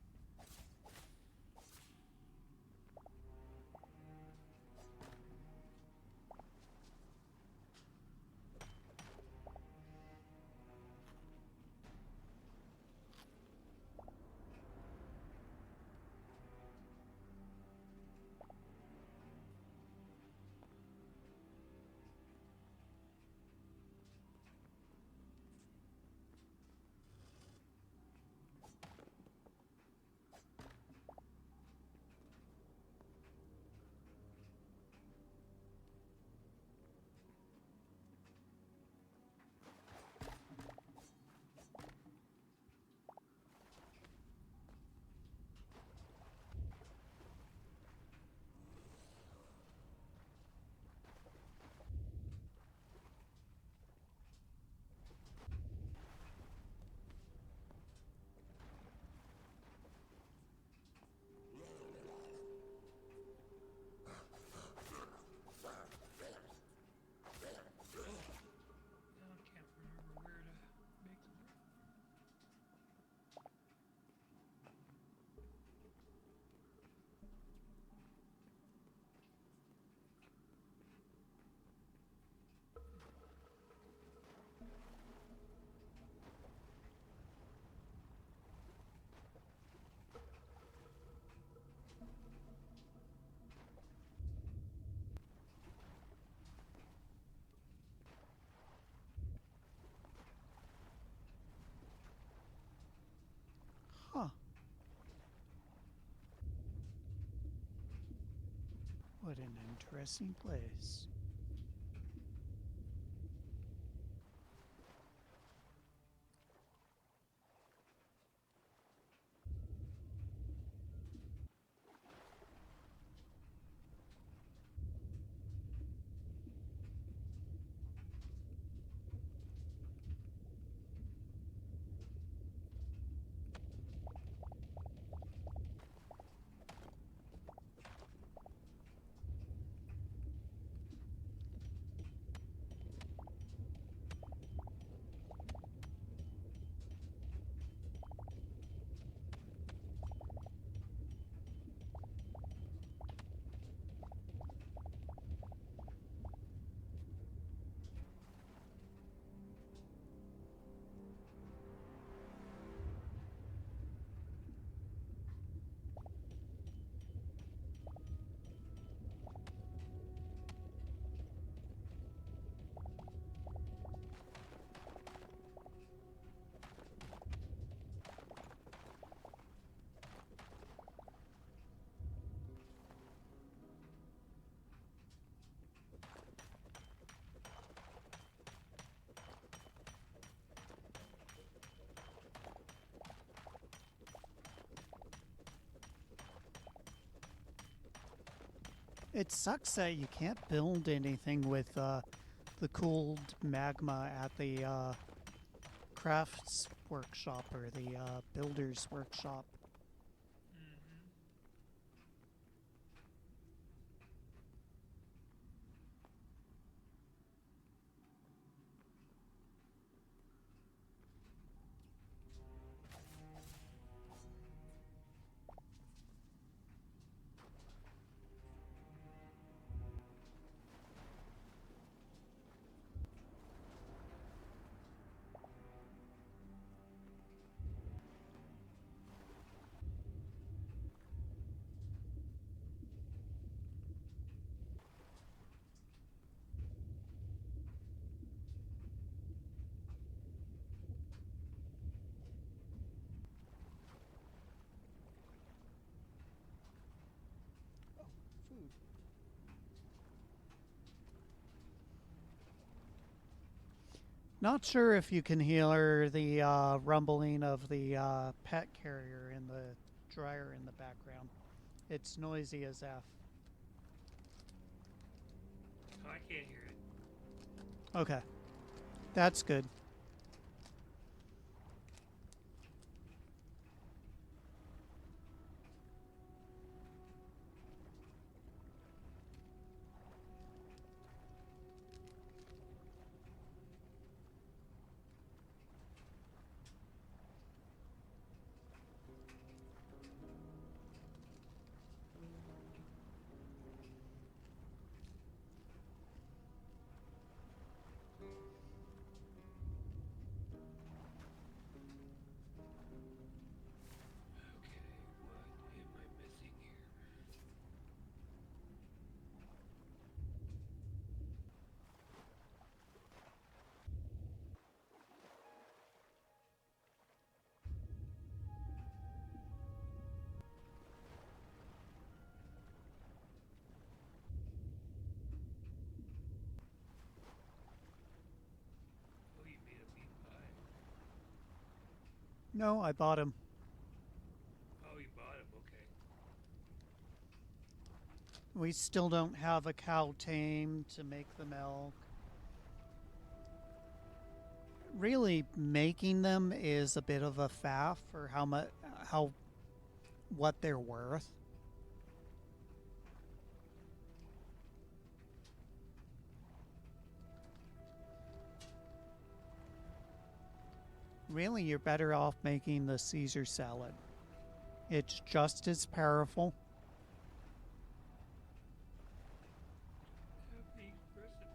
Now I can't remember where to make the bread. Huh. What an interesting place. It sucks that you can't build anything with the cooled magma at the crafts workshop or the builder's workshop. Mm-hmm. Not sure if you can hear the rumbling of the pet carrier in the dryer in the background. It's noisy as F. Oh, I can't hear it. Okay, that's good. Okay, what am I missing here? Oh, you made a meat pie. No, I bought him. Oh, you bought him. Okay. We still don't have a cow tame to make the milk. Really, making them is a bit of a faff for how much, how what they're worth. Really, you're better off making the Caesar salad. It's just as powerful. Have the recipe.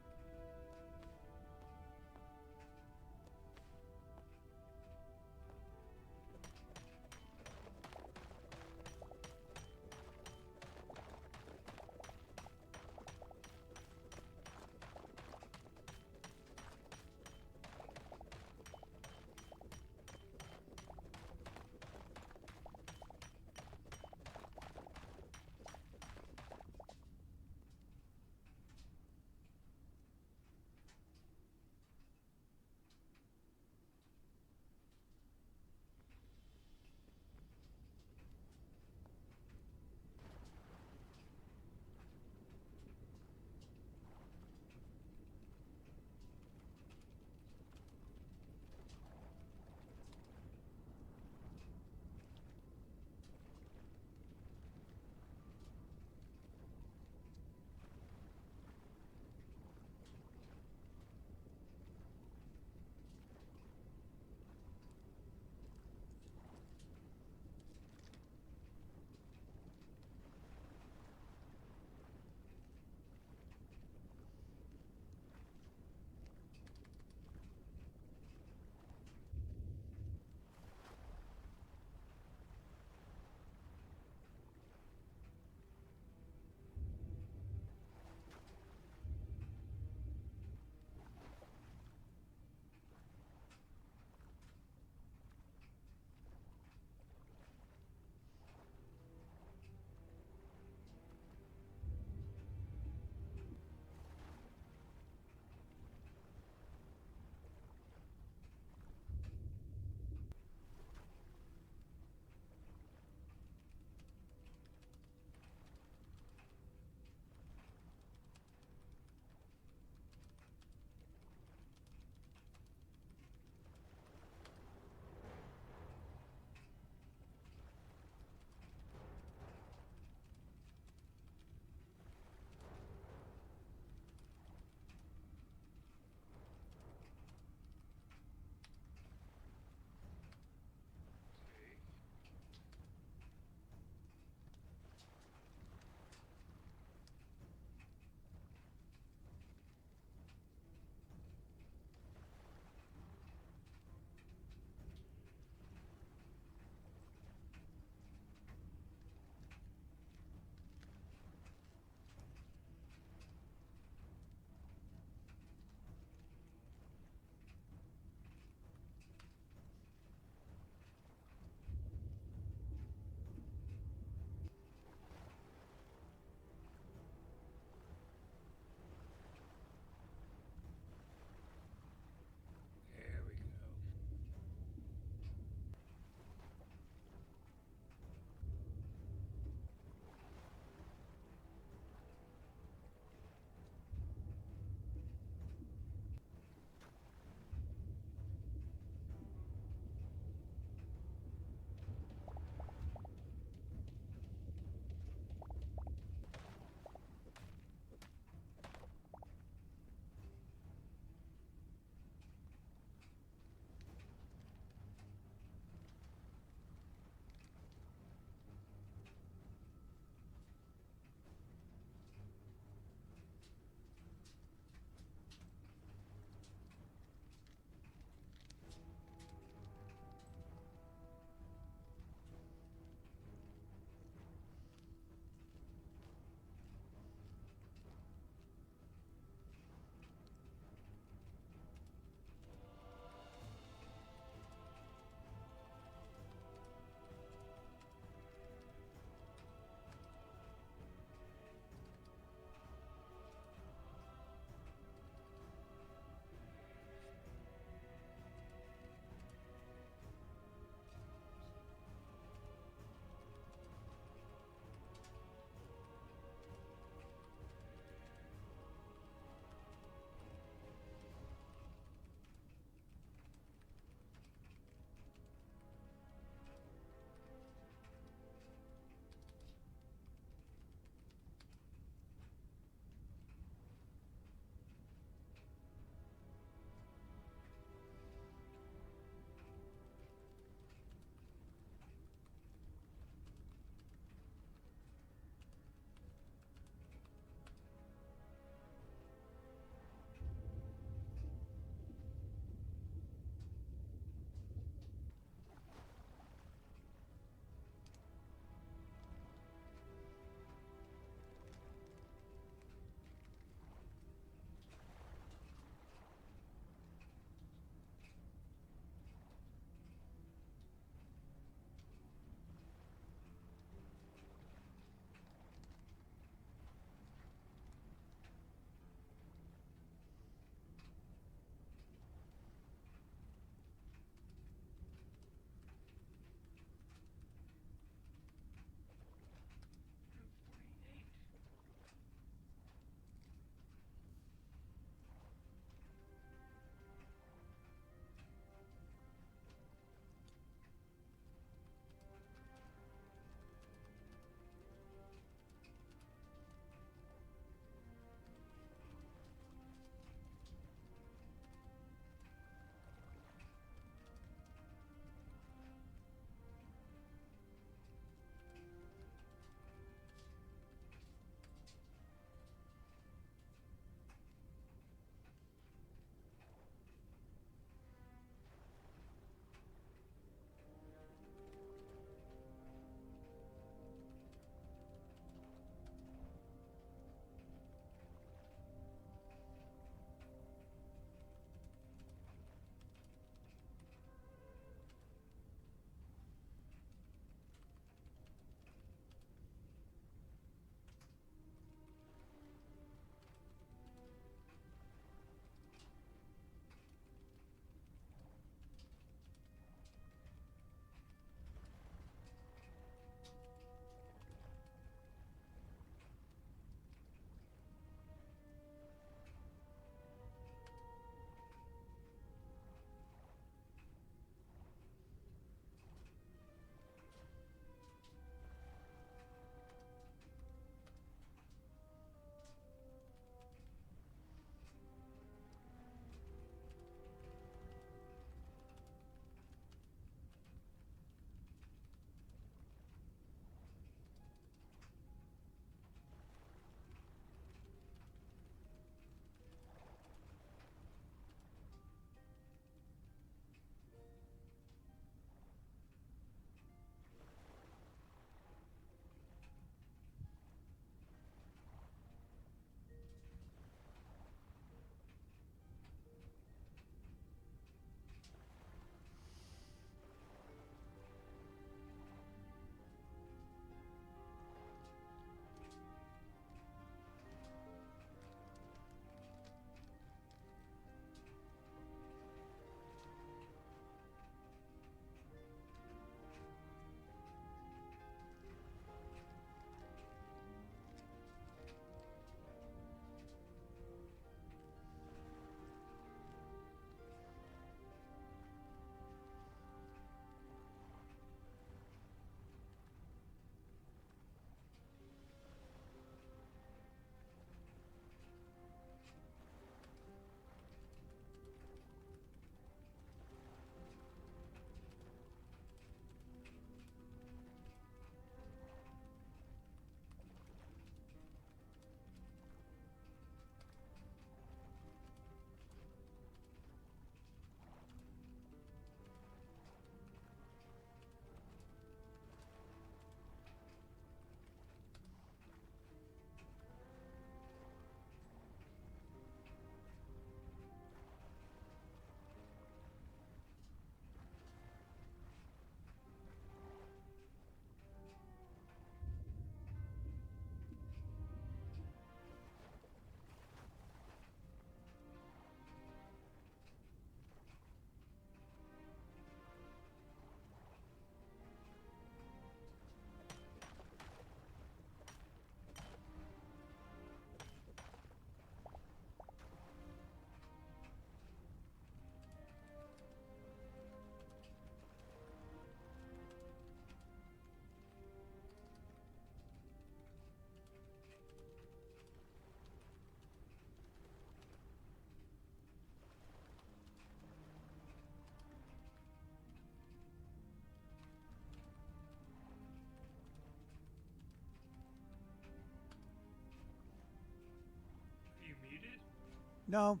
No,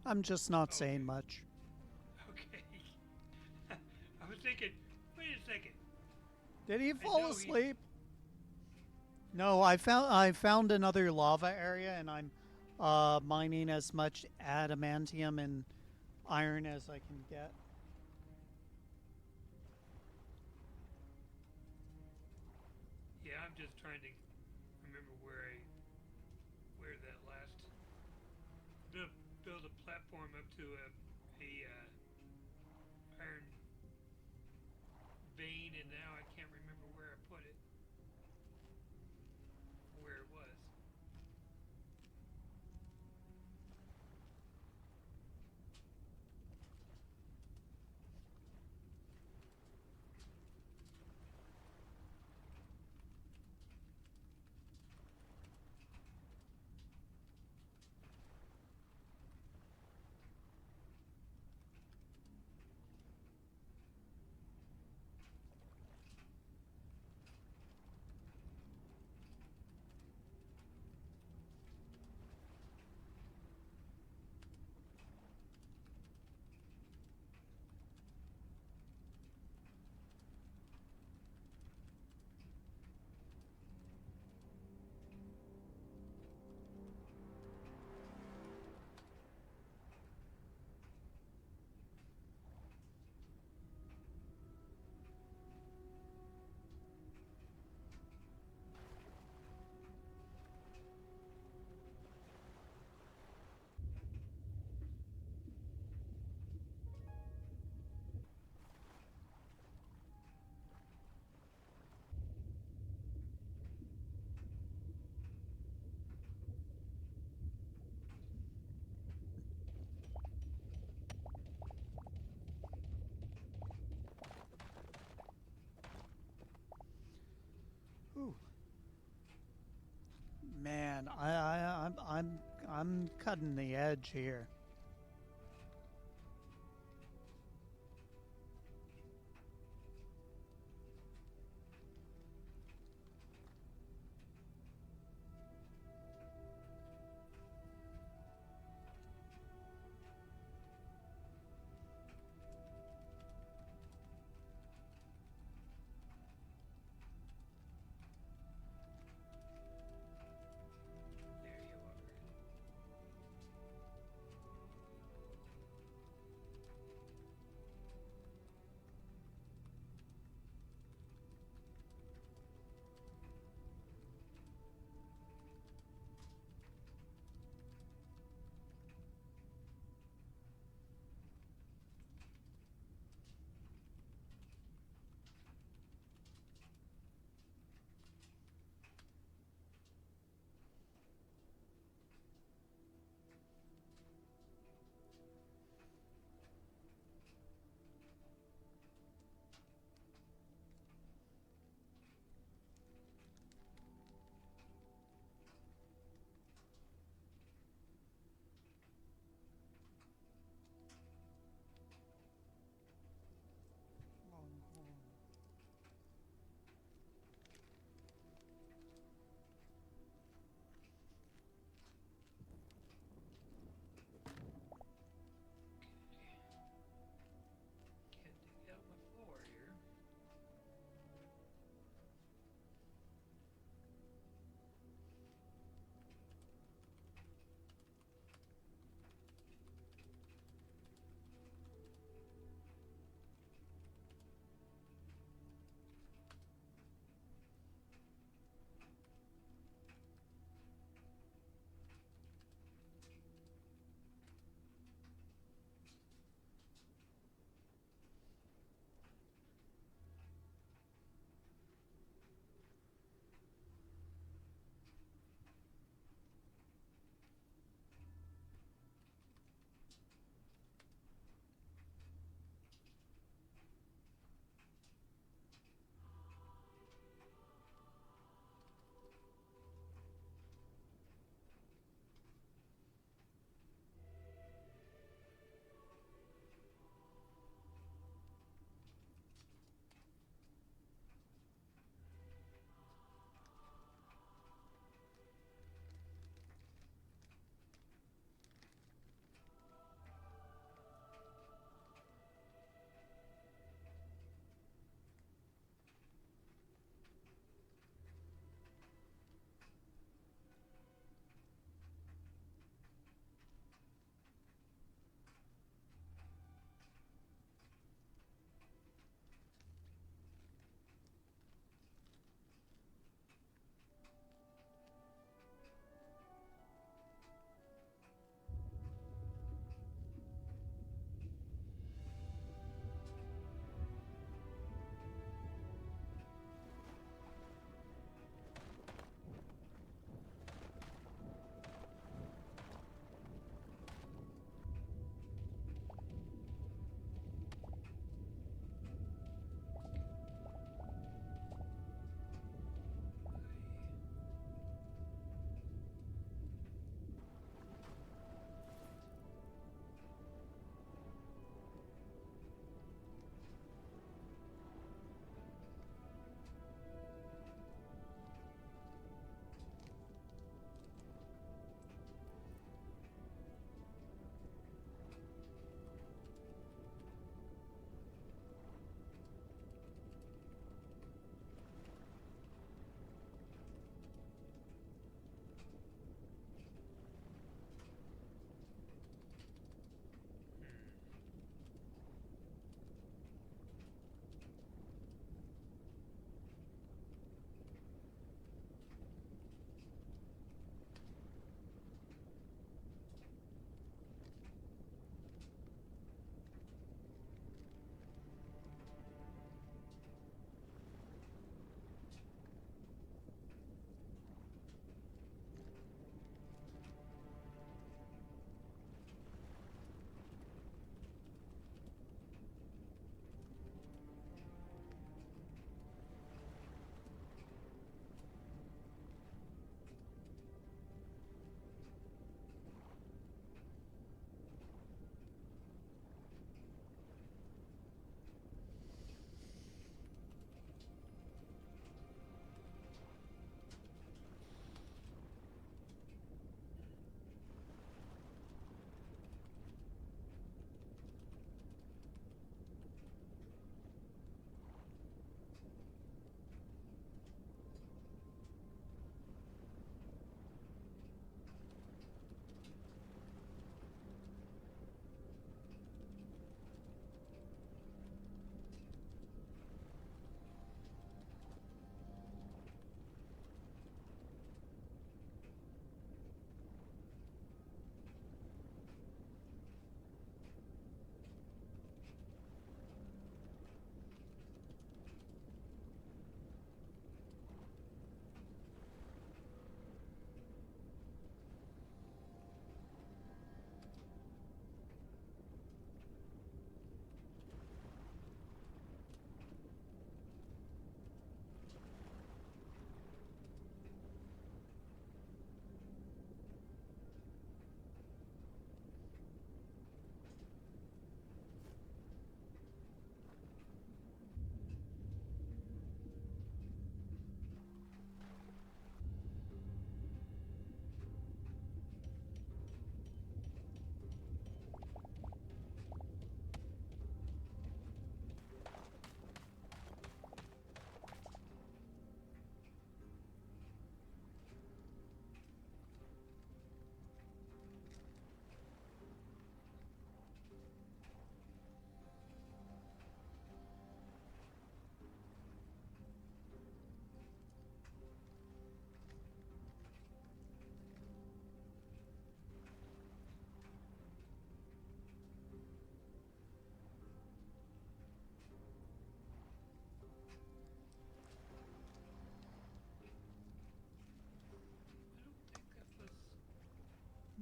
I'm just not saying Okay. much. Okay. I was thinking, wait a second. Did he I fall know he's. asleep? No, I found another lava area and I'm mining as much adamantium and iron as I can get. Yeah, I'm just trying to remember where that last build build a platform up to a iron vein, and now I can't remember where I put it, where it was. Ooh, man, I'm cutting the edge here. There you are.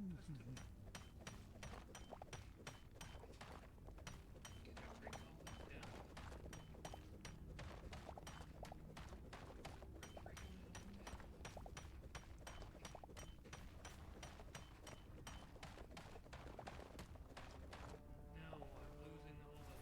Let's do it. Get our break all this down. Breaking it all down. No, I'm losing all of them.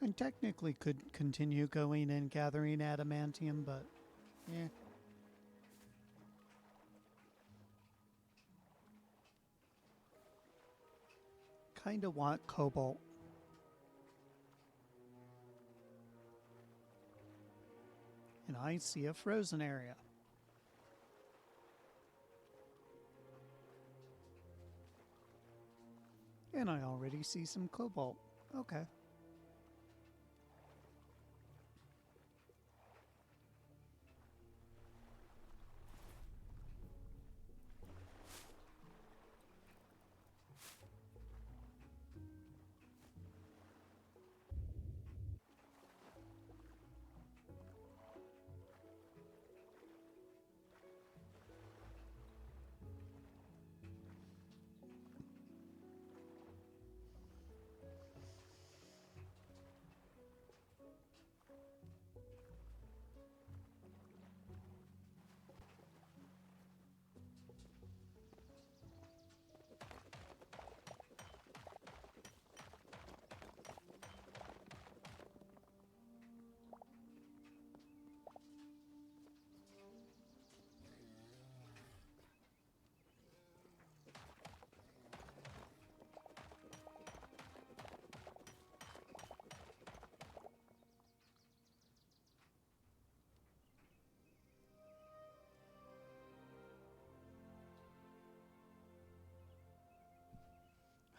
I technically could continue going and gathering adamantium, but yeah. Kinda want cobalt. And I see a frozen area. And I already see some cobalt. Okay.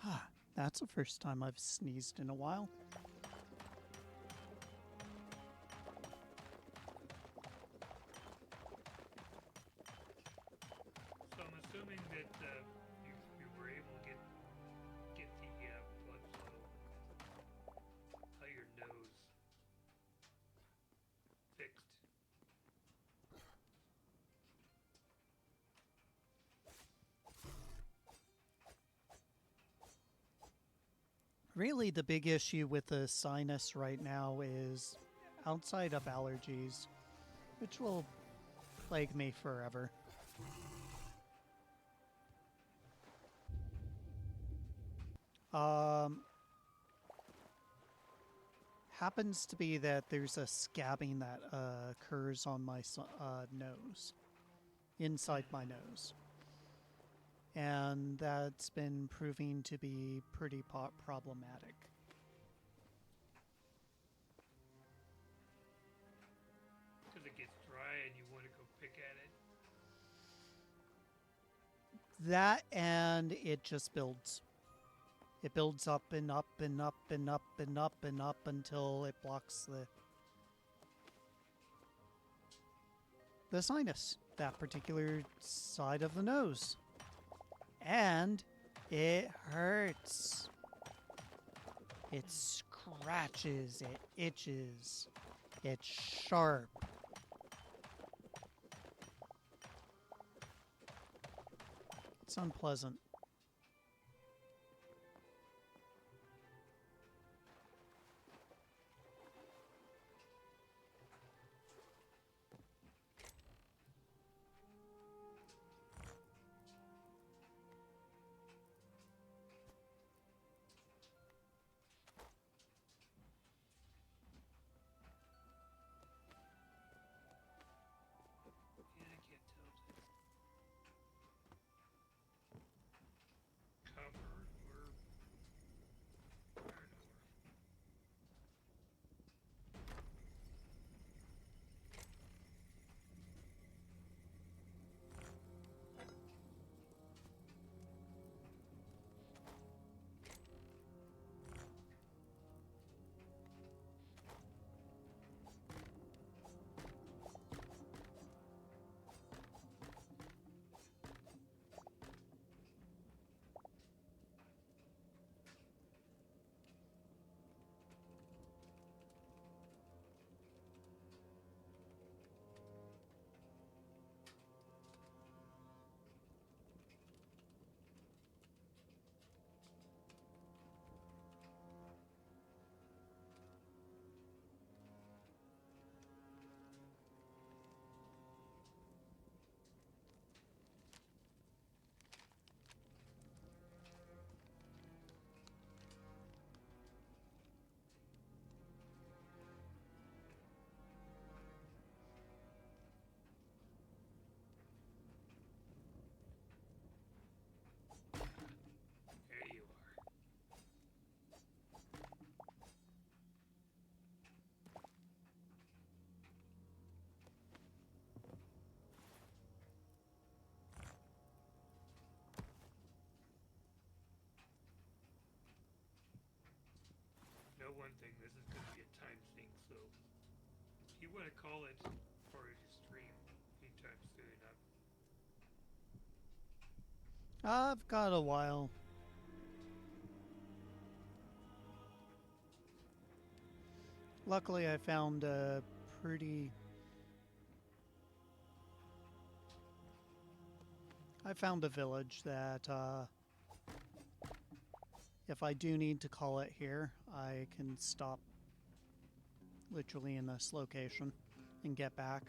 Ah, that's the first time I've sneezed in a while. So I'm assuming that you were able to get the blood flow out of your nose fixed. Really, the big issue with the sinus right now is outside of allergies, which will plague me forever. Um, happens to be that there's a scabbing that occurs on my nose, inside my nose. And that's been proving to be pretty problematic. Because it gets dry and you want to go pick at it. That and it just builds. It builds up and up and up and up and up and up until it blocks the sinus, that particular side of the nose. And and it hurts. It scratches, it itches, it's sharp. It's unpleasant. And I can't tell if it's copper or iron ore. There you are. Know one thing, this is going to be a time sink, so if you want to call it part of your stream anytime soon, I've got a while. Luckily, I found a pretty. I found a village that, if I do need to call it here, I can stop literally in this location and get back.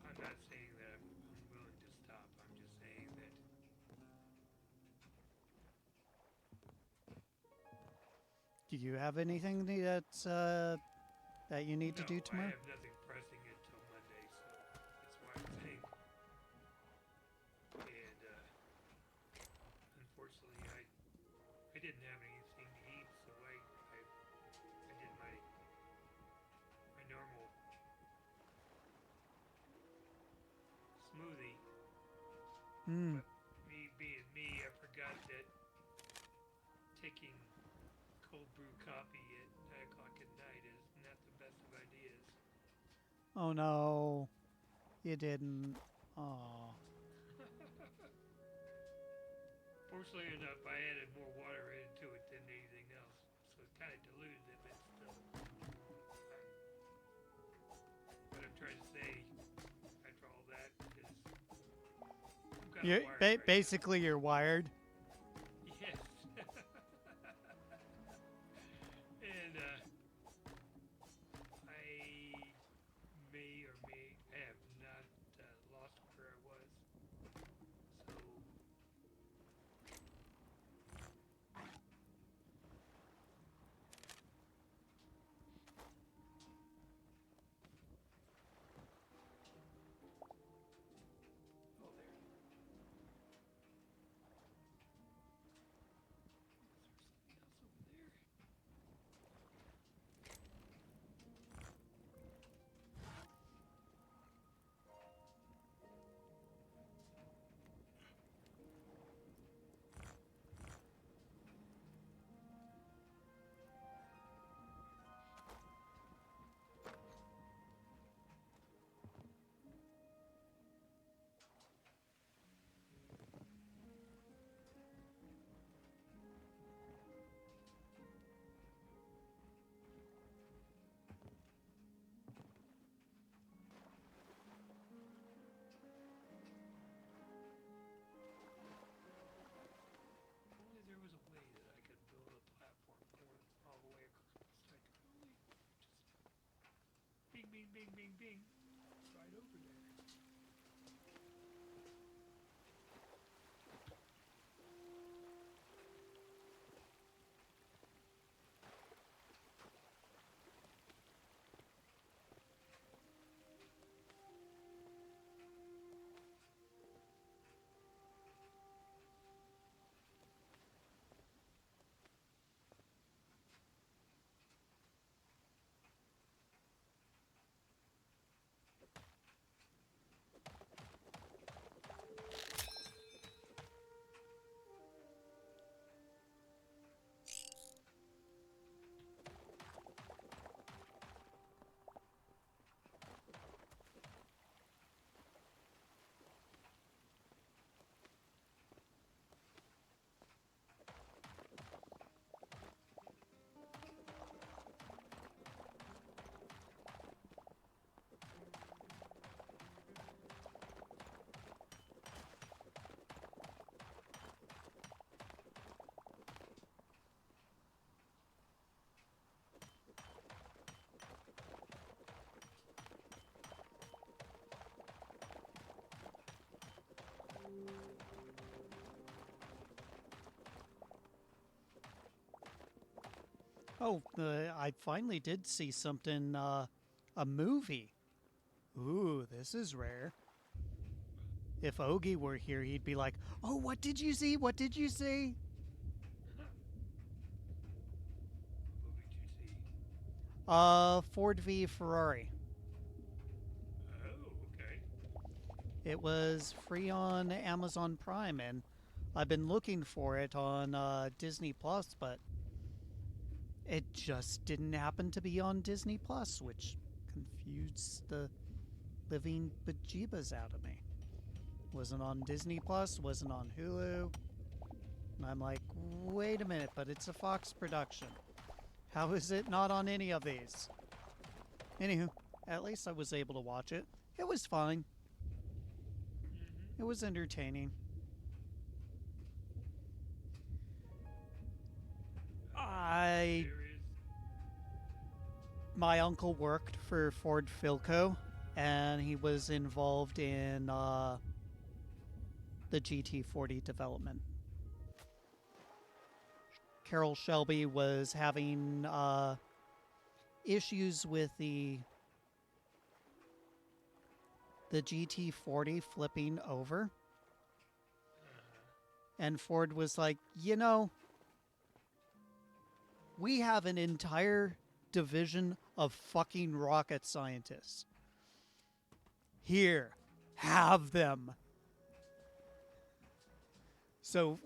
I'm not saying that I'm willing to stop. I'm just saying that Do you have anything that's that you need to no, do I tomorrow? have nothing pressing until Monday, so that's why I'm saying. And unfortunately, I didn't have anything to eat, so I did my normal smoothie. Hmm. But me being me, I forgot that taking cold brew coffee at 9 o'clock at night is not the best of ideas. Oh no, you didn't. Oh. Fortunately enough, I added more water into it than anything else, so it kind of diluted it, but still. What I'm trying to say after all that is I'm kind of You wired right now. basically you're wired. Yes. And I may or may have not lost where I was. So oh, there. bing, bing, bing. Right over there. Oh, I finally did see something, a movie. Ooh, this is rare. If Ogie were here, he'd be like, "Oh, what did you see? What did you see?" What movie did you see? Ford v Ferrari. Oh, okay. It was free on Amazon Prime, and I've been looking for it on Disney Plus, but it just didn't happen to be on Disney Plus, which confused the living bejeebas out of me. Wasn't on Disney Plus, wasn't on Hulu. And I'm like, wait a minute, but it's a Fox production. How is it not on any of these? Anywho, at least I was able to watch it. It was fine. Mm-hmm. It was entertaining. I There is. My uncle worked for Ford Philco, and he was involved in the GT40 development. Carroll Shelby was having issues with the GT40 flipping over, and Ford was like, we have an entire division of fucking rocket scientists. Here, have them. So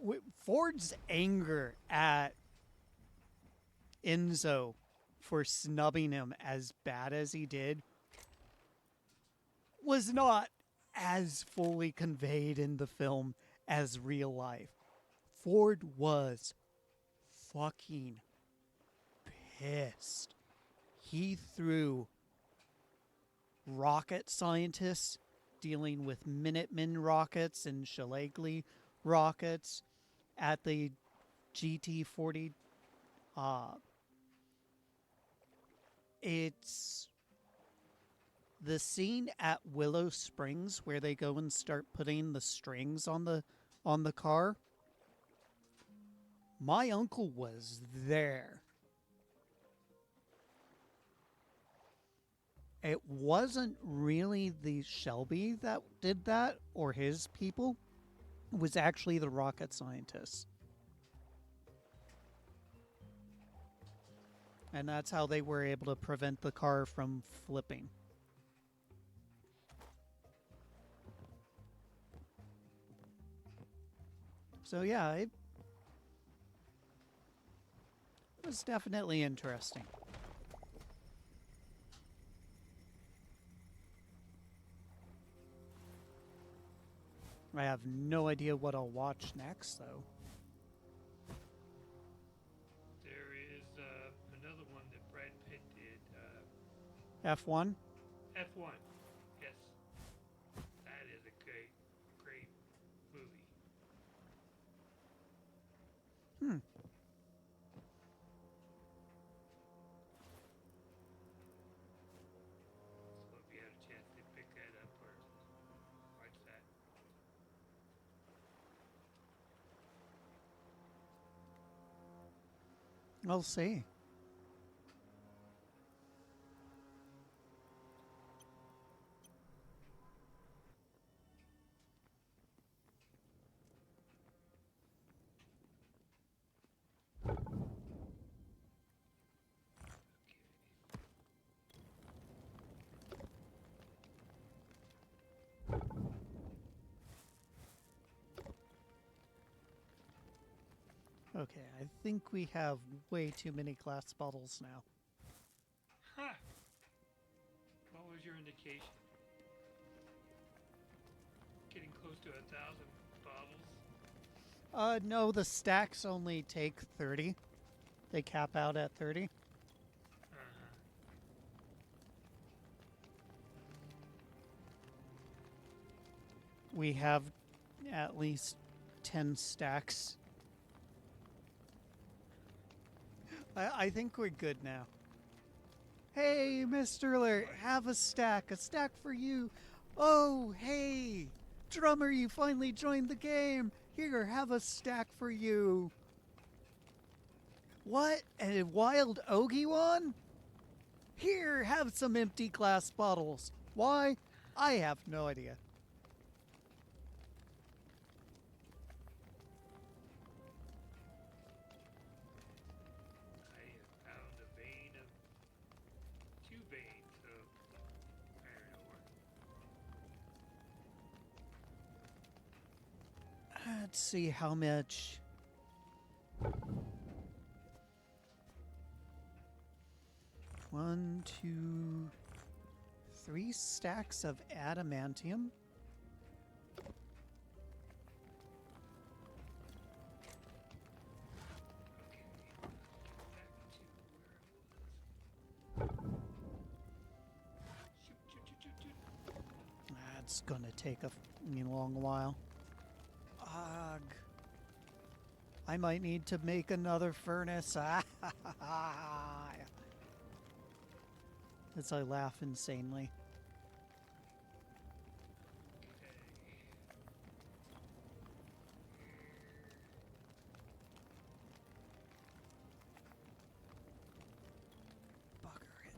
Ford's anger at Enzo for snubbing him as bad as he did was not as fully conveyed in the film as real life. Ford was fucking pissed. He threw rocket scientists dealing with Minuteman rockets and Shalegli rockets at the GT40. Uh, it's the scene at Willow Springs where they go and start putting the strings on the car. My uncle was there. It wasn't really the Shelby that did that or his people. It was actually the rocket scientists. And that's how they were able to prevent the car from flipping. So yeah, it was definitely interesting. I have no idea what I'll watch next, though. There is another one that Brad Pitt did. F1? F1. Yes, that is a great, great movie. Hmm. I'll see. Okay, I think we have way too many glass bottles now. Huh. What was your indication? Getting close to 1,000 bottles. No, the stacks only take 30. They cap out at 30. Uh-huh. We have at least 10 stacks. I think we're good now. Hey, Mr. Alert, have a stack for you. Oh, hey, drummer, you finally joined the game. Here, have a stack for you. What? A wild Ogiwan? Here, have some empty glass bottles. Why? I have no idea. I have found a vein of 2 veins of iron ore. Let's see how much. One, two, 3 stacks of adamantium. Okay, back to where it was. Shoot. That's gonna take a long while. Ugh. I might need to make another furnace. As I laugh insanely. Okay. Bugger it.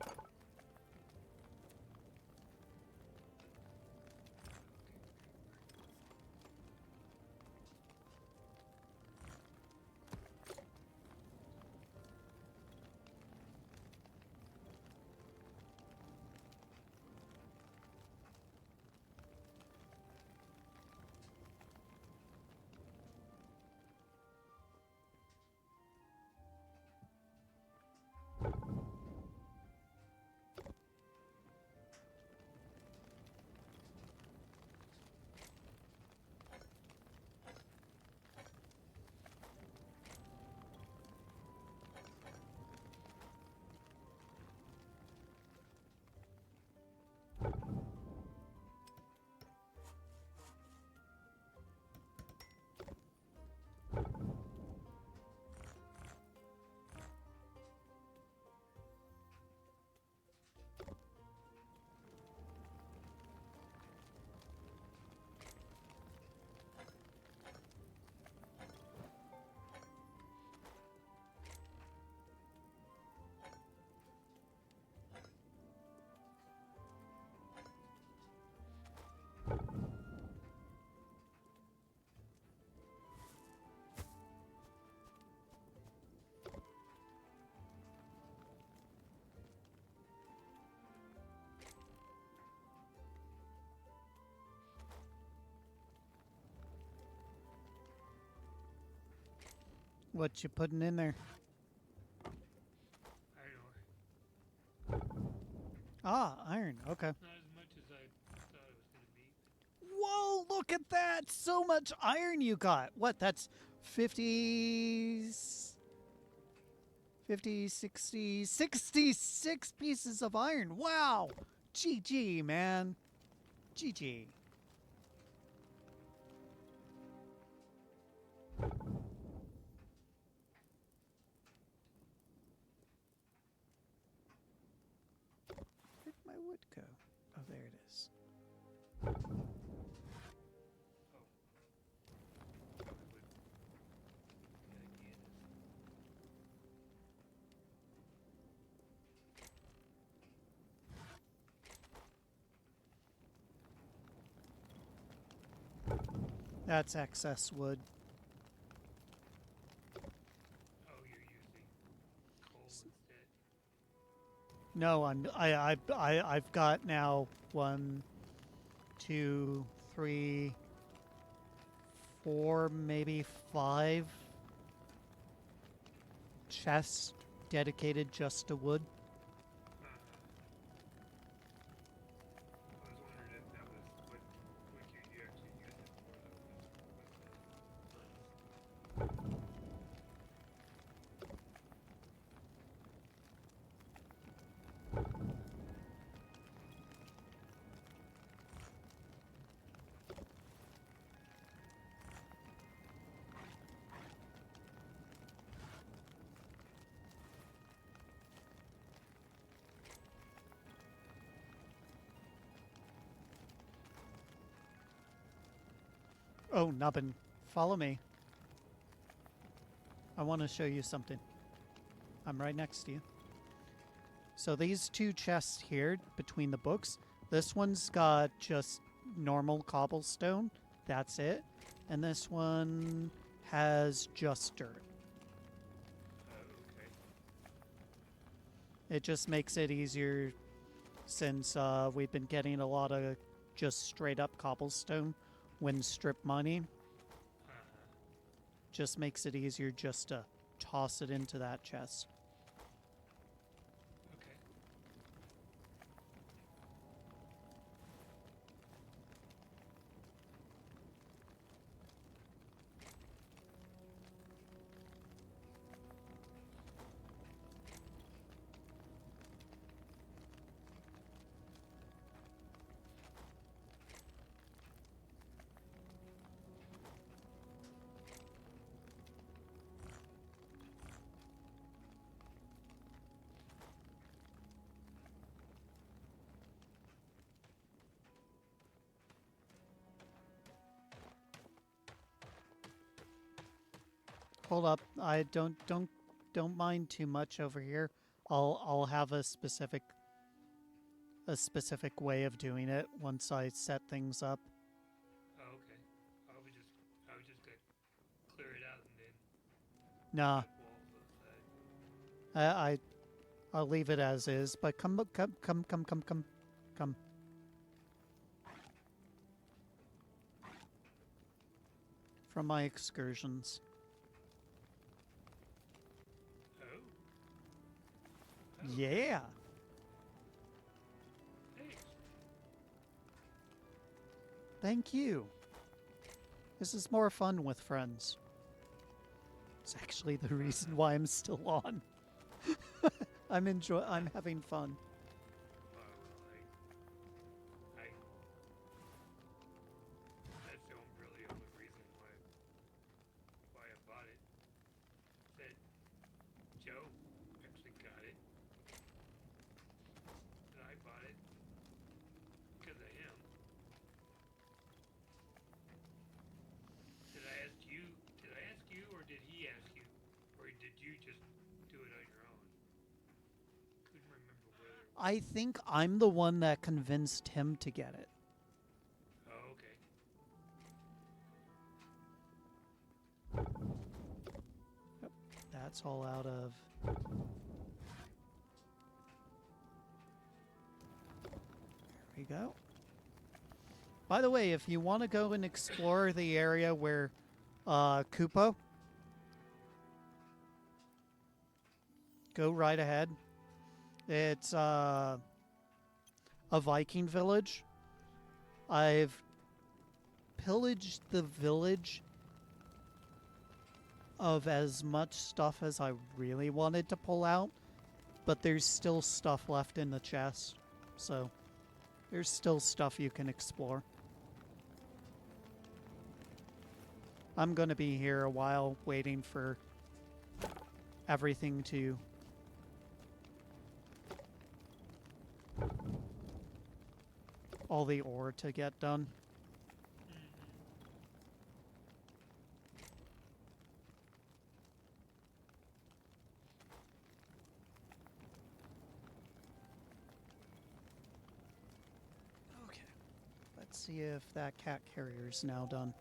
What you putting in there? Iron ore. Ah, iron. Okay. Not as much as I thought it was going to be. Whoa, look at that. So much iron you got. What? That's 50, 50, 60, 66 pieces of iron. Wow. GG, man. GG. Where'd my wood go? Oh, there it is. Oh. I would. The idea is. That's excess wood. Oh, you're using coal instead. No, I've got now 1, 2, 3, 4, maybe 5 chests dedicated just to wood. I was wondering if that was what you actually use it for, though, was the furnace. Oh, Nubbin, follow me. I want to show you something. I'm right next to you. So these 2 chests here between the books, this one's got just normal cobblestone. That's it. And this one has just dirt. Okay. It just makes it easier since we've been getting a lot of just straight up cobblestone when strip mining. Just makes it easier just to toss it into that chest. Okay. Hold up. I don't mind too much over here. I'll have a specific way of doing it once I set things up. Oh, okay. I was just gonna clear it out and then Nah, put walls on the side. I, I I'll leave it as is. But come. From my excursions. Oh. Oh. Yeah. Thanks. Thank you. This is more fun with friends. It's actually the reason why I'm still on. I'm having fun. Well, I that's the really only reason why I bought it. That Joe actually got it, and I bought it because of him. Did I ask you? Did I ask you, or did he ask you, or did you just do it on your own? Couldn't remember whether it was. I think I'm the one that convinced him to get it. Oh, okay. That's all out of. There we go. By the way, if you want to go and explore the area where Kupo, go right ahead. It's a Viking village. I've pillaged the village of as much stuff as I really wanted to pull out, but there's still stuff left in the chest. So there's still stuff you can explore. I'm going to be here a while waiting for everything to all the ore to get done. Okay. Let's see if that cat carrier's now done.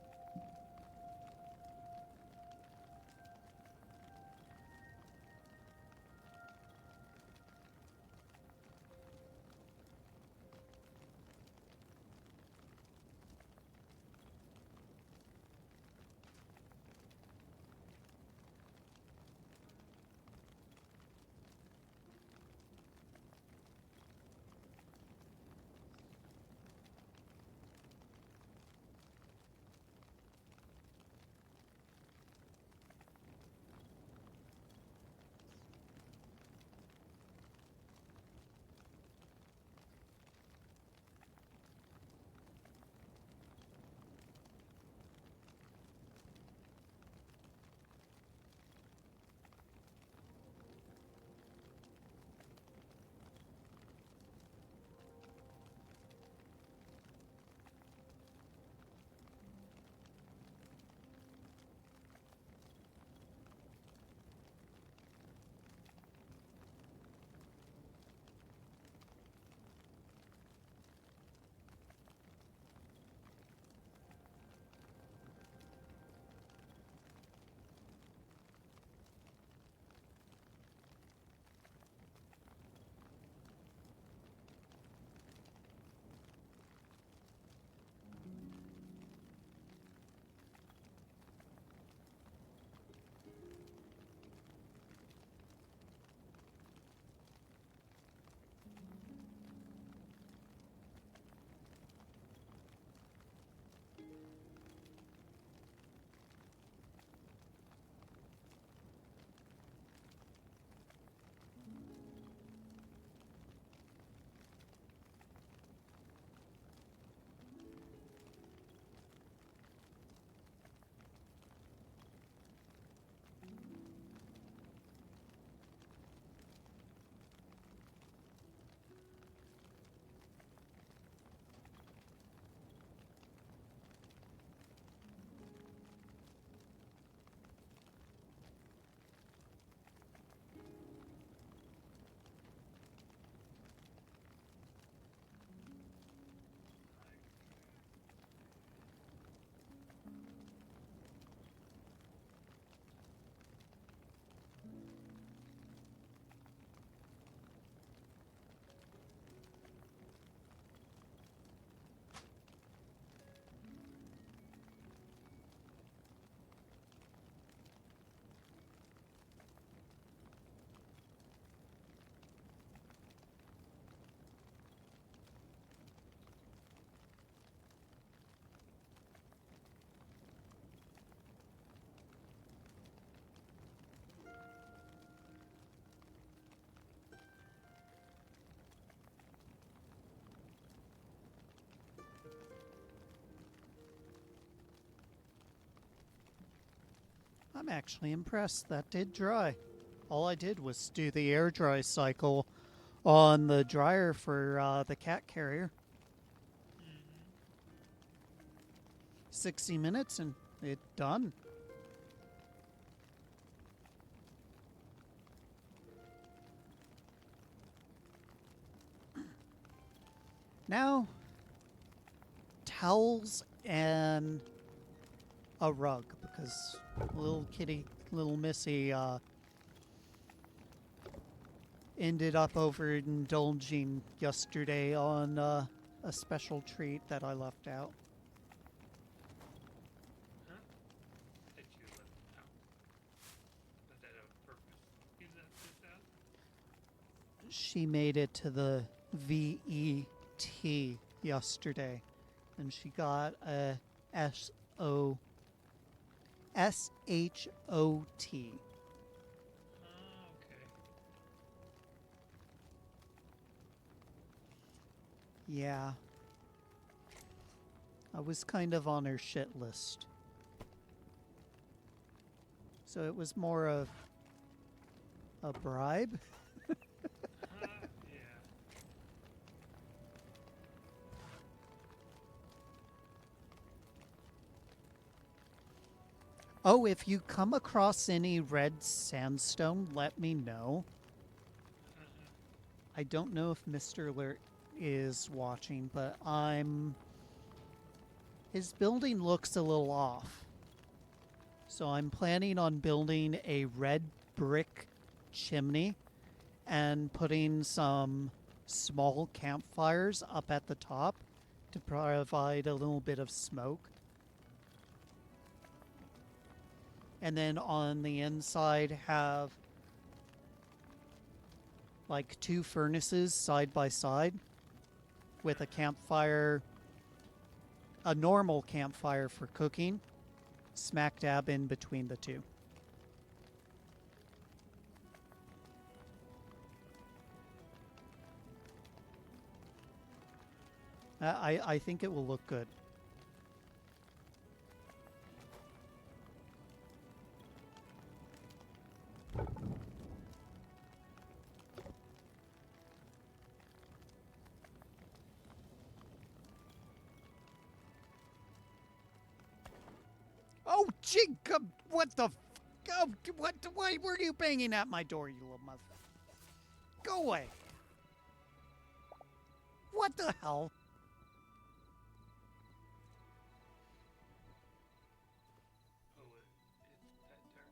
I'm actually impressed. That did dry. All I did was do the air dry cycle on the dryer for the cat carrier. Mm-hmm. 60 minutes and it done. Now, towels and a rug because little kitty, little Missy, ended up overindulging yesterday on a special treat that I left out. Huh? That you left out. Was that on purpose? You left this out? She made it to the VET yesterday, and she got a SHOT. Oh, okay. Yeah, I was kind of on her shit list. So it was more of a bribe. Yeah. Oh, if you come across any red sandstone, let me know. Uh-huh. I don't know if Mr. Alert is watching, but I'm. His building looks a little off. So I'm planning on building a red brick chimney and putting some small campfires up at the top to provide a little bit of smoke. And then on the inside have like two furnaces side by side with a campfire, a normal campfire for cooking, smack dab in between the two. I think it will look good. Oh, Jacob! What the? Oh, what? Why were you banging at my door, you little mother? Go away! What the hell? Oh, it's that dark.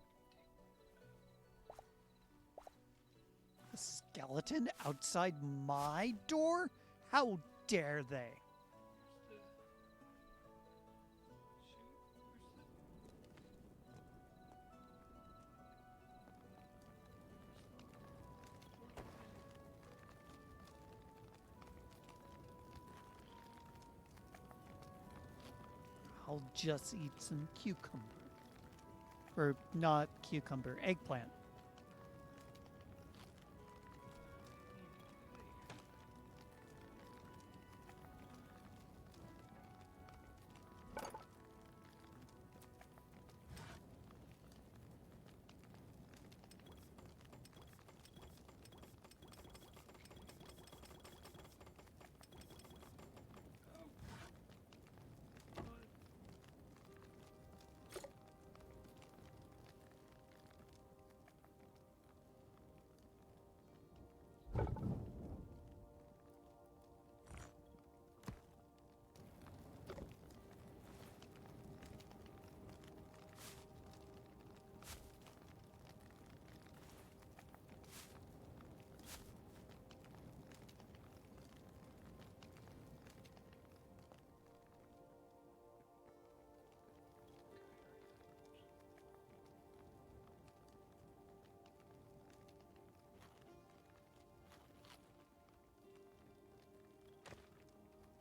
A skeleton outside my door? How dare they? Where's the shoot? Where's the portal thing? I'll just eat some cucumber. Or not cucumber, eggplant.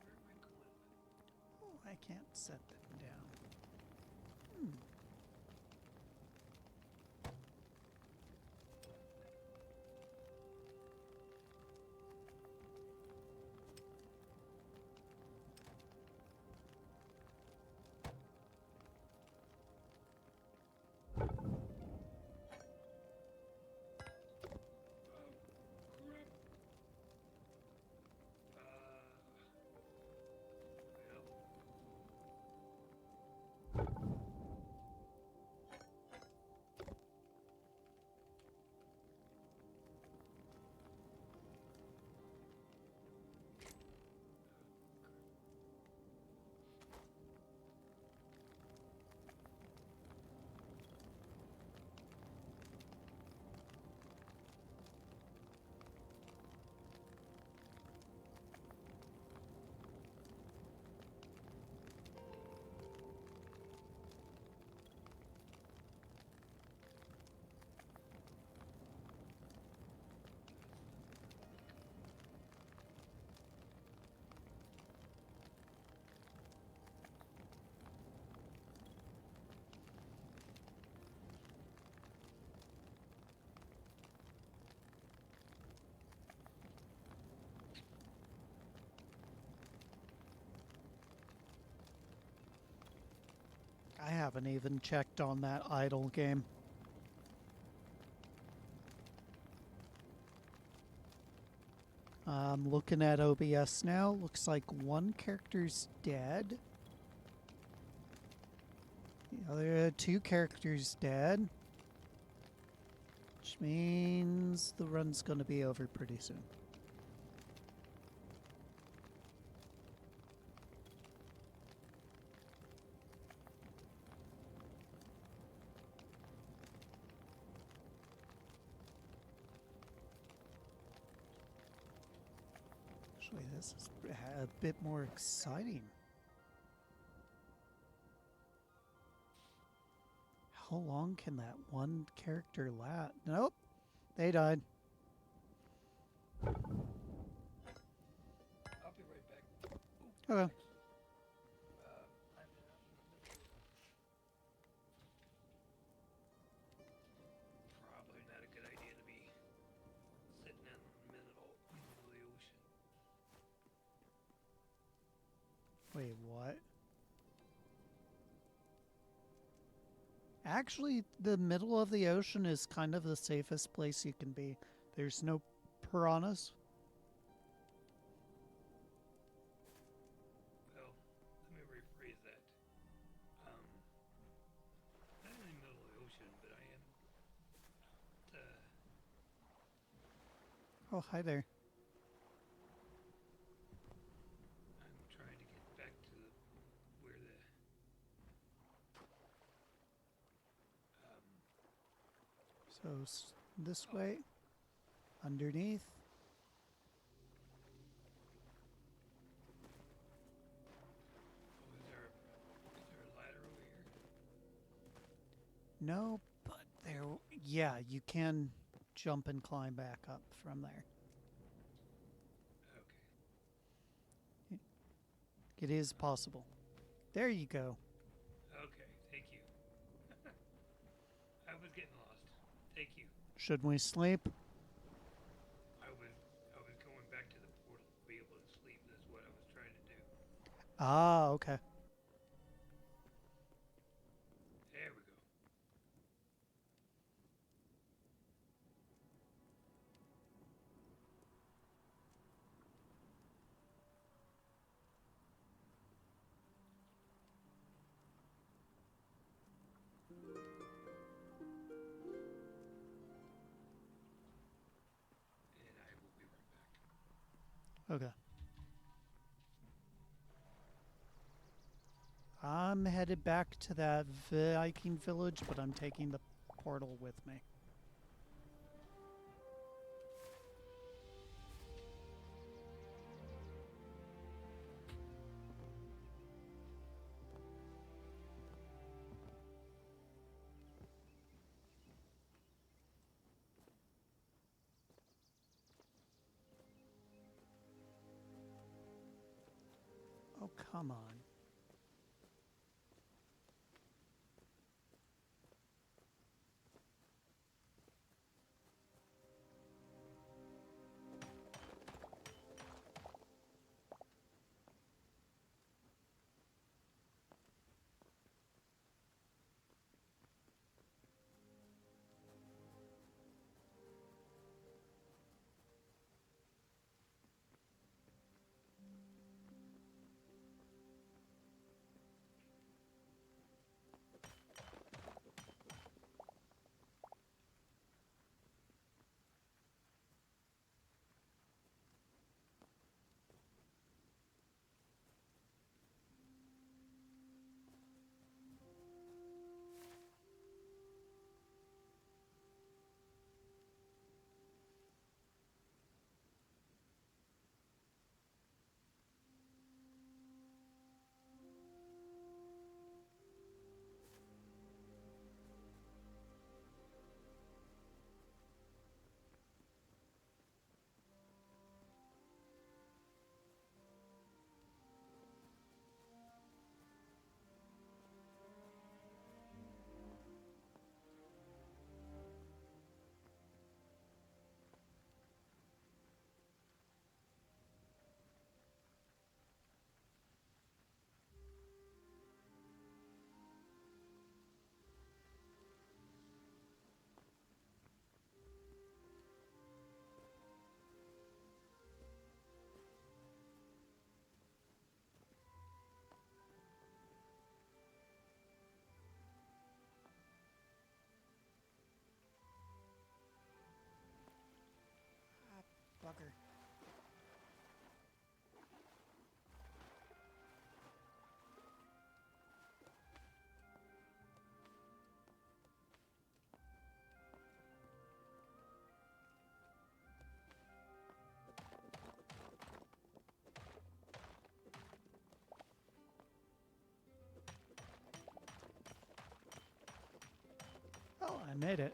Where am I going? Oh, I can't set them down. I haven't even checked on that idle game. I'm looking at OBS now. Looks like one character's dead. The other two characters dead. Which means the run's gonna be over pretty soon. Actually, this is a bit more exciting. How long can that one character last? Nope, they died. I'll be right back. Ooh, Okay. thanks. I'm in the probably not a good idea to be sitting in the middle of the ocean. Wait, what? Actually, the middle of the ocean is kind of the safest place you can be. There's no piranhas. Well, let me rephrase that. Um, not in the middle of the ocean, but I am. Oh, hi there. I'm trying to get back to where the. So this way, underneath. Oh, is there a ladder over here? No, but there. Yeah, you can jump and climb back up from there. Okay. It is possible. There you go. Okay. Thank you. I was getting lost. Thank you. Should we sleep? I was going back to the portal to be able to sleep. That's what I was trying to do. Ah, okay. There we go. And I will be right back. Okay. I'm headed back to that Viking village, but I'm taking the portal with me. Oh, come on. made it.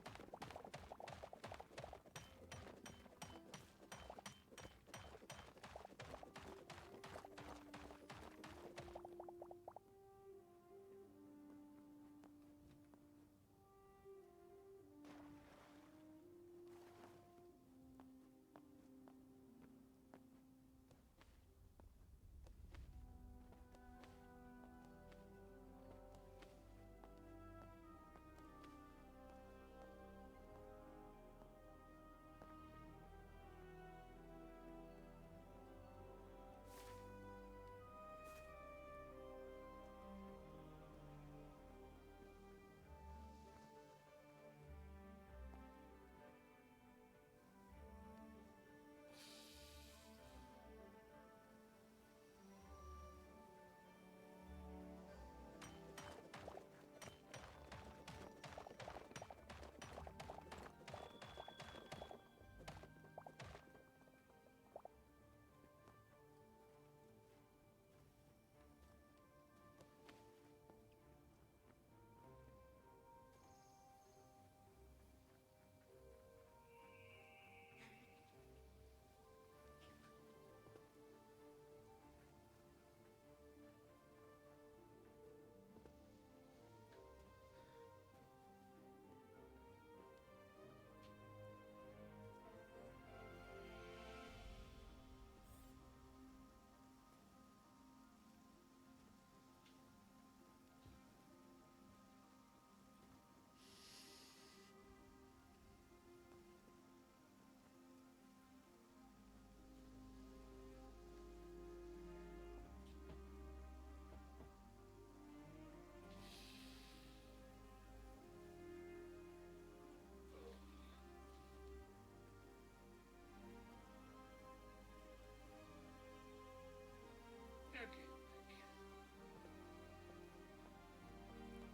Okay.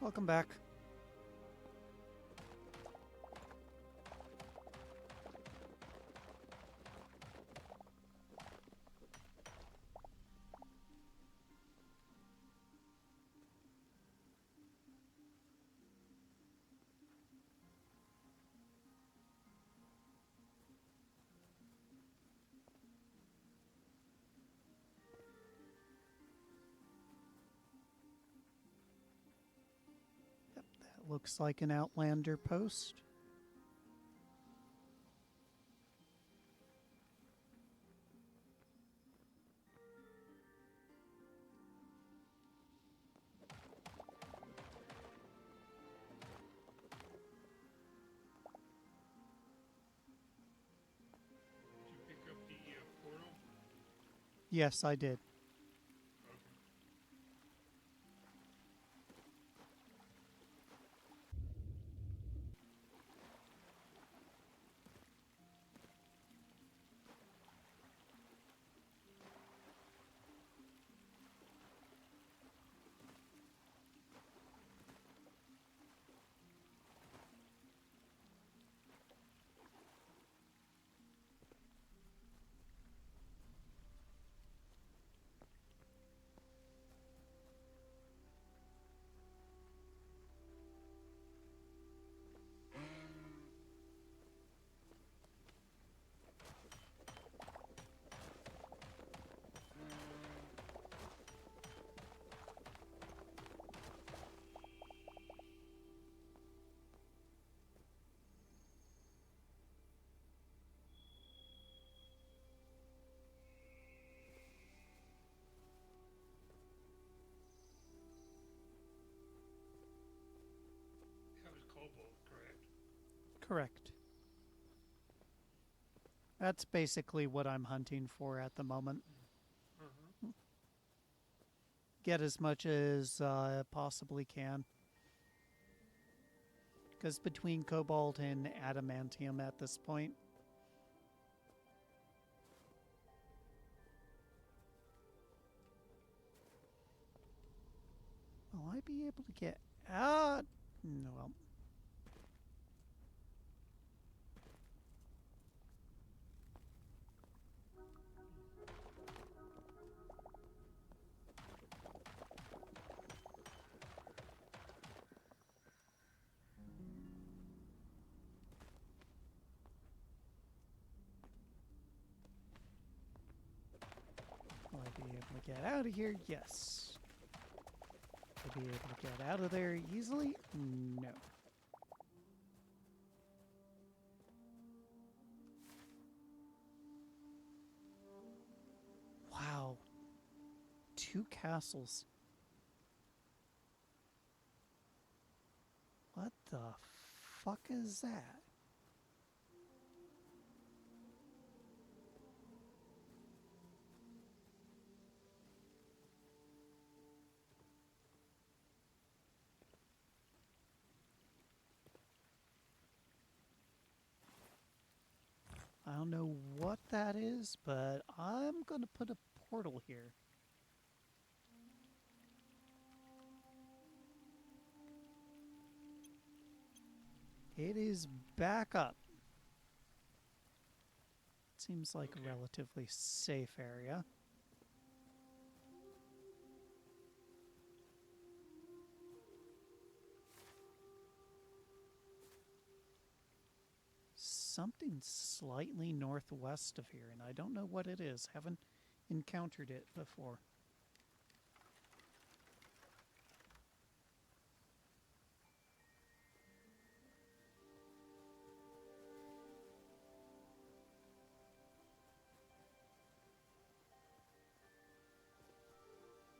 Welcome back. Yep, that looks like an Outlander post. Did you pick up the portal? Yes, I did. Okay. That was cobalt, correct? Correct. That's basically what I'm hunting for at the moment. Uh-huh. Get as much as I possibly can. Because between cobalt and adamantium at this point, will I be able to get out? No, well, able to get out of here? Yes. Will be able to get out of there easily? No. Wow. 2 castles. What the fuck is that? I don't know what that is, but I'm gonna put a portal here. It is back up. Seems like a Okay. relatively safe area. Something slightly northwest of here, and I don't know what it is. Haven't encountered it before.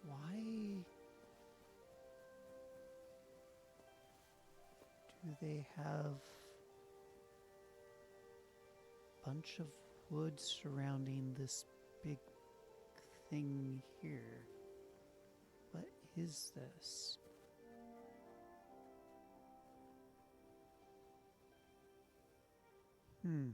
Why do they have a bunch of wood surrounding this big thing here? What is this? Hmm.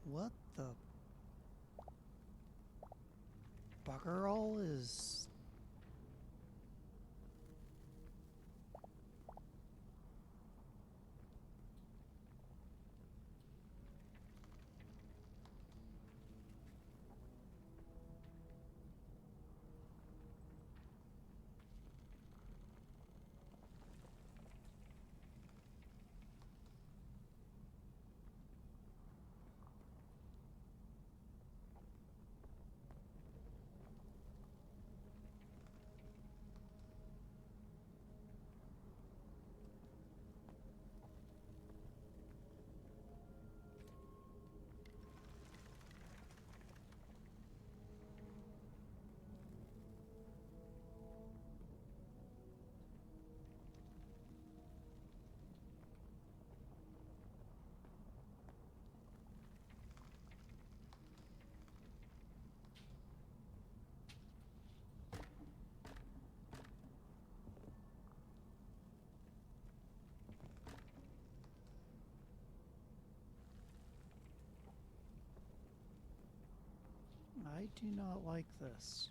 What the bugger all is... I do not like this.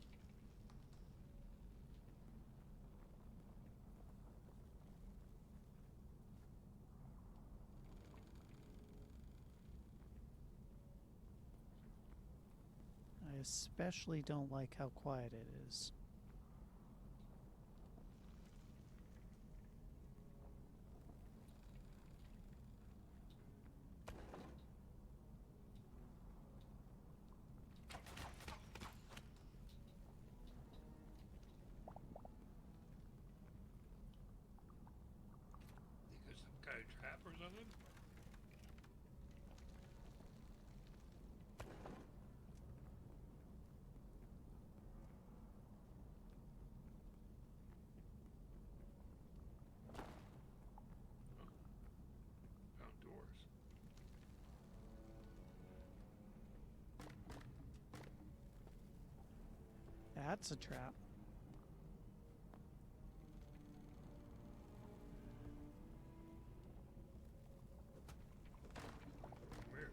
especially don't like how quiet it is. Think there's some kind of trap or something? Found doors. That's a trap. Where?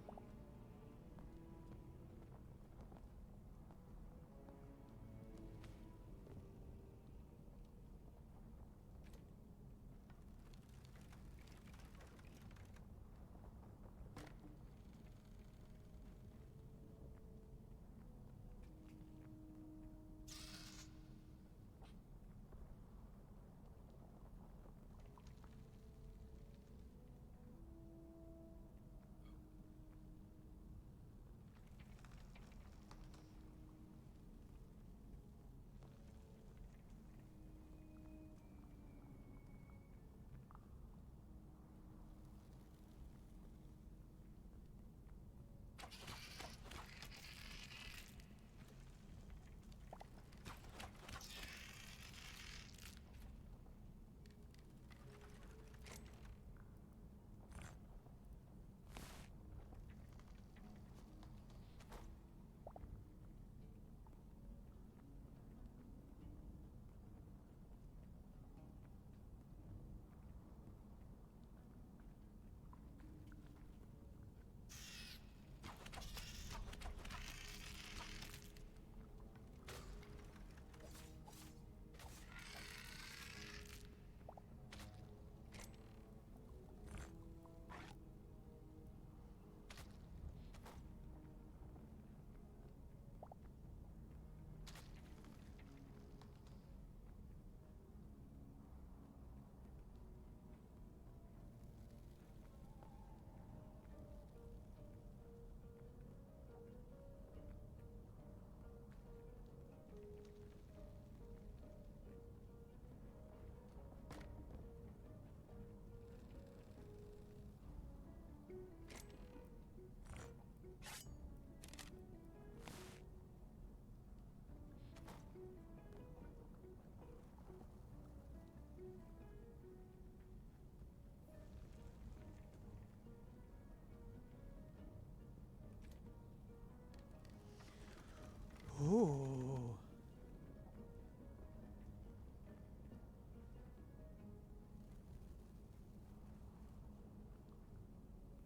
Ooh.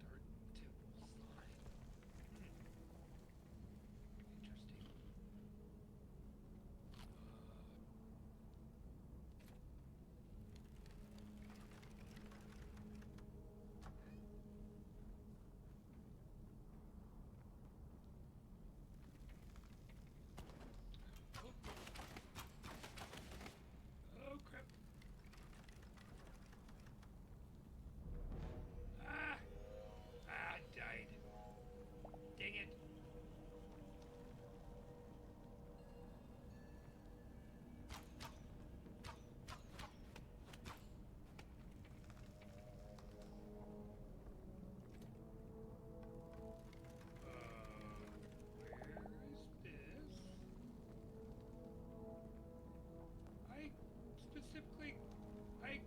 Dark temple slime. Interesting. Oh, oh crap. Ah! Ah, I died. Dang it. Where is this? I specifically, I,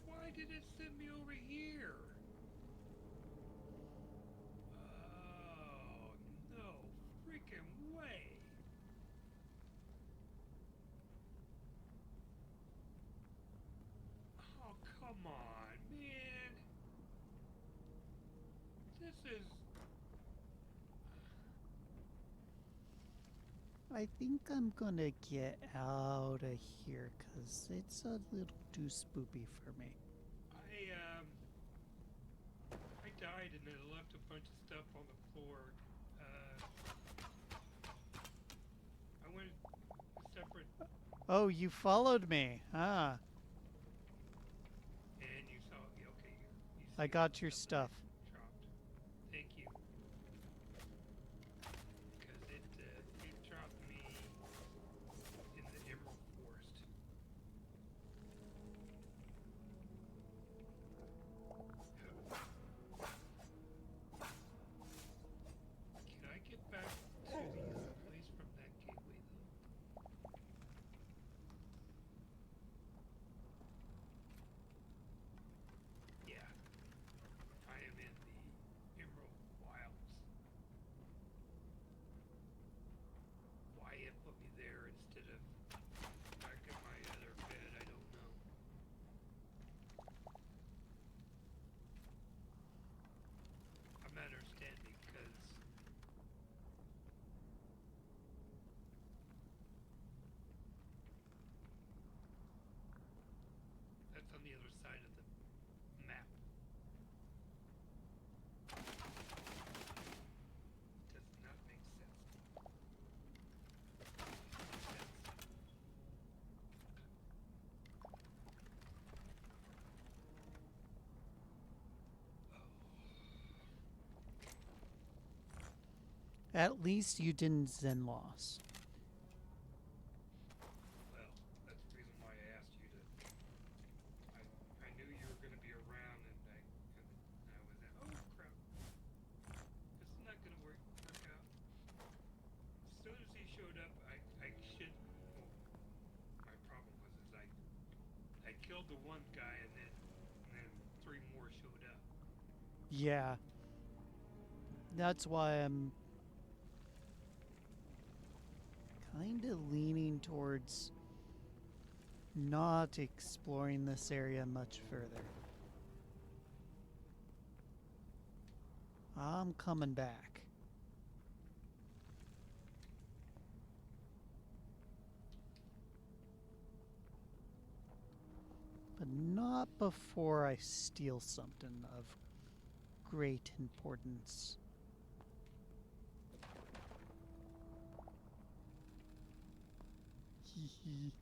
why did it send me over here? Oh, no freaking way. Oh, come on, man. This is, I think I'm gonna get out of here because it's a little too spoopy for me. I died and then left a bunch of stuff on the floor. Uh, Oh, you followed me. Ah, And you saw, yeah, okay, you I see all the got your stuff that I stuff. dropped. Thank you, because it dropped me in the Emerald Forest. Can I get back to the place from that gateway though? Yeah, I am in the Emerald Wilds. Why it put me there instead of back in my other bed, I don't know. I'm not understanding because that's on the other side of the map. It does not make sense. Sense. At least you didn't Zen loss. Well, that's the reason why I asked you to. I knew you were going to be around, and I was at. Oh crap! This is not going to work out. As soon as he showed up, I should. Well, my problem was is I killed the one guy, and then three more showed up. Yeah, that's why I'm kind of leaning towards not exploring this area much further. I'm coming back. But not before I steal something of great importance. Hee hee.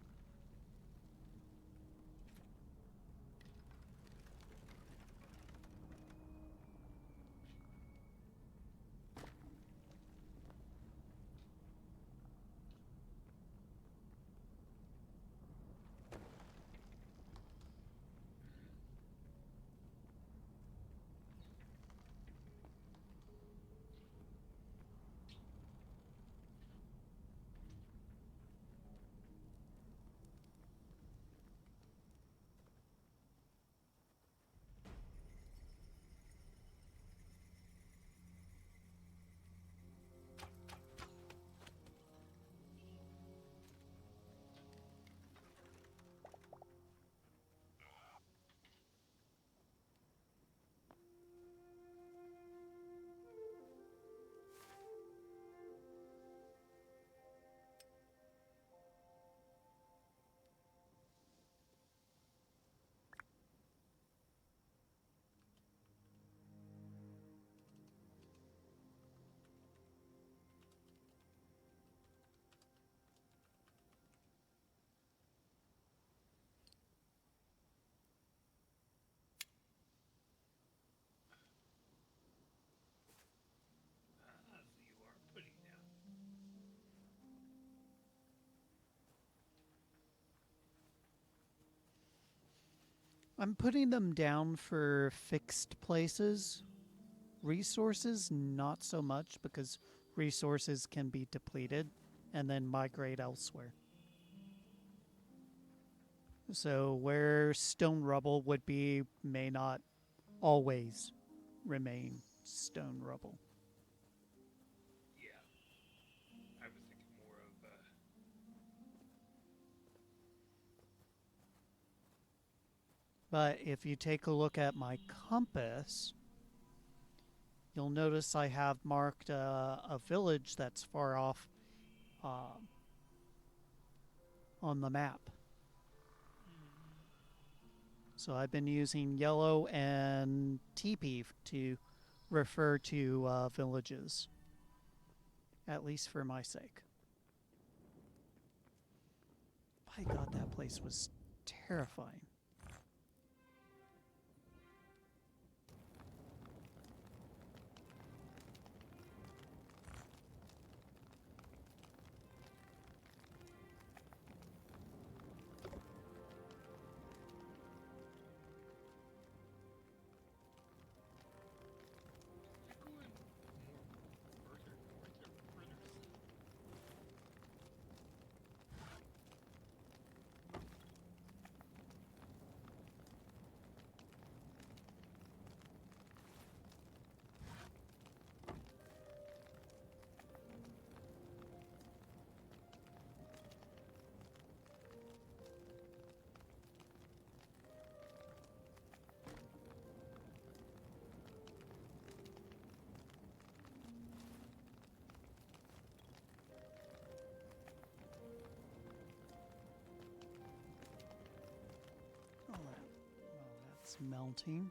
Ah, so you are putting down. I'm putting them down for fixed places. Resources, not so much, because resources can be depleted and then migrate elsewhere. So, where stone rubble would be, may not always remain stone rubble. Yeah, I was thinking more of. But if you take a look at my compass, you'll notice I have marked a village that's far off uh, on the map. So I've been using yellow and TP to refer to villages, at least for my sake. My God, that place was terrifying. You're going more further north or further south? That's melting.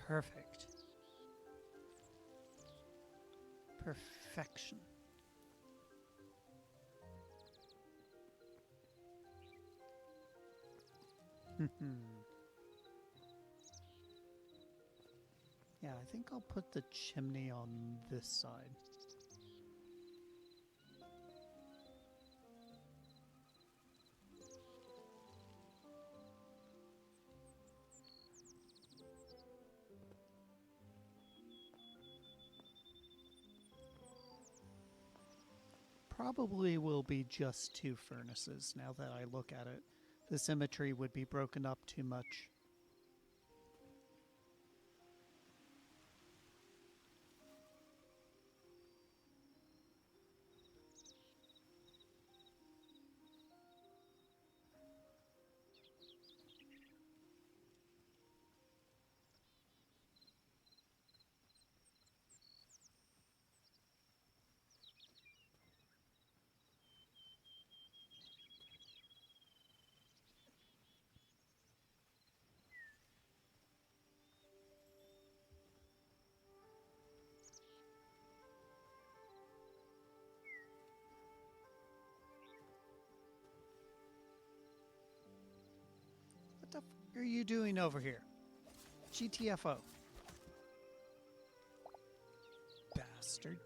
Perfect. Perfection. Yeah, I think I'll put the chimney on this side. Probably will be just two furnaces now that I look at it. The symmetry would be broken up too much. What the f are you doing over here? GTFO. Bastard.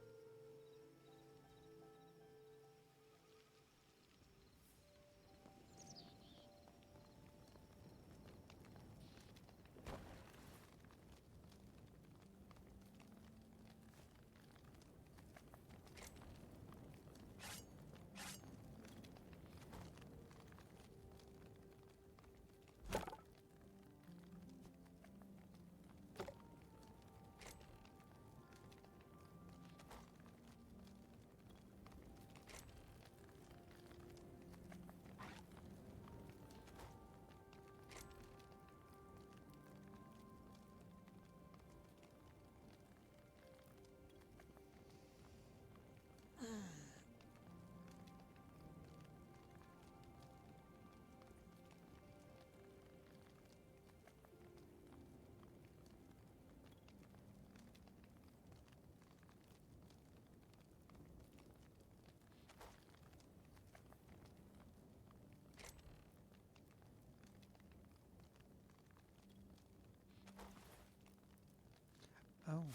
Oh.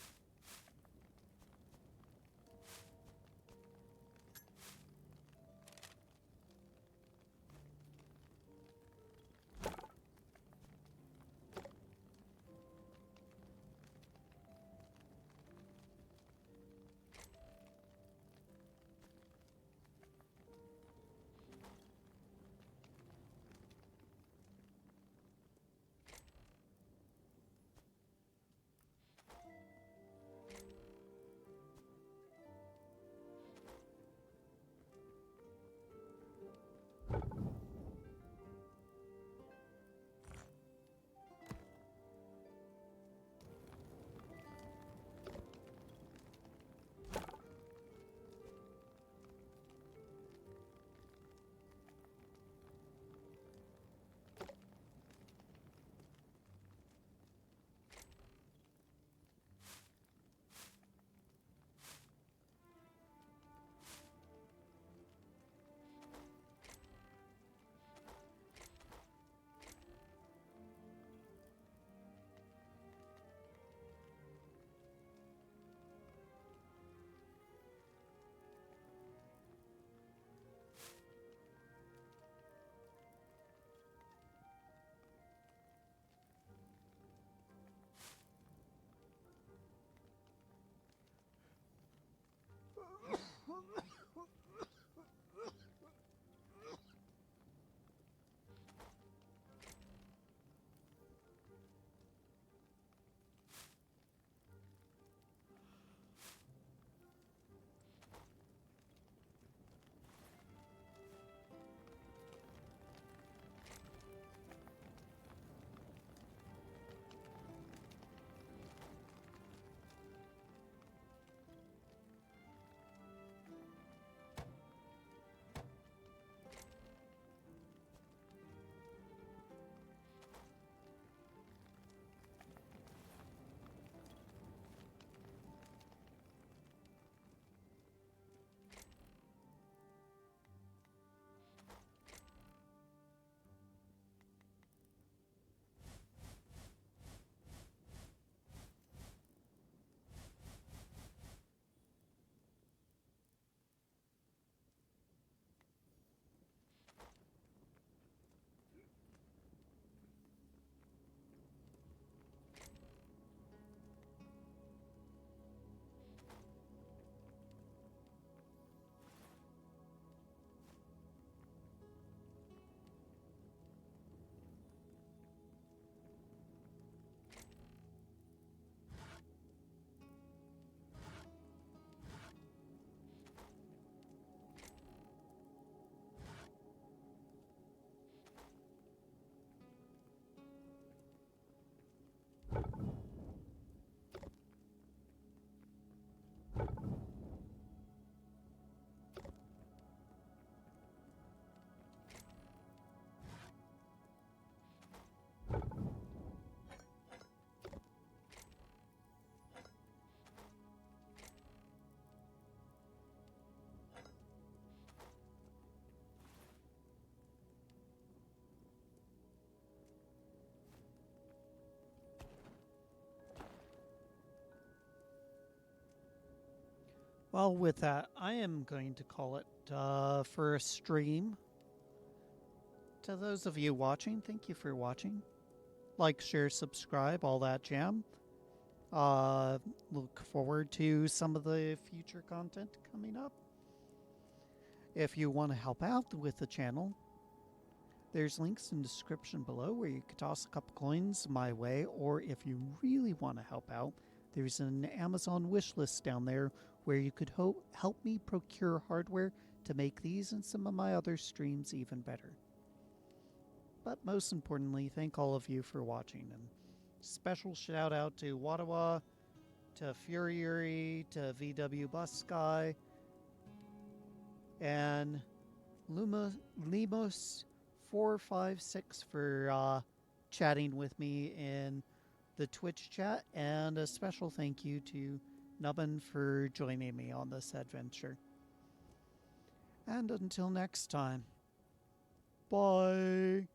Well, with that, I am going to call it for a stream. To those of you watching, thank you for watching. Like, share, subscribe, all that jam. Uh, Look forward to some of the future content coming up. If you want to help out with the channel, there's links in the description below where you could toss a couple coins my way, or if you really want to help out, there's an Amazon wish list down there where you could help me procure hardware to make these and some of my other streams even better. But most importantly, thank all of you for watching, and special shout out to Wadawa, to Fury, to VW Bus Sky, and Limos456 for chatting with me in the Twitch chat, and a special thank you to Nubbin for joining me on this adventure. And until next time, bye.